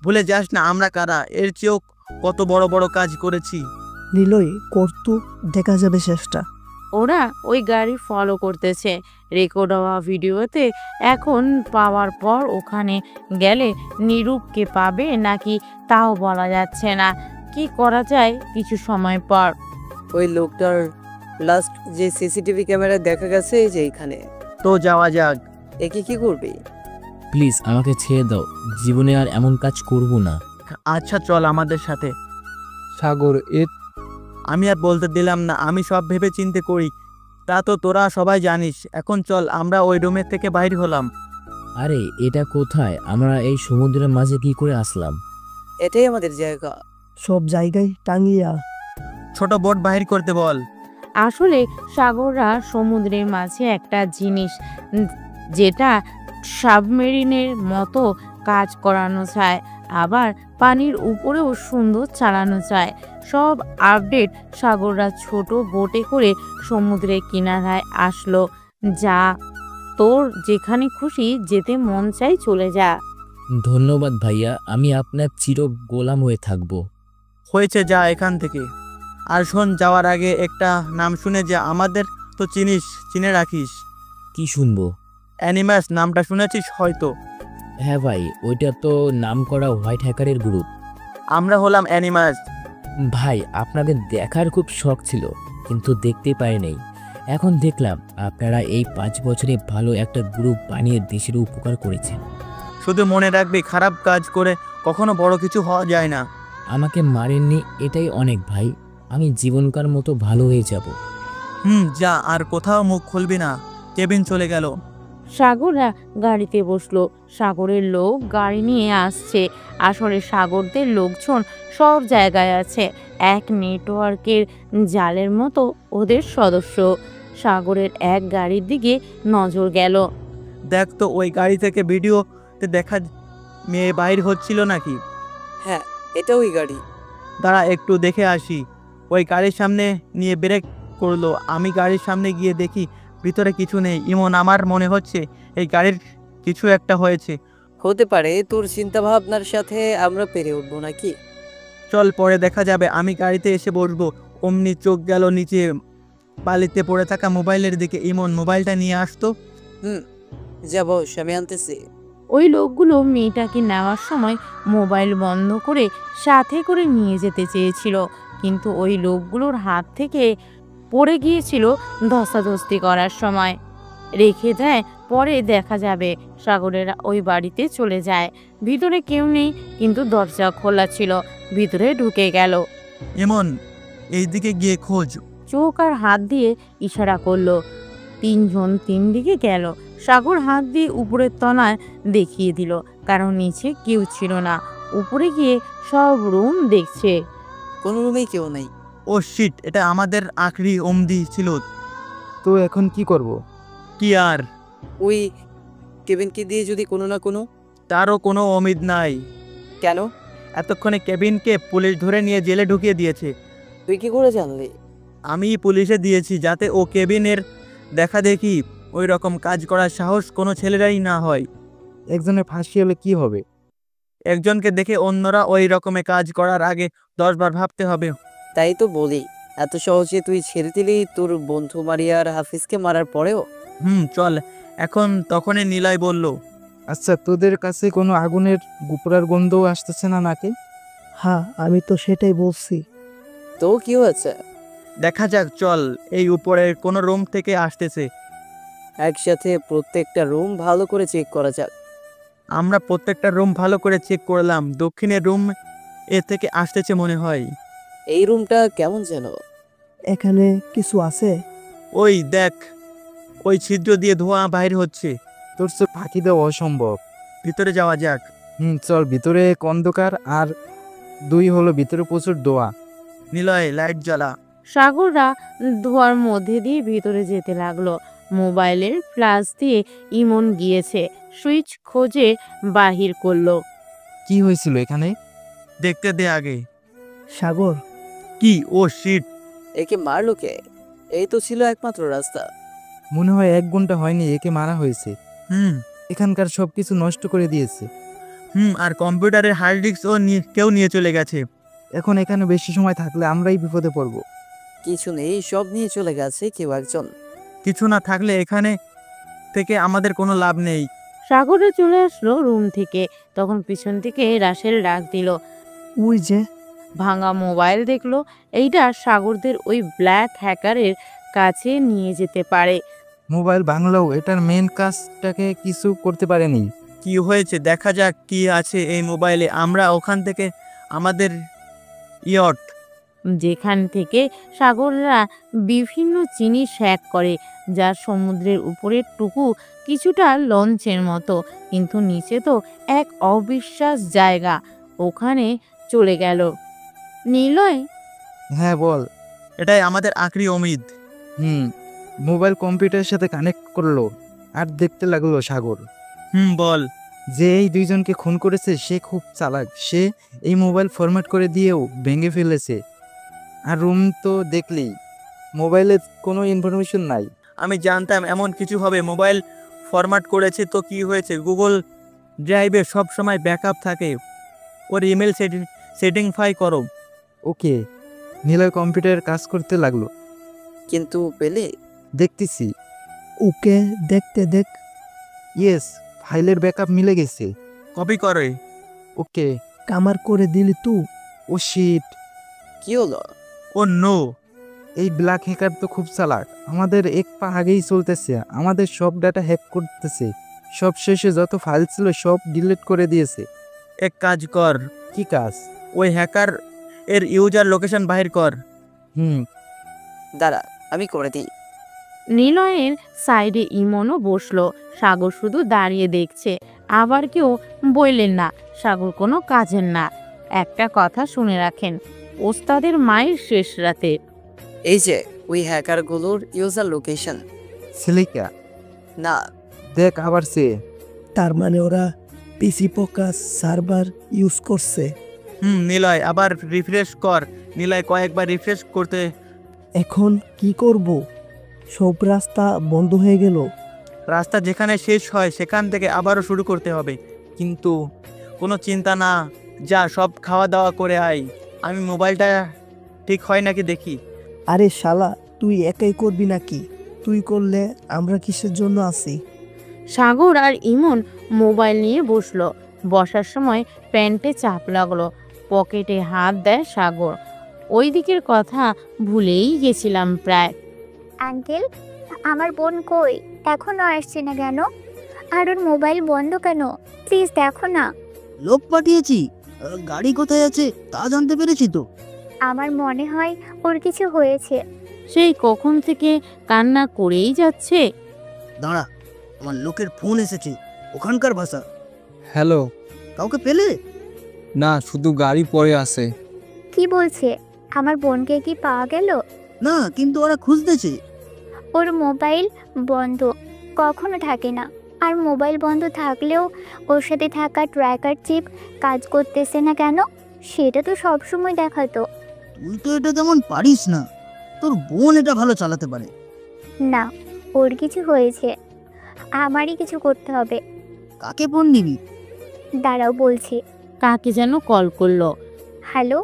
ভুলে যাস না আমরা কারা, এর চেয়েও কত বড় বড় কাজ করেছি। নিলয়, করতু দেখা যাবে শেষটা। ওরা ওই গাড়ি ফলো করতেছে। রেকর্ড হওয়া ভিডিওতে এখন পাওয়ার পর ওখানে গেলে নিরূপকে পাবে নাকি তাও বলা যাচ্ছে না। কি করা যায় কিছু সময় পর? ওই লোকটার লাস্ট যে সিসিটিভি ক্যামেরা দেখা গেছে এই যে এখানে। তো যাওয়া যাক। একে কি করবি? প্লিজ আমাকে ছেড়ে দাও, জীবনে আর এমন কাজ করব না। আচ্ছা চল আমাদের সাথে। সাগর, আমি আর বলতে দিলাম না, আমি সব ভেবে চিন্তে করি, তা তো তোরা সবাই জানিস। এখন চল, আমরা ওই রুমের থেকে বাইর হলাম। আরে এটা কোথায়? আমরা এই সমুদ্রের মাঝে কি করে আসলাম? এটাই আমাদের জায়গা। সব জায়গায় টাঙ্গিয়া ছোট বোট বাহির করতে বল। আসলে সাগররা সমুদ্রের মাঝে একটা জিনিস যেটা সাবমেরিনের মতো কাজ করানো চায়, আবার পানির উপরেও সুন্দর চালানো চায়। সব আপডেট। সাগররা ছোট বোটে করে সমুদ্রের কিনারায় আসলো। যা, তোর যেখানে খুশি যেতে মন চাই চলে যা। ধন্যবাদ ভাইয়া, আমি আপনার চির গোলাম হয়ে থাকবো। হয়েছে, যা এখান থেকে। আর শোন, যাওয়ার আগে একটা নাম শুনে যা, আমাদের তো চিনে রাখিস। কি শুনবো? অ্যানিমাস নামটা শুনেছিস হয়তো। হ্যাঁ ভাই, ওইটা তো নাম করা হোয়াইট হ্যাকারের গ্রুপ। আমরা হলাম অ্যানিমাস। ভাই, আপনাদের দেখার খুব শখ ছিল, কিন্তু দেখতে পাই নাই। এখন দেখলাম আপনারা এই 5 বছরে ভালো একটা গ্রুপ বানিয়ে দেশের উপকার করেছেন। শুধু মনে রাখবি, খারাপ কাজ করে কখনো বড় কিছু হওয়া যায় না। আমাকে মারেননি, এটাই অনেক ভাই। আমি জীবনকার মতো ভালো হয়ে যাব। যা, আর কোথাও মুখ খুলবি না। কেবিন চলে গেল। সাগররা গাড়িতে বসলো। সাগরের লোক গাড়ি নিয়ে আসছে। আসলে সাগরদের লোকজন সব জায়গায় আছে, এক নেটওয়ার্কের জালের মতো ওদের সদস্য। সাগরের এক গাড়ির দিকে নজর গেল। দেখ তো, ওই গাড়ি থেকে ভিডিওতে দেখা মেয়ে বাইর হচ্ছিল নাকি? হ্যাঁ, এটা ওই গাড়ি। দাঁড়া, একটু দেখে আসি। ওই গাড়ির সামনে নিয়ে ব্রেক করলো। আমি গাড়ির সামনে গিয়ে দেখি ভিতরে কিছু নেই। ইমন, আমার মনে হচ্ছে এই গাড়ির কিছু একটা হয়েছে। হতে পারে, তোর চিন্তা ভাবনার সাথে আমরা পেরে উঠবো নাকি? চল, পরে দেখা যাবে। আমি গাড়িতে এসে বসবো। অমনি চোখ গেল নিচে বালিতে পড়ে থাকা মোবাইলের দিকে। ইমন, মোবাইলটা নিয়ে আসতো। যা বস, আমি আনতেছি। ওই লোকগুলো মেয়েটাকে নেওয়ার সময় মোবাইল বন্ধ করে সাথে করে নিয়ে যেতে চেয়েছিল, কিন্তু ওই লোকগুলোর হাত থেকে পড়ে গিয়েছিল ধস্তাধস্তি করার সময়। রেখে দেয়, পরে দেখা যাবে। সাগরেরা ওই বাড়িতে চলে যায়। ভিতরে কেউ নেই, কিন্তু দরজা খোলা ছিল। ভিতরে ঢুকে গেল। ইমন, এইদিকে গিয়ে খোঁজ। চোখ আর হাত দিয়ে ইশারা করলো। 3 জন 3 দিকে গেল। সাগর হাত দিয়ে উপরের তলায় দেখিয়ে দিল, কারণ নিচে কেউ ছিল না। উপরে গিয়ে সব রুম দেখছে, কোনো রুমেই কেউ নেই। ও শিট, এটা আমাদের আখরি অমদি ছিল। তো এখন কি করব? কি আর, ওই কেবিনকে দিয়ে যদি কোনো না কোনো। তারও কোনো উমিদ নাই। কেন? এতক্ষণে কেবিনকে পুলিশ ধরে নিয়ে জেলে ঢুকিয়ে দিয়েছে। তুই কি করে জানলি? আমি পুলিশে দিয়েছি, যাতে ও কেবিনের দেখা দেখি ওই রকম কাজ করার সাহস কোনো ছেলেরাই না হয়। একজনের ফাঁসি হলে কি হবে? একজনকে দেখে অন্যরা ওই রকমের কাজ করার আগে 10 বার ভাবতে হবে। তাই তো বলি, এত সহজে তুই ছেড়ে দিলি তোর বন্ধু মারিয়ার হাফিজকে মারার পরেও? চল এখন। তখনই নিলয় বলল, আচ্ছা, তোদের কাছে কোনো আগুনের গুপড়ার গন্ধও আসতেছে না নাকি? হ্যাঁ, আমি তো সেটাই বলছি। তো কি হয়েছে? দেখা যাক, চল। এই উপরের কোনো রুম থেকে আসতেছে। একসাথে প্রত্যেকটা রুম ভালো করে চেক করা যাক। আমরা প্রত্যেকটা রুম ভালো করে চেক করলাম। দক্ষিণের রুম এ থেকে আসতেছে মনে হয়। এই রুমটা কেমন যেন। এখানে কিছু আছে? ওই দেখ, ওই ছিদ্র দিয়ে ধোঁয়া বাইর হচ্ছে। তোর চোখ ফাঁকি দেওয়া অসম্ভব। ভিতরে যাওয়া যাক। চল। ভিতরে অন্ধকার, আর 2 হলো ভিতরে প্রচুর দোয়া। নিলয়, লাইট জ্বালা। সাগররা ধোয়ার মধ্যে দিয়ে ভিতরে যেতে লাগলো। মোবাইলের ফ্ল্যাশ দিয়ে ইমন গিয়েছে, সুইচ খোঁজে বাহির করলো। কি হয়েছিল এখানে? দেখতে দে আগে। সাগর, কি? ও শিট, একে মারলো কে? এই তো ছিল একমাত্র রাস্তা। মনে হয় 1 ঘন্টা হয়নি একে মারা হয়েছে। এখানকার সবকিছু নষ্ট করে দিয়েছে। আর কম্পিউটারের হার্ড ডিস্কও কেউ নিয়ে চলে গেছে। এখন এখানে বেশি সময় থাকলে আমরাই বিপদে পড়ব। কিছু নেই, সব নিয়ে চলে গেছে কেউ একজন। কিছু না থাকলে এখানে থেকে আমাদের কোনো লাভ নেই। সাগরে চলে আসলো রুম থেকে। তখন পিছন থেকে রাসেল ডাক দিল। ওই যে ভাঙা মোবাইল দেখলো। এইটা সাগরদের ওই ব্ল্যাক হ্যাকারের কাছে নিয়ে যেতে পারে। মোবাইল ভাঙলেও এটার মেন কাজটাকে কিছু করতে পারেনি। কি হয়েছে দেখা যাক, কি আছে এই মোবাইলে। আমরা ওখান থেকে আমাদের ইয়ট, যেখান থেকে সাগররা বিভিন্ন জিনিস হ্যাক করে, যা সমুদ্রের উপরের টুকু কিছুটা লঞ্চের মতো, কিন্তু নিচে তো এক অবিশ্বাস জায়গা। ওখানে চলে গেল। নিলয়, হ্যাঁ বল। এটাই আমাদের আখরি উমিদ। মোবাইল কম্পিউটারের সাথে কানেক্ট করলো আর দেখতে লাগলো সাগর। বল। যে এই 2 জনকে খুন করেছে সে খুব চালাক। সে এই মোবাইল ফরম্যাট করে দিয়েও ভেঙে ফেলেছে। আর রুম তো দেখলেই, মোবাইলে কোনো ইনফরমেশন নাই। আমি জানতাম এমন কিছু হবে। মোবাইল ফরম্যাট করেছে তো কি হয়েছে, গুগল ড্রাইভে সব সময় ব্যাকআপ থাকে। ওর ইমেল সেটিংফাই করো। ওকে। নীলয় কম্পিউটার কাজ করতে লাগলো। কিন্তু পেলে? দেখতেছি। ওকে দেখতে দেখ। ইয়েস, ফাইলের ব্যাকআপ মিলে গেছে। কপি করে। ওকে। কামার করে দিলি তুই। ও শিট। কি হলো? ও নো। এই ব্ল্যাক হ্যাকার তো খুব চালাক। আমাদের এক পা আগেই চলতেছে, আমাদের সব ডাটা হ্যাক করতেছে। সব শেষে যত ফাইল ছিল সব ডিলিট করে দিয়েছে। এক কাজ কর। কি কাজ? ওই হ্যাকার এর ইউজার লোকেশন বাহির কর। দাঁড়া, আমি করে দিই। নিলয়ের সাইডে ইমনও বসলো। সাগর শুধু দাঁড়িয়ে দেখছে। আবার কেউ বললেন না, সাগর কোনো কাজের না। একটা কথা শুনে রাখেন, ওস্তাদের মায়ের শেষ রাতে। এই যে ওই হ্যাকারগুলোর ইউজার লোকেশন। সিলিকা না, দেখ আবার সে। তার মানে ওরা পিসি পোকাস সার্ভার ইউজ করছে। নিলয় আবার রিফ্রেশ কর। নিলয় কয়েকবার রিফ্রেশ করতে। এখন কি করব? সব রাস্তা বন্ধ হয়ে গেল। রাস্তা যেখানে শেষ হয় সেখান থেকে আবারও শুরু করতে হবে। কিন্তু কোনো চিন্তা না, যা সব খাওয়া দাওয়া করে আয়। আমি মোবাইলটা ঠিক হয় নাকি দেখি। আরে শালা, তুই একাই করবি নাকি? তুই করলে আমরা কিসের জন্য আছি? সাগর আর ইমন মোবাইল নিয়ে বসলো। বসার সময় প্যান্টে চাপ লাগলো। পকেটে হাত দেয় সাগর। ওই দিকের কথা ভুলেই গেছিলাম প্রায়। আঙ্কেল, আমার বোন কই? এখনো আসছে না কেন? আর ওর মোবাইল বন্ধ কেন? প্লিজ দেখো না। লোক পাঠিয়েছি, গাড়ি কোথায় আছে তা জানতে পেরেছি তো। আমার মনে হয় ওর কিছু হয়েছে। সেই কখন থেকে কান্না করেই যাচ্ছে। দাঁড়া, আমার লোকের ফোন এসেছে, ওখানকার ভাষা। হ্যালো। কাউকে পেলে? না, শুধু গাড়ি পড়ে আছে। কি বলছে? আমার বোনকে কি পাওয়া গেল? না, কিন্তু ওরা খুঁজতেছে। ওর মোবাইল বন্ধ কখনো থাকে না। আর মোবাইল বন্ধ থাকলেও ওর সাথে থাকা ট্র্যাকার চিপ কাজ করতেছে না কেন? সেটা তো সবসময় দেখাতো। তুই তো এটা তেমন পারিস না, তোর বোন এটা ভালো চালাতে পারে। না, ওর কিছু হয়েছে, আমারই কিছু করতে হবে। কাকে ফোন দিবি? দাঁড়াও বলছি। কাকে যেন কল করলো। হ্যালো,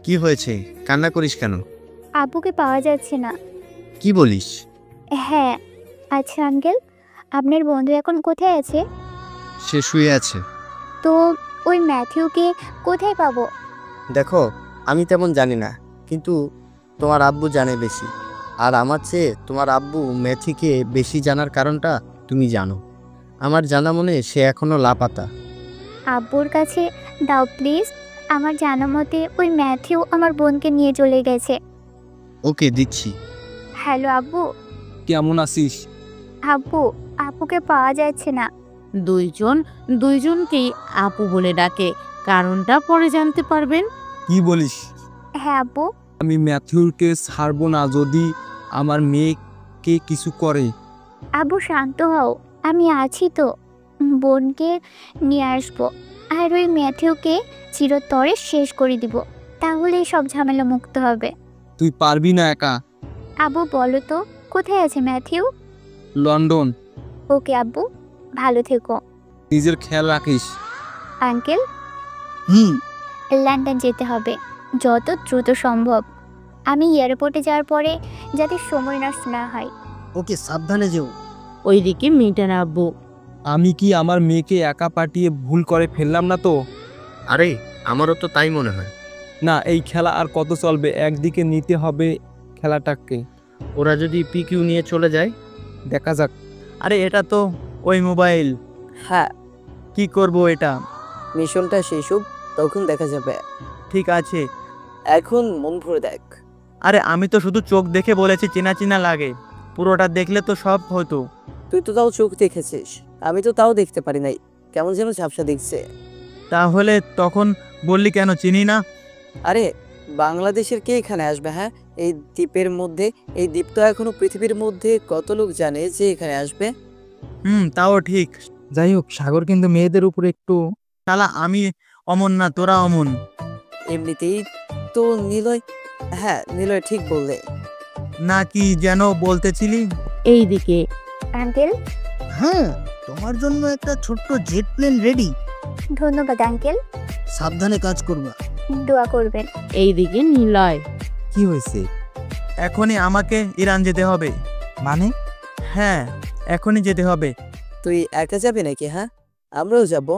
কি হয়েছে? কান্না করিস কেন? আব্বুকে পাওয়া যাচ্ছে না। কি বলিস? হ্যাঁ। আচ্ছা আঙ্কেল, আপনার বন্ধু এখন কোথায় আছে? সে শুয়ে আছে। তো ওই ম্যাথিউকে কোথায় পাবো? দেখো, আমি তেমন জানি না, কিন্তু তোমার আব্বু জানে বেশি। আর আমার চেয়ে তোমার আব্বু ম্যাথিকে বেশি জানার কারণটা তুমি জানো। আমার জানা মনে সে এখনো লাপাতা। আব্বুর কাছে দাও প্লিজ। আমার জানা মতে ওই ম্যাথিউ আমার বোনকে নিয়ে চলে গেছে। ওকে, দিচ্ছি। হ্যালো আব্বু। কেমন আছিস? আব্বু, আপুকে পাওয়া যাচ্ছে না। দুইজনকেই আপু বলে ডাকে। কারণটা পরে জানতে পারবেন। কি বলিস? হ্যাঁ আব্বু। আমি ম্যাথিউরকে ছাড়বো না যদি আমার মেয়েকে কিছু করে। আব্বু শান্ত হও, আমি আছি তো। বোনকে নিয়ে আসবো আর ওই ম্যাথিউকে চিরতরে শেষ করে দিব। তাহলেই সব ঝামেলা মুক্ত হবে। তুই পারবি না একা। আব্বু বলো তো, কোথায় আছে ম্যাথিউ? লন্ডন। ওকে আব্বু, ভালো থেকো। নিজের খেয়াল রাখিস। আঙ্কেল, লন্ডন যেতে হবে যত দ্রুত সম্ভব। আমি এয়ারপোর্টে যাওয়ার পরে যাতে সময় নষ্ট না হয়। ওকে, সাবধানে যেও। ওইদিকে মিটার আব্বু। আমি কি আমার মেয়েকে একা পাঠিয়ে ভুল করে ফেললাম না তো? আরে, আমারও তো তাই মনে হয়। না, এই খেলা আর কত চলবে? একদিকে নিতে হবে খেলাটাকে। ওরা যদি পিকিউ নিয়ে চলে যায়, দেখা যাক। আরে এটা তো ওই মোবাইল। হ্যাঁ, কি করব এটা? মিশনটা শেষ হোক, তখন দেখা যাবে। ঠিক আছে, এখন মন ভরে দেখ। আরে আমি তো শুধু চোখ দেখে বলেছি, চেনা চেনা লাগে। পুরোটা দেখলে তো সব হতো। তুই তো তাও চোখ দেখেছিস, আমি তো তাও দেখতে পারি নাই। কেমন যেন ঝাপসা দেখছে। তাহলে তখন বললি কেন চিনি না? আরে বাংলাদেশের কে এখানে আসবে? হ্যাঁ, এই দ্বীপের মধ্যে। এই দ্বীপ তো এখনো পৃথিবীর মধ্যে কত লোক জানে যে এখানে আসবে। তাও ঠিক। যাই হোক, সাগর কিন্তু মেয়েদের উপরে একটু। শালা আমি অমন না, তোরা অমন। এমনিতেই তো নিলয় হ্যাঁ নিলয় ঠিক বললে। না কি যেন বলতেছিলি? এইদিকে আঙ্কেল, হ্যাঁ, তোমার জন্য একটা ছোট্ট জেট প্লেন রেডি। ধন্যবাদ আঙ্কেল, সাবধানে কাজ করবা। দোয়া করবেন। এইদিকে নিলয়। কি হয়েছে? এখনই আমাকে ইরান যেতে হবে। মানে? হ্যাঁ, এখনই যেতে হবে। তুই একা যাবি নাকি? হ্যাঁ, আমরাও যাব।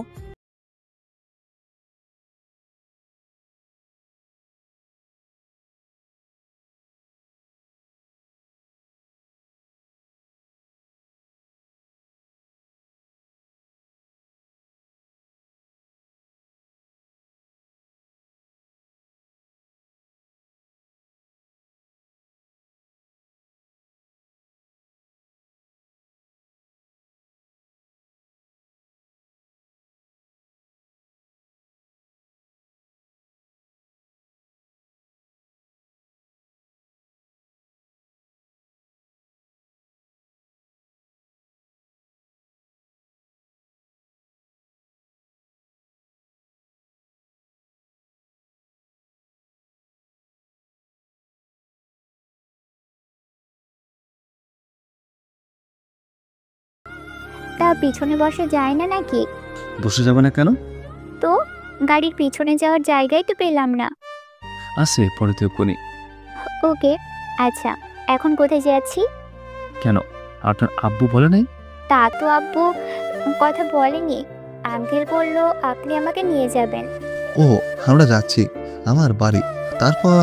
তা পিছনে বসে যায় না নাকি? বসে যাবে না কেন? তো গাড়ির পিছনে যাওয়ার জায়গাই তো পেলাম না। আছে, পরে তো কোনি। ওকে, আচ্ছা এখন কোথায় যাচ্ছি? কেন, আপনার আব্বু বলে নাই? তা তো আব্বু কথা বলেনি। আঙ্কেল বললো আপনি আমাকে নিয়ে যাবেন। ও, আমরা যাচ্ছি আমার বাড়ি, তারপর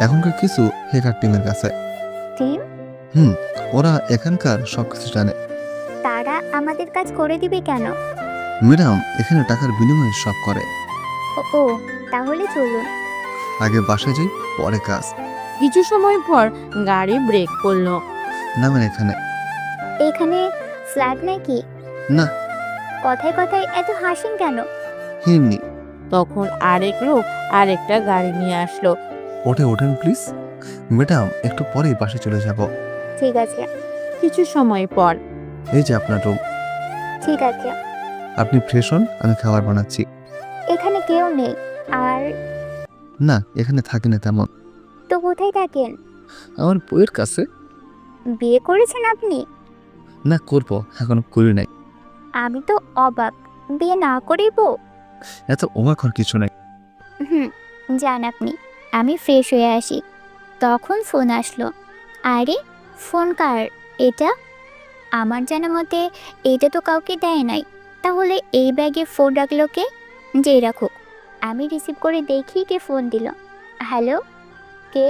এখনকার কিছু হ্যাকার টিমের কাছে। টিম? ওরা এখানকার সবকিছু জানে। তারা আমাদের কাজ করে দিবে কেন? ম্যাডাম এখানে টাকার বিনিময়ে সব করে। ও তাহলে চলুন। আগে বাসায় যাই, পরে কাজ। কিছু সময় পর গাড়ি ব্রেক করলো। নামেন এখানে। এখানে ফ্ল্যাট নাকি? না। কথায় কথায় এত হাসেন কেন? এমনি। তখন আরেক লোক আরেকটা গাড়ি নিয়ে আসলো। ওঠেন প্লিজ। ম্যাডাম একটু পরেই বাসে চলে যাব। ঠিক আছে। কিছু সময় পর এই যে আপনার রুম। ঠিক আছে। আপনি ফ্রেশ হন, আমি খাবার বানাচ্ছি। এখানে কেউ নেই। আর না, এখানে থাকি না তেমন। তো কোথায় থাকেন? আমার বউয়ের কাছে। বিয়ে করেছেন আপনি? না, করবো, এখনো করি নাই। আমি তো অবাক, বিয়ে না করেই বউ? এত অবাক হওয়ার কিছু নাই। যান আপনি, আমি ফ্রেশ হয়ে আসি। তখন ফোন আসলো। আরে ফোন কার এটা? আমার জানা মতে এটা তো কাউকে দেয় নাই। তাহলে এই ব্যাগে ফোন রাখলো কে? যে রাখো। আমি রিসিভ করে দেখি কে ফোন দিল। হ্যালো, কে?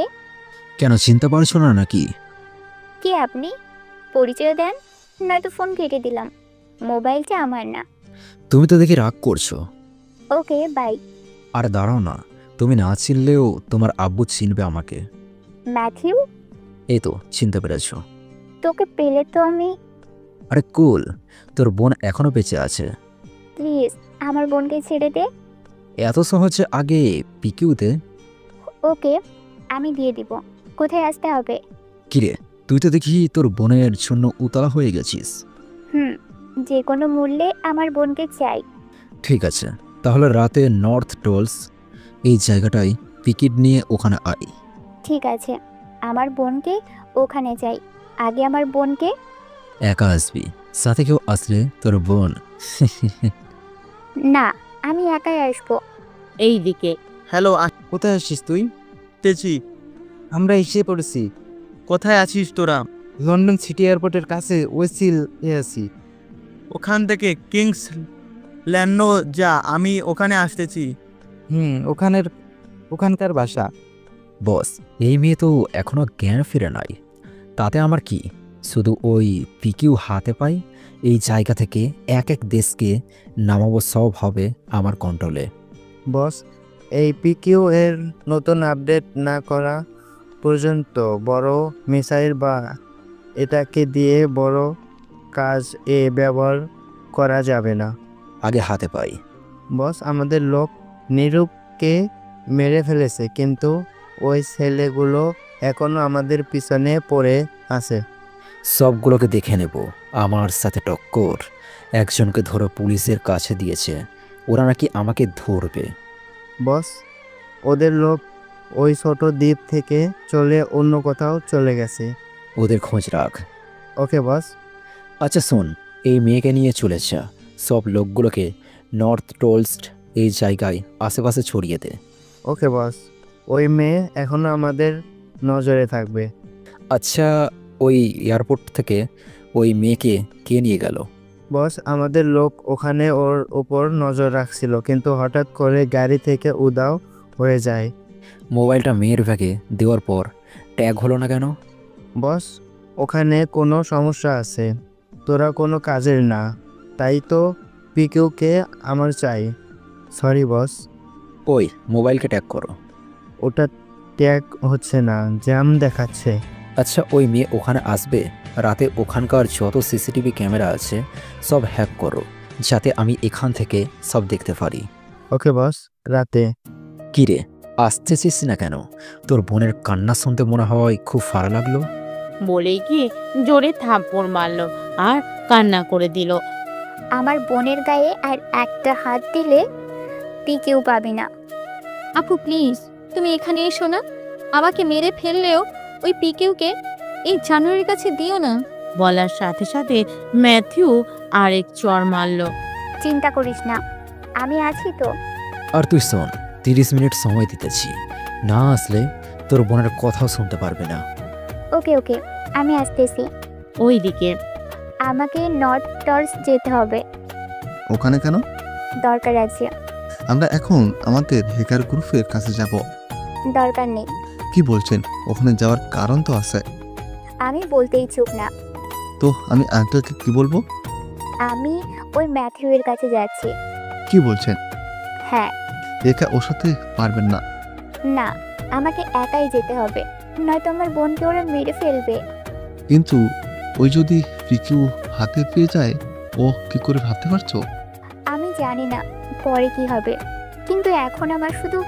কেন, চিনতে পারছো না নাকি? কে আপনি? পরিচয় দেন, নয়তো ফোন কেটে দিলাম। মোবাইলটা আমার না। তুমি তো দেখি রাগ করছো। Okay bye. আর দাঁড়াও না, তুমি না চিনলেও তোমার আব্বু চিনবে আমাকে। ম্যাথিউ? এই তো চিনতে পেরেছো। তোকে পেলে তো আমি। আরে কুল, তোর বোন এখনো বেঁচে আছে। প্লিজ আমার বোনকে ছেড়ে দে। এত সহজে আগে পিকিউতে? ওকে, আমি দিয়ে দিব। কোথায় আসতে হবে? কিরে, তুই তো দেখি তোর বোনের জন্য উতলা হয়ে গেছিস। যে কোনো মূল্যে আমার বোনকে চাই। ঠিক আছে, তাহলে রাতে নর্থ টোলস এই জায়গাটায় টিকিট নিয়ে ওখানে আই। ঠিক আছে, আমার বোনকে ওখানে চাই। আগে আমার বোনকে। একা আসবি? সাথে কেউ আসলে তোর বোন? না, আমি একাই আসবো। এইদিকে। হ্যালো, কোথায় আসছিস তুই? তেছি। আমরা এসে পড়েছি। কোথায় আছিস তোরা? লন্ডন সিটি এয়ারপোর্টের কাছে ওয়েসিল আছি। ওখান থেকে কিংস ল্যান্ডো যা, আমি ওখানে আসতেছি। ওখানকার বাসা। বস, এই মেয়ে তো এখনো জ্ঞান ফিরে নাই। তাতে আমার কি, শুধু ওই পিকিউ হাতে পাই, এই জায়গা থেকে এক এক দেশকে নামাবো, সব হবে আমার কন্ট্রোলে। বস, এই পিকিউ এর নতুন আপডেট না করা পর্যন্ত বড় মিসাইল বা এটাকে দিয়ে বড় কাজ ব্যবহার করা যাবে না। আগে হাতে পাই। বস, আমাদের লোক নিরূপকে মেরে ফেলেছে, কিন্তু ওই ছেলেগুলো এখনো আমাদের পিছনে পড়ে আছে। সবগুলোকে দেখে নেব। আমার সাথে টক্কর। একজনকে ধরে পুলিশের কাছে দিয়েছে, ওরা নাকি আমাকে ধরবে। বস, ওদের লোক ওই ছোট দ্বীপ থেকে চলে অন্য কোথাও চলে গেছে। ওদের খোঁজ রাখ। ওকে বস। আচ্ছা শোন, এই মেয়েকে নিয়ে চলে যা, সব লোকগুলোকে নর্থ টোলস্ট এই জায়গায় আশেপাশে ছড়িয়ে দে। ওকে বস। ওই মেয়ে এখনো আমাদের নজরে থাকবে। আচ্ছা, ওই এয়ারপোর্ট থেকে ওই মেয়েকে কে নিয়ে গেল? বস, আমাদের লোক ওখানে ওর ওপর নজর রাখছিল, কিন্তু হঠাৎ করে গাড়ি থেকে উধাও হয়ে যায়। মোবাইলটা মেয়ের ব্যাগে দেওয়ার পর ট্যাগ হলো না কেন? বস, ওখানে কোনো সমস্যা আছে, তোরা কোনো কাজের না, তাই তো পিকিউকে আমার চাই। Sorry boss. ওই মোবাইলকে ট্যাগ করো। ওটা ট্যাগ হচ্ছে না, জ্যাম দেখাচ্ছে। আচ্ছা, ওই মেয়ে ওখানে আসবে রাতে, ওখানকার যত সিসিটিভি ক্যামেরা আছে সব হ্যাক করো, যাতে আমি এখান থেকে সব দেখতে পারি। ওকে বস। রাতে। কিরে, আসতেছিস না কেন? তোর বোনের কান্না শুনতে মনে হয় খুব ভালো লাগলো। বলেই কি জোরে থাপ্পড় মারলো আর কান্না করে দিল। আমার বোনের গায়ে আর একটা হাত দিলে পিকেও পাবে না। আপু প্লিজ, তুমি এখানে এসো না। আমাকে মেরে ফেললেও ওই পিকেউকে এই জানুয়ারির কাছে দিও না। বলার সাথে সাথে ম্যাথিউ আরেক চড় মারল। চিন্তা করিস না, আমি আছি তো। আর তুই শোন, 30 মিনিট সময় দিতেছি, না আসলে তোর বোনের কথাও শুনতে পারবে না। ওকে ওকে, আমি আসতেছি। ওইদিকে আমাকে নর্থ টর্চ যেতে হবে। ওখানে কেন? দরকার আছে। আমরা এখন আমাদের হ্যাকার গ্রুপের কাছে যাব। দরকার নেই। কি বলছেন? ওখানে যাওয়ার কারণ তো আছে। আমি বলতে ইচ্ছুক না। তো আমি আঙ্কেলকে কি বলবো? আমি ওই ম্যাথিউয়ের কাছে যাচ্ছি। কি বলছেন? হ্যাঁ। একা ওর সাথে পারবেন না। না, আমাকে একাই যেতে হবে, নয়তো আমার বোনকে ওরা মেরে ফেলবে। কিন্তু ওই যদি পিকিউ হাতে পেয়ে যায়, ও কি করে ভাবতে পারছো? আমি জানি না পরে কি হবে, কিন্তু এখন আমার শুধু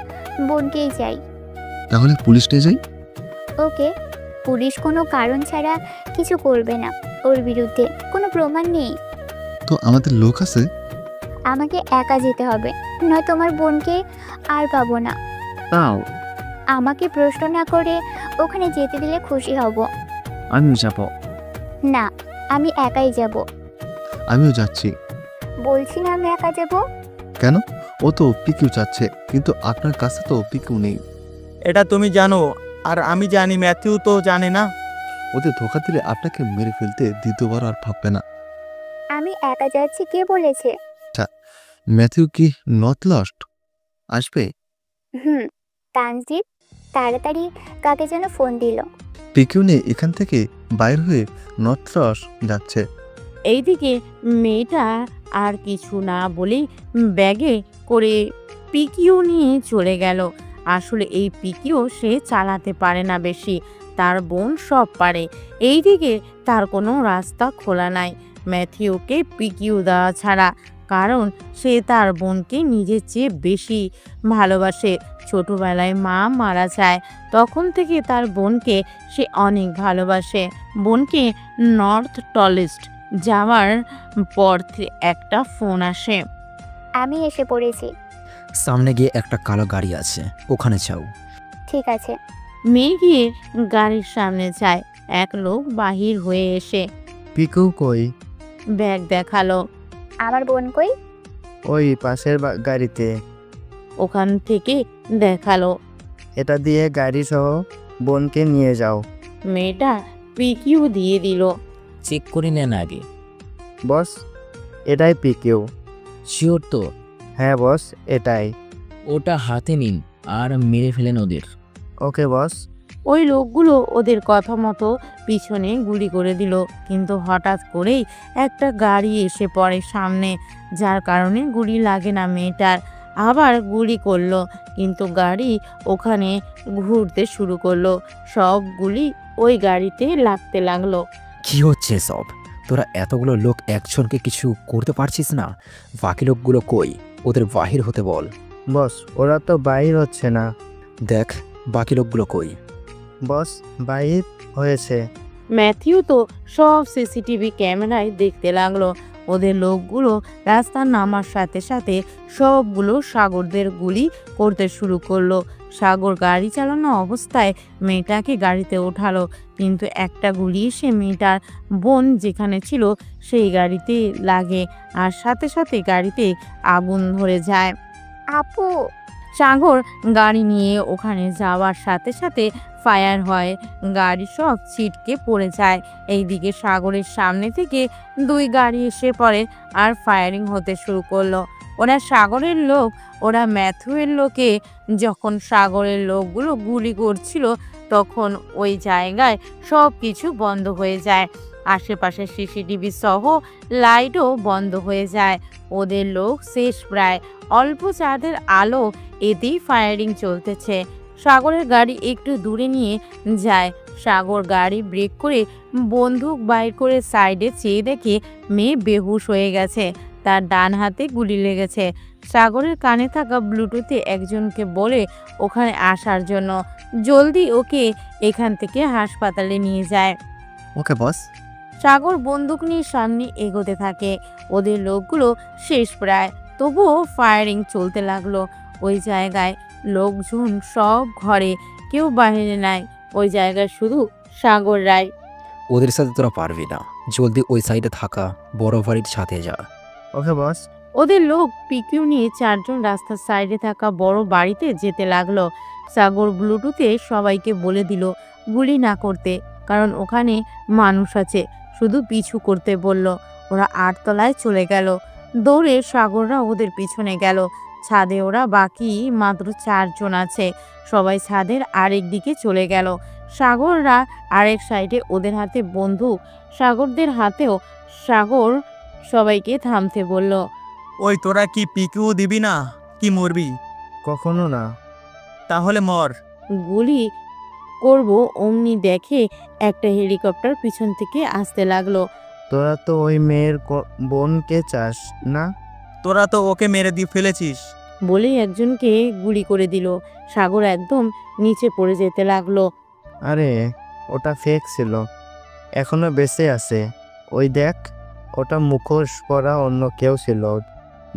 বোনকেই চাই। তাহলে পুলিশ নিয়ে যাই। ওকে, পুলিশ কোনো কারণ ছাড়া কিছু করবে না। ওর বিরুদ্ধে কোনো প্রমাণ নেই। তো আমাদের লোক আছে। আমাকে একা যেতে হবে, নয়তো আমার বোনকে আর পাবো না। তাও আমাকে প্রশ্ন না করে ওখানে যেতে দিলে খুশি হব। আমিও যাব। না, আমি একাই যাব। আমিও যাচ্ছি। বলছি না আমি একা যাব। কেন? ও তো পিকিউ চাচ্ছে, কিন্তু আপনার কাছে তো পিকিউ নেই। এটা তুমি জানো, আর আমি জানি, ম্যাথিউ তো জানে না। ওদের ধোকা দিলে আপনাকে মেরে ফেলতে দ্বিতীয়বার আর ভাববে না। আমি একা যাচ্ছি কে বলেছে? আচ্ছা, ম্যাথিউ কি নর্থ লস্ট আসবে? তানজিৎ তাড়াতাড়ি কাকে যেন ফোন দিল। পিকিউ নেই, এখান থেকে বাইর হয়ে নর্থ লস্ট যাচ্ছে। এইদিকে মেয়েটা আর কিছু না বলেই ব্যাগে করে পিকিউ নিয়ে চলে গেল। আসলে এই পিকিউ সে চালাতে পারে না বেশি, তার বোন সব পারে। এইদিকে তার কোনো রাস্তা খোলা নাই ম্যাথিউকে পিকিউ দেওয়া ছাড়া, কারণ সে তার বোনকে নিজের চেয়ে বেশি ভালোবাসে। ছোটবেলায় মা মারা যায়, তখন থেকে তার বোনকে সে অনেক ভালোবাসে। বোনকে নর্থ টলিস্ট যাওয়ার পর একটা ফোন আসে। আমি এসে পড়েছি। সামনে গিয়ে একটা কালো গাড়ি আছে, ওখানে যাও। ঠিক আছে। মেয়ে গিয়ে গাড়ির সামনে যায়। এক লোক বাহির হয়ে এসে পিকিউ কই? ব্যাগ দেখালো। আমার বোন কই? ওই পাশের গাড়িতে। ওখান থেকে দেখালো। এটা দিয়ে গাড়ি সহ বোনকে নিয়ে যাও। মেয়েটা পিকিউ দিয়ে দিল। চেক করে নেন আগে। বস, এটাই পিকিউ। শিওর তো? হ্যাঁ বস, এটাই। ওটা হাতে নিন আর মেরে ফেলেন ওদের। ওকে বস। ওই লোকগুলো ওদের কথা মতো পিছনে গুলি করে দিল, কিন্তু হঠাৎ করেই একটা গাড়ি এসে পড়ে সামনে, যার কারণে গুলি লাগে না মেয়েটার। আবার গুলি করলো, কিন্তু গাড়ি ওখানে ঘুরতে শুরু করলো। সব গুলি ওই গাড়িতে লাগতে লাগলো। কি হচ্ছে সব? তোরা এতগুলো লোক একজনকে কিছু করতে পারছিস না? বাকি লোকগুলো কই? ওদের বাহির হতে বল। বস, ওরা তো বাহির হচ্ছে না। দেখ বাকি লোকগুলো কই? বস, বাহির হয়েছে। ম্যাথিউ তো সব সিসিটিভি ক্যামেরায় দেখতে লাগলো। ওদের লোকগুলো রাস্তা নামার সাথে সাথে সবগুলো সাগরদের গুলি করতে শুরু করলো। সাগর গাড়ি চালানো অবস্থায় মেয়েটাকে গাড়িতে ওঠালো, কিন্তু একটা গুলি এসে মেয়েটার বোন যেখানে ছিল সেই গাড়িতে লাগে আর সাথে সাথে গাড়িতে আগুন ধরে যায়। আপু, সাগর গাড়ি নিয়ে ওখানে যাওয়ার সাথে সাথে ফায়ার হয়, গাড়ি সব ছিটকে পড়ে যায়। এইদিকে সাগরের সামনে থেকে 2 গাড়ি এসে পড়ে আর ফায়ারিং হতে শুরু করলো। ওরা সাগরের লোক, ওরা ম্যাথুয়ের লোকে যখন সাগরের লোকগুলো গুলি করছিল তখন ওই জায়গায় সব কিছু বন্ধ হয়ে যায়। আশেপাশে সিসিটিভি সহ লাইটও বন্ধ হয়ে যায়। ওদের লোক শেষ প্রায়, অল্প চাঁদের আলো এতেই ফায়ারিং চলতেছে। সাগরের গাড়ি একটু দূরে নিয়ে যায়। সাগর গাড়ি ব্রেক করে বন্দুক বাইর করে সাইডে চেয়ে দেখে মেয়ে বেহুশ হয়ে গেছে, তার ডান হাতে গুলি লেগেছে। সাগরের কানে থাকা ব্লুটুথে একজনকে বলে ওখানে আসার জন্য, জলদি ওকে এখান থেকে হাসপাতালে নিয়ে যায়। ওকে বস। সাগর বন্দুক নিয়ে সামনে এগোতে থাকে। ওদের লোকগুলো শেষ প্রায়, তবুও ফায়ারিং চলতে লাগলো। ওই জায়গায় লোকজন সব ঘরে, কেউ বাইরে নাই। ওই জায়গায় শুধু সাগর রায়। ওদের সাথে তোরা পারবি না, জলদি ওই সাইডে থাকা বড় বাড়ির সাথে যা। ওকে বস। ওদের লোক পিকিউ নিয়ে 4 জন রাস্তার সাইডে থাকা বড় বাড়িতে যেতে লাগলো। সাগর ব্লুটুথে সবাইকে বলে দিল গুলি না করতে, কারণ ওখানে মানুষ আছে, শুধু পিছু করতে বলল। ওরা 8 তলায় চলে গেল। দৌড়ে সাগররা ওদের পিছনে গেল। ছাদে ওরা বাকি মাত্র 4 জন আছে, সবাই ছাদের আরেক দিকে চলে গেল। সাগররা আরেক সাইডে, ওদের হাতে বন্দুক, সাগরদের হাতেও। সাগর সবাইকে থামতে বলল। ওই তোরা কি পিকিউ দিবি না কি মরবি? কখনো না। তাহলে মর। গুলি করব অমনি দেখে একটা হেলিকপ্টার পিছন থেকে আসতে লাগলো। তোরা তো ওই মেয়ের বোনকে চাস না? তোরা তো ওকে মেরে দিয়ে ফেলেছিস বলেই একজনকে গুলি করে দিল। সাগর একদম নিচে পড়ে যেতে লাগলো। আরে ওটা ফেক ছিল, এখনো বেঁচে আছে। ওই দেখ, ওটা মুখোশ পরা অন্য কেউ ছিল।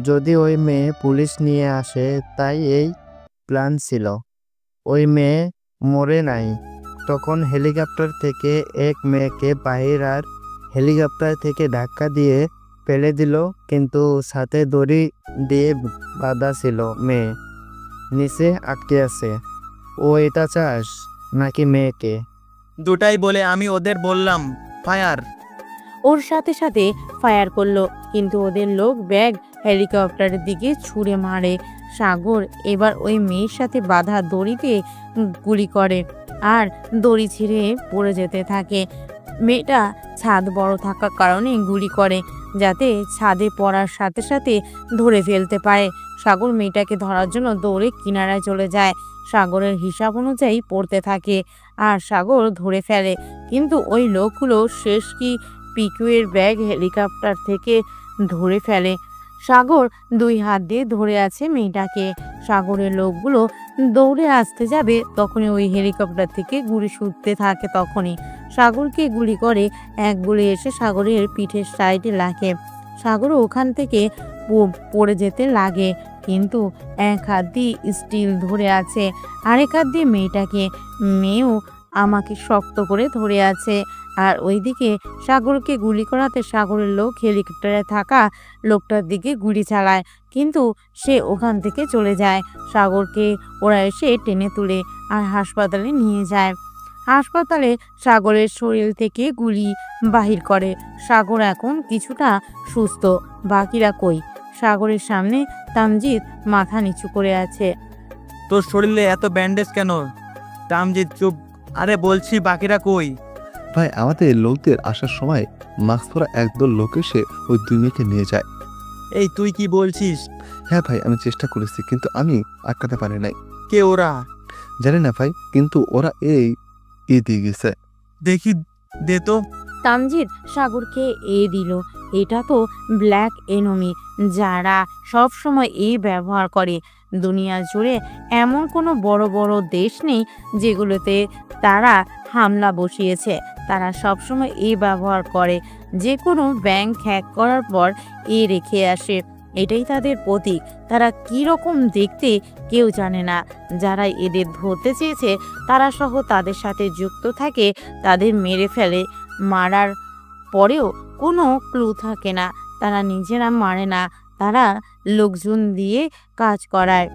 যদি ওই মেয়ে পুলিশ নিয়ে আসে, তাই এই প্ল্যান ছিল। ওই মেয়ে মরে নাই। তখন হেলিকপ্টার থেকে এক মেয়েকে বাহির আর হেলিকপ্টার থেকে ধাক্কা দিয়ে ফেলে দিল, কিন্তু সাথে দড়ি দিয়ে বাঁধা ছিল। মেয়ে নিচে আটকে আছে। ও এটা চাস নাকি মেয়েকে? দুটাই বলে আমি ওদের বললাম ফায়ার। ওর সাথে সাথে ফায়ার করলো, কিন্তু ওদের লোক ব্যাগ হেলিকপ্টারের দিকে ছুঁড়ে মারে। সাগর এবার ওই মেয়ের সাথে বাঁধা দড়িতে গুলি করে আর দড়ি ছিঁড়ে পড়ে যেতে থাকে। মেয়েটা ছাদ বড় থাকার কারণে গুলি করে, যাতে ছাদে পড়ার সাথে সাথে ধরে ফেলতে পারে। সাগর মেয়েটাকে ধরার জন্য দৌড়ে কিনারায় চলে যায়। সাগরের হিসাব অনুযায়ী পড়তে থাকে আর সাগর ধরে ফেলে, কিন্তু ওই লোকগুলো শেষ কি পিকিউয়ের ব্যাগ হেলিকপ্টার থেকে ধরে ফেলে। সাগর 2 হাত দিয়ে ধরে আছে মেয়েটাকে। সাগরের লোকগুলো দৌড়ে আসতে যাবে, তখনই ওই হেলিকপ্টার থেকে গুলি ছুটতে থাকে। তখনই সাগরকে গুলি করে। এক গুলি এসে সাগরের পিঠের সাইডে লাগে। সাগরও ওখান থেকে পড়ে যেতে লাগে, কিন্তু এক হাত দিয়ে স্টিল ধরে আছে, আরেক হাত দিয়ে মেয়েটাকে। মেয়েও আমাকে শক্ত করে ধরে আছে। আর ওইদিকে সাগরকে গুলি করাতে সাগরের লোক হেলিকপ্টারে থাকা লোকটার দিকে গুলি চালায়, কিন্তু সে ওখান থেকে চলে যায়। সাগরকে ওরা এসে টেনে তুলে আর হাসপাতালে নিয়ে যায়। হাসপাতালে সাগরের শরীর থেকে গুলি বাহির করে। সাগর এখন কিছুটা সুস্থ। বাকিরা কই? সাগরের সামনে তামজিৎ মাথা নিচু করে আছে। তোর শরীরে এত ব্যান্ডেজ কেন? তামজিৎ চুপ। আরে বলছি বাকিরা কই? ভাই, আমাদের লোকদের আসার সময় মাস্ক পরা একদল লোক এসে ওই 2 মেয়েকে নিয়ে যায়। এই তুই কি বলছিস? হ্যাঁ ভাই, আমি চেষ্টা করেছি, কিন্তু আমি আটকাতে পারি নাই। কে ওরা? জানি না ভাই, কিন্তু ওরা এই দিয়ে গেছে। দেখি দে তো। তামজিৎ সাগরকে দিল। এটা তো ব্ল্যাক এনিমি, যারা সব সময় ব্যবহার করে। দুনিয়া জুড়ে এমন কোনো বড় বড় দেশ নেই যেগুলোতে তারা হামলা বসিয়েছে। তারা সবসময় এ ব্যবহার করে, যে কোনো ব্যাংক হ্যাক করার পর এ রেখে আসে। এটাই তাদের প্রতীক। তারা কি রকম দেখতে কেউ জানে না। যারা এদের ধরতে চেয়েছে তারা সহ তাদের সাথে যুক্ত থাকে, তাদের মেরে ফেলে। মারার পরেও কোনো ক্লু থাকে না। তারা নিজেরা মারে না, তারা লোকজন দিয়ে কাজ করায়।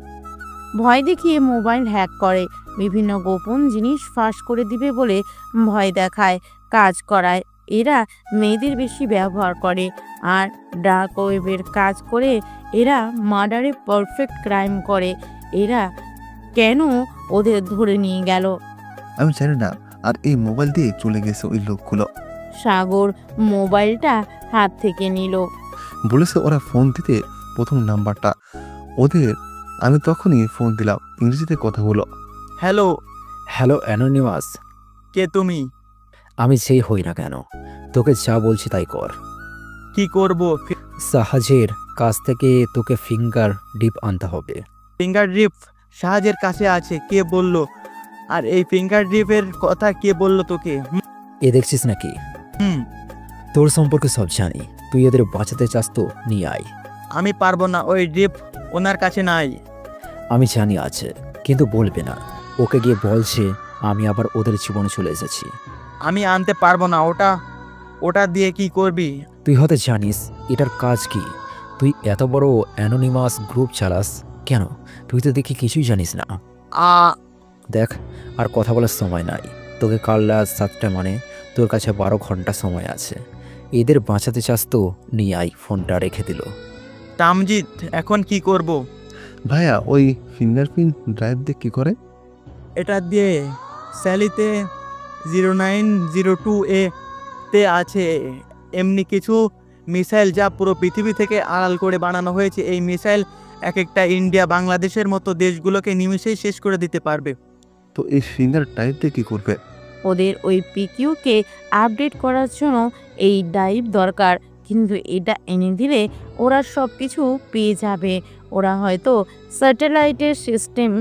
ভয় দেখিয়ে মোবাইল হ্যাক করে, বিভিন্ন গোপন জিনিস ফাঁস করে দিবে বলে ভয় দেখায়, কাজ করায়। এরা মেয়েদের বেশি ব্যবহার করে আর ডার্ক ওয়েবের কাজ করে। এরা মার্ডারে পারফেক্ট ক্রাইম করে। এরা কেন ওদের ধরে নিয়ে গেল আমি জানি না। আর এই মোবাইল দিয়ে চলে গেছে ওই লোকগুলো। সাগর মোবাইলটা হাত থেকে নিল। বলেছে ওরা ফোন দিতে প্রথম নাম্বারটা ওদের। আমি তখনই ফোন দিলাম, ইংরেজিতে কথা হলো। হ্যালো। Hello anonymous. কে তুমি? আমি যেই হই না কেন, তোকে যা বলছি তাই কর। কি করব? সাহাজের কাছ থেকে তোকে ফিঙ্গার ডিপ আনতে হবে। ফিঙ্গার ডিপ সাহাজের কাছে আছে, কে বলল? আর এই ফিঙ্গার ডিপের কথা কে বলল তোকে? এ দেখছিস নাকি? তোর সম্পর্কে সব জানি। তুই এদের বাঁচাতে চাস তো নিয়ে আয়। আমি পারবো না, ওই ডিপ ওনার কাছে নাই। আমি জানি আছে, কিন্তু বলবে না। ওকে গিয়ে বলছে আমি আবার ওদের জীবনে চলে এসেছি। আমি আনতে পারবো না। ওটা দিয়ে কি করবি? তুই হয়তো জানিস এটার কাজ কি। তুই এত বড় অ্যানোনিমাস গ্রুপ চালাস কেন? তুই তো দেখি কিছুই জানিস না। দেখ, আর কথা বলার সময় নাই। তোকে কাল রাত 7টা, মানে তোর কাছে 12 ঘন্টা সময় আছে। এদের বাঁচাতে চাস তো নিয়ে আয়। ফোনটা রেখে দিল। তামজিৎ, এখন কি করব? ভাইয়া, ওই ফিঙ্গারপ্রিন্ট ড্রাইভ দিয়ে কি করে? এটা দিয়ে স্যালিতে 0902A তে আছে এমনি কিছু মিসাইল, যা পুরো পৃথিবী থেকে আড়াল করে বানানো হয়েছে। এই মিসাইল এক একটা ইন্ডিয়া, বাংলাদেশের মতো দেশগুলোকে নিমেষেই শেষ করে দিতে পারবে। তো এই ফিঙ্গার ড্রাইভ দিয়ে কি করবে? ওদের ওই পিকিউকে আপডেট করার জন্য এই ড্রাইভ দরকার, কিন্তু এটা এনে দিলে ওরা সব কিছু পেয়ে যাবে। ওরা হয়তো স্যাটেলাইটের সিস্টেম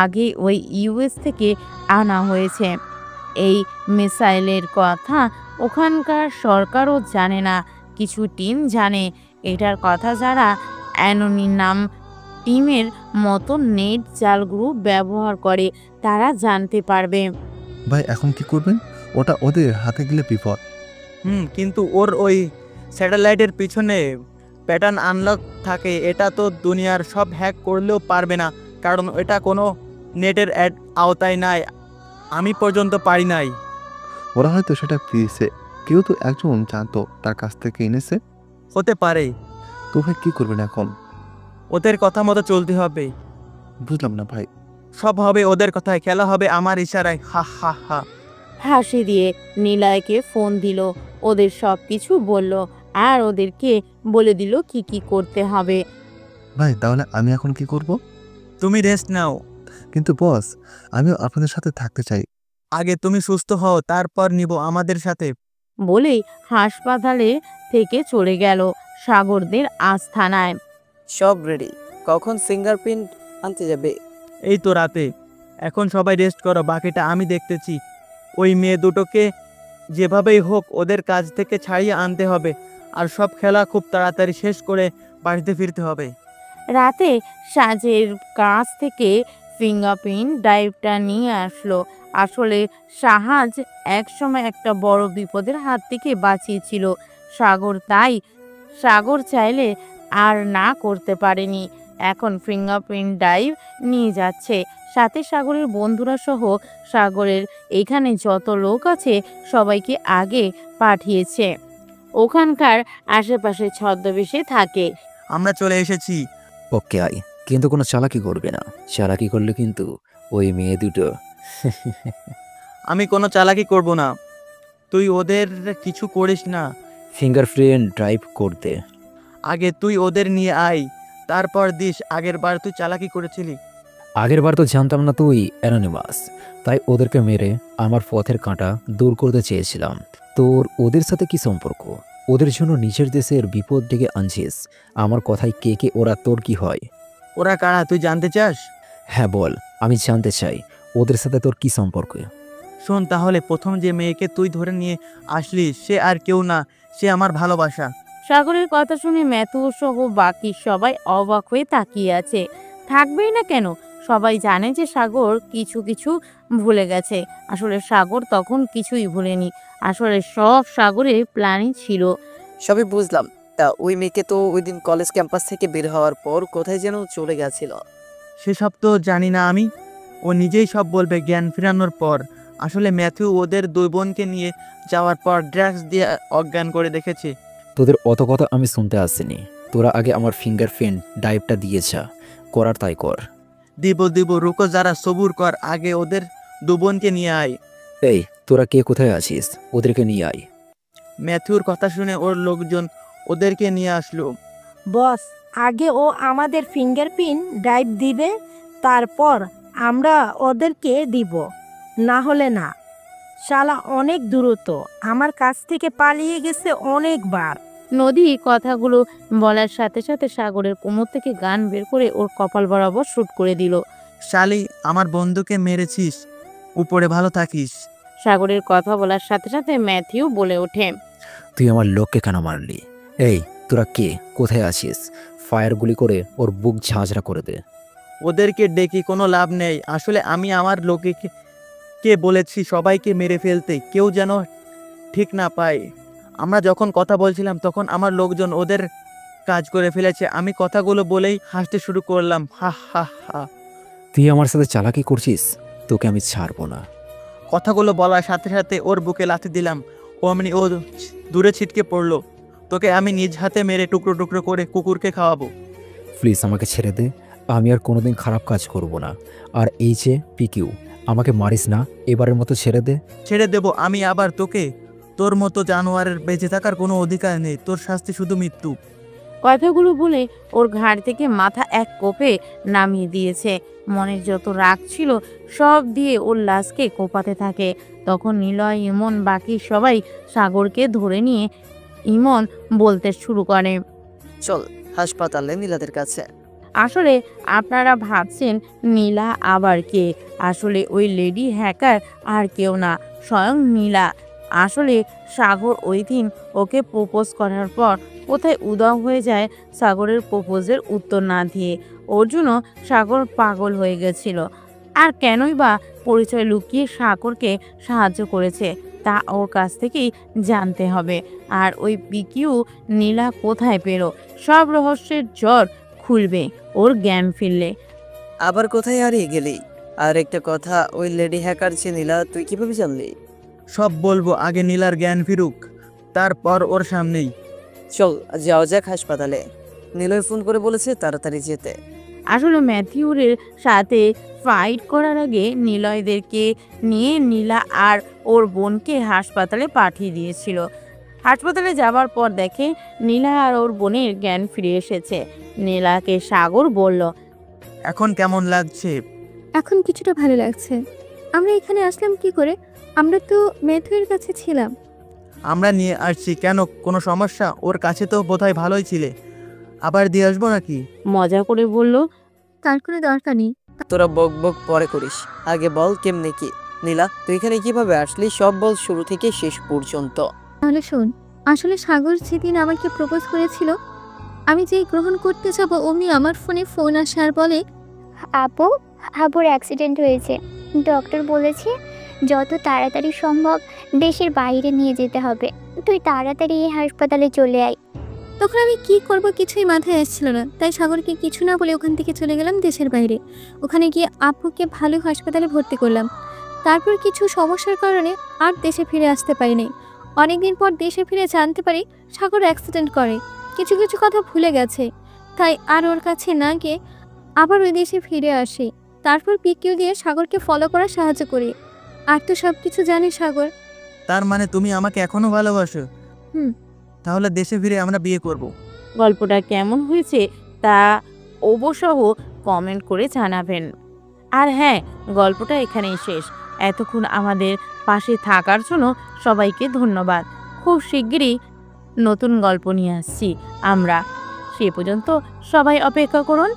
আগে ওই ইউএস থেকে আনা হয়েছে। এই মিসাইলের কথা ওখানকার সরকারও জানে না, কিছু টিম জানে এটার কথা। যারা অ্যানোনিমাস টিমের মতো নেট জাল গ্রুপ ব্যবহার করে তারা জানতে পারবে। ভাই, এখন কি করবেন? ওটা ওদের হাতে গেলে বিপদ। কিন্তু ওর ওই স্যাটেলাইটের পিছনে প্যাটার্ন আনলক থাকে। এটা তো দুনিয়ার সব হ্যাক করলেও পারবে না, কারণ এটা কোনো নেটের আওতায় নাই। আমি পর্যন্ত পারি নাই। ওরা হয়তো সেটা পেয়েছে, কেউ তো একজন জানতো, তার কাছ থেকে এনেছে। হতে পারে। তো ভাই কি করবেন এখন? ওদের কথা মতো চলতে হবে। বুঝলাম না ভাই। সব হবে ওদের কথায়, খেলা হবে আমার ইশারায়। হা হা হা। হাসি দিয়ে নিলয়কে ফোন দিল, ওদের সব কিছু বলল আর ওদেরকে বলে দিল কি কি করতে হবে। ভাই, তাহলে আমি এখন কি করব? তুমি রেস্ট নাও। কিন্তু বস, আমিও আপনাদের সাথে থাকতে চাই। আগে তুমি সুস্থ হও, তারপর নিব আমাদের সাথে। বলেই হাসপাতালে থেকে চলে গেল সাগরদের আস্থানায়। সব রেডি। কখন ফিঙ্গারপ্রিন্ট আনতে যাবে? এই তো রাতে। এখন সবাই রেস্ট করো, বাকিটা আমি দেখতেছি। ওই মেয়ে দুটোকে যেভাবেই হোক ওদের কাজ থেকে ছাড়িয়ে আনতে হবে, আর সব খেলা খুব তাড়াতাড়ি শেষ করে বাড়িতে ফিরতে হবে। রাতে সাজের কাছ থেকে ফিঙ্গারপ্রিন্ট ড্রাইভটা নিয়ে আসলো। আসলে সাহাজ একসময় একটা বড় বিপদের হাত থেকে বাঁচিয়েছিল সাগর, তাই সাগর চাইলে আর না করতে পারেনি। এখন ফিঙ্গারপ্রিন্ট ড্রাইভ নিয়ে যাচ্ছে, সাথে সাগরের বন্ধুরা সহ সাগরের এখানে যত লোক আছে সবাইকে আগে পাঠিয়েছে। ওখানকার আশেপাশে ছদ্মবেশে থাকে। আমরা চলে এসেছি। ওকে আয়, কিন্তু কোনো চালাকি করবে না। চালাকি করলে কিন্তু ওই মেয়ে দুটো। আমি কোনো চালাকি করব না। তুই ওদের কিছু করিস না। ফিঙ্গারপ্রিন্ট ড্রাইভ করতে আগে তুই ওদের নিয়ে আয়, তারপর দিস। আগের বার তুই চালাকি করেছিলি। আগের বার তো জানতাম না তুই অ্যানোনিমাস, তাই ওদেরকে মেরে আমার পথের কাঁটা দূর করতে চেয়েছিলাম। তোর ওদের সাথে কি সম্পর্ক? ওদের জন্য নিজের দেশের বিপদ ডেকে আনছিস। আমার কথায় কে কে ওরা, তোর কি হয়? ওরা কারা তুই জানতে চাস? হ্যাঁ বল, আমি জানতে চাই ওদের সাথে তোর কি সম্পর্ক। শোন তাহলে, প্রথম যে মেয়েকে তুই ধরে নিয়ে আসলি সে আর কেউ না, সে আমার ভালোবাসা। সাগরের কথা শুনে ম্যাথু সহ বাকি সবাই অবাক হয়ে তাকিয়ে আছে। থাকবেই না কেন, সবাই জানে যে সাগর কিছু কিছু ভুলে গেছে। আসলে সাগর তখন কিছুই ভুলেনি, আসলে সব সাগরের প্ল্যানিং ছিল। সবই বুঝলাম। তা ওই মেয়েকে তো ওই দিন কলেজ ক্যাম্পাস থেকে বের হওয়ার পর কোথায় যেন চলে গেছিল। সেসব তো জানি না আমি, ও নিজেই সব বলবে জ্ঞান ফেরানোর পর। আসলে ম্যাথু ওদের দুই বোনকে নিয়ে যাওয়ার পর ড্রাগস দিয়ে অজ্ঞান করে দেখেছে। তোদের অত কথা আমি শুনতে আসিনি, তোরা আগে আমার ফিঙ্গারপ্রিন্ট ডাইভটা দিয়েছা, করার তাই কর। দিব রুকো, যারা সবুর কর, আগে ওদের দু বোনকে নিয়ে আয়। এই তোরা কে কোথায় আছিস, ওদেরকে নিয়ে আয়। ম্যাথুর কথা শুনে ওর লোকজন ওদেরকে নিয়ে আসলো। বস, আগে ও আমাদের ফিঙ্গারপ্রিন্ট ড্রাইভ দিবে, তারপর আমরা ওদেরকে দিব, না হলে না। শালা অনেক দ্রুত, আমার কাছ থেকে পালিয়ে গেছে অনেকবার। নদী কথাগুলো বলার সাথে সাথে সাগরের কোমর থেকে গান বের করে ওর কপাল বরাবর শুট করে দিল। শালি, আমার বন্ধুকে মেরেছিস, উপরে ভালো থাকিস। সাগরের কথা বলার সাথে সাথে ম্যাথিউ বলে ওঠে, তুই আমার লোককে কেন মারলি? এই তোরা কে কোথায় আছিস? ফায়ার গুলি করে ওর বুক ঝাঁঝরা করে দে। ওদেরকে ডেকে কোনো লাভ নেই। আসলে আমি আমার লোকে কে বলেছি সবাইকে মেরে ফেলতে, কেউ যেন ঠিক না পায়। আমরা যখন কথা বলছিলাম তখন আমার লোকজন ওদের কাজ করে ফেলেছে। আমি কথাগুলো বলেই হাসতে শুরু করলাম, হা হা হা। তুই আমার সাথে চালাকি করছিস, তোকে আমি ছাড়বো না। কথাগুলো বলার সাথে সাথে ওর বুকে লাথি দিলাম, ও দূরে ছিটকে পড়লো। তোকে আমি নিজ হাতে মেরে টুকরো টুকরো করে কুকুরকে খাওয়াবো। প্লিজ আমাকে ছেড়ে দে, আমি আর কোনোদিন খারাপ কাজ করব না। আর এই যে পিকিউ, আমাকে মারিস না, এবারের মতো ছেড়ে দে। ছেড়ে দেবো আমি আবার তোকে? তোর মতো জানোয়ারের বেঁচে থাকার কোনো অধিকার নেই, তোর শাস্তি শুধু মৃত্যু। কথাগুলো বলে ওর ঘাড় থেকে মাথা এক কোপে নামিয়ে দিয়েছে। মনের যত রাগ ছিল সব দিয়ে ওর লাশকে কোপাতে থাকে। তখন নিলয়, ইমন, বাকি সবাই সাগরকে ধরে নিয়ে ইমন বলতে শুরু করে, চল হাসপাতালে নীলাদের কাছে। আসলে আপনারা ভাবছেন নীলা আবার কে? আসলে ওই লেডি হ্যাকার আর কেউ না, স্বয়ং নীলা। আসলে সাগর ওই দিন ওকে প্রপোজ করার পর কোথায় উদাও হয়ে যায় সাগরের প্রপোজের উত্তর না দিয়ে। ওর জন্য সাগর পাগল হয়ে গেছিল। আর কেনই বা পরিচয় লুকিয়ে সাগরকে সাহায্য করেছে তা ওর কাছ থেকেই জানতে হবে। আর ওই পিকিউ নীলা কোথায় পেল, সব রহস্যের জট খুলবে ওর জ্ঞান ফিরলে। আবার কোথায় হারিয়ে গেলি? আর একটা কথা, ওই লেডি হ্যাকার যে নীলা, তুই কিভাবে জানলি? সব বলবো, আগে নীলার জ্ঞান ফিরুক, তারপর ওর সামনেই। চল যাওয়া যাক হাসপাতালে। নীলয় ফোন করে বলেছে তাড়াতাড়ি যেতে। আসলে ম্যাথিউরের সাথে ফাইট করার আগে নিলয়দেরকে নিয়ে নীলা আর ওর বোনকে হাসপাতালে পাঠিয়ে দিয়েছিল। হাসপাতালে যাবার পর দেখে নীলা আর ওর বোনের জ্ঞান ফিরে এসেছে। নীলাকে সাগর বলল, এখন কেমন লাগছে? এখন কিছুটা ভালো লাগছে। আমরা এখানে আসলাম কি করে? আমরা তো ম্যাথুয়ের কাছে ছিলাম। আমরা নিয়ে আসছি কেন, কোনো সমস্যা? ওর কাছে তো বোধহয় ভালোই ছিলে, আবার দিয়ে আসবো নাকি? মজা করে বলল, তার কোনো দরকার নেই। তোরা বক বক পরে করিস, আগে বল কেমনে কি। নীলা, তুই এখানে কিভাবে আসলি সব বল শুরু থেকে শেষ পর্যন্ত। তাহলে শোন, আসলে সাগর যেদিন আমাকে প্রপোজ করেছিল, আমি যেই গ্রহণ করতে যাব অমনি আমার ফোনে ফোন আসার বলে, আবুর অ্যাক্সিডেন্ট হয়েছে, ডক্টর বলেছে যত তাড়াতাড়ি সম্ভব দেশের বাইরে নিয়ে যেতে হবে, তুই তাড়াতাড়ি এই হাসপাতালে চলে আয়। তখন আমি কি করব কিছুই মাথায় আসছিল না, তাই সাগরকে কিছু না বলে ওখান থেকে চলে গেলাম দেশের বাইরে। ওখানে গিয়ে আপুকে ভালো হাসপাতালে ভর্তি করলাম। তারপর কিছু সমস্যার কারণে আর দেশে ফিরে আসতে পারিনি। অনেকদিন পর দেশে ফিরে জানতে পারি সাগর অ্যাক্সিডেন্ট করে, কিছু কিছু কথা ভুলে গেছে। তাই আর ওর কাছে না গিয়ে আবার ওই দেশে ফিরে আসি। তারপর পিকিউ দিয়ে সাগরকে ফলো করা সাহায্য করি। আর তো সব কিছু জানি সাগর। তার মানে তুমি আমাকে এখনো ভালোবাসো? তাহলে দেশে ফিরে আমরা বিয়ে করব। গল্পটা কেমন হয়েছে তা অবশ্যই কমেন্ট করে জানাবেন। আর হ্যাঁ, গল্পটা এখানেই শেষ। এতক্ষণ আমাদের পাশে থাকার জন্য সবাইকে ধন্যবাদ। খুব শিগগিরই নতুন গল্প নিয়ে আসছি আমরা, সে পর্যন্ত সবাই অপেক্ষা করুন।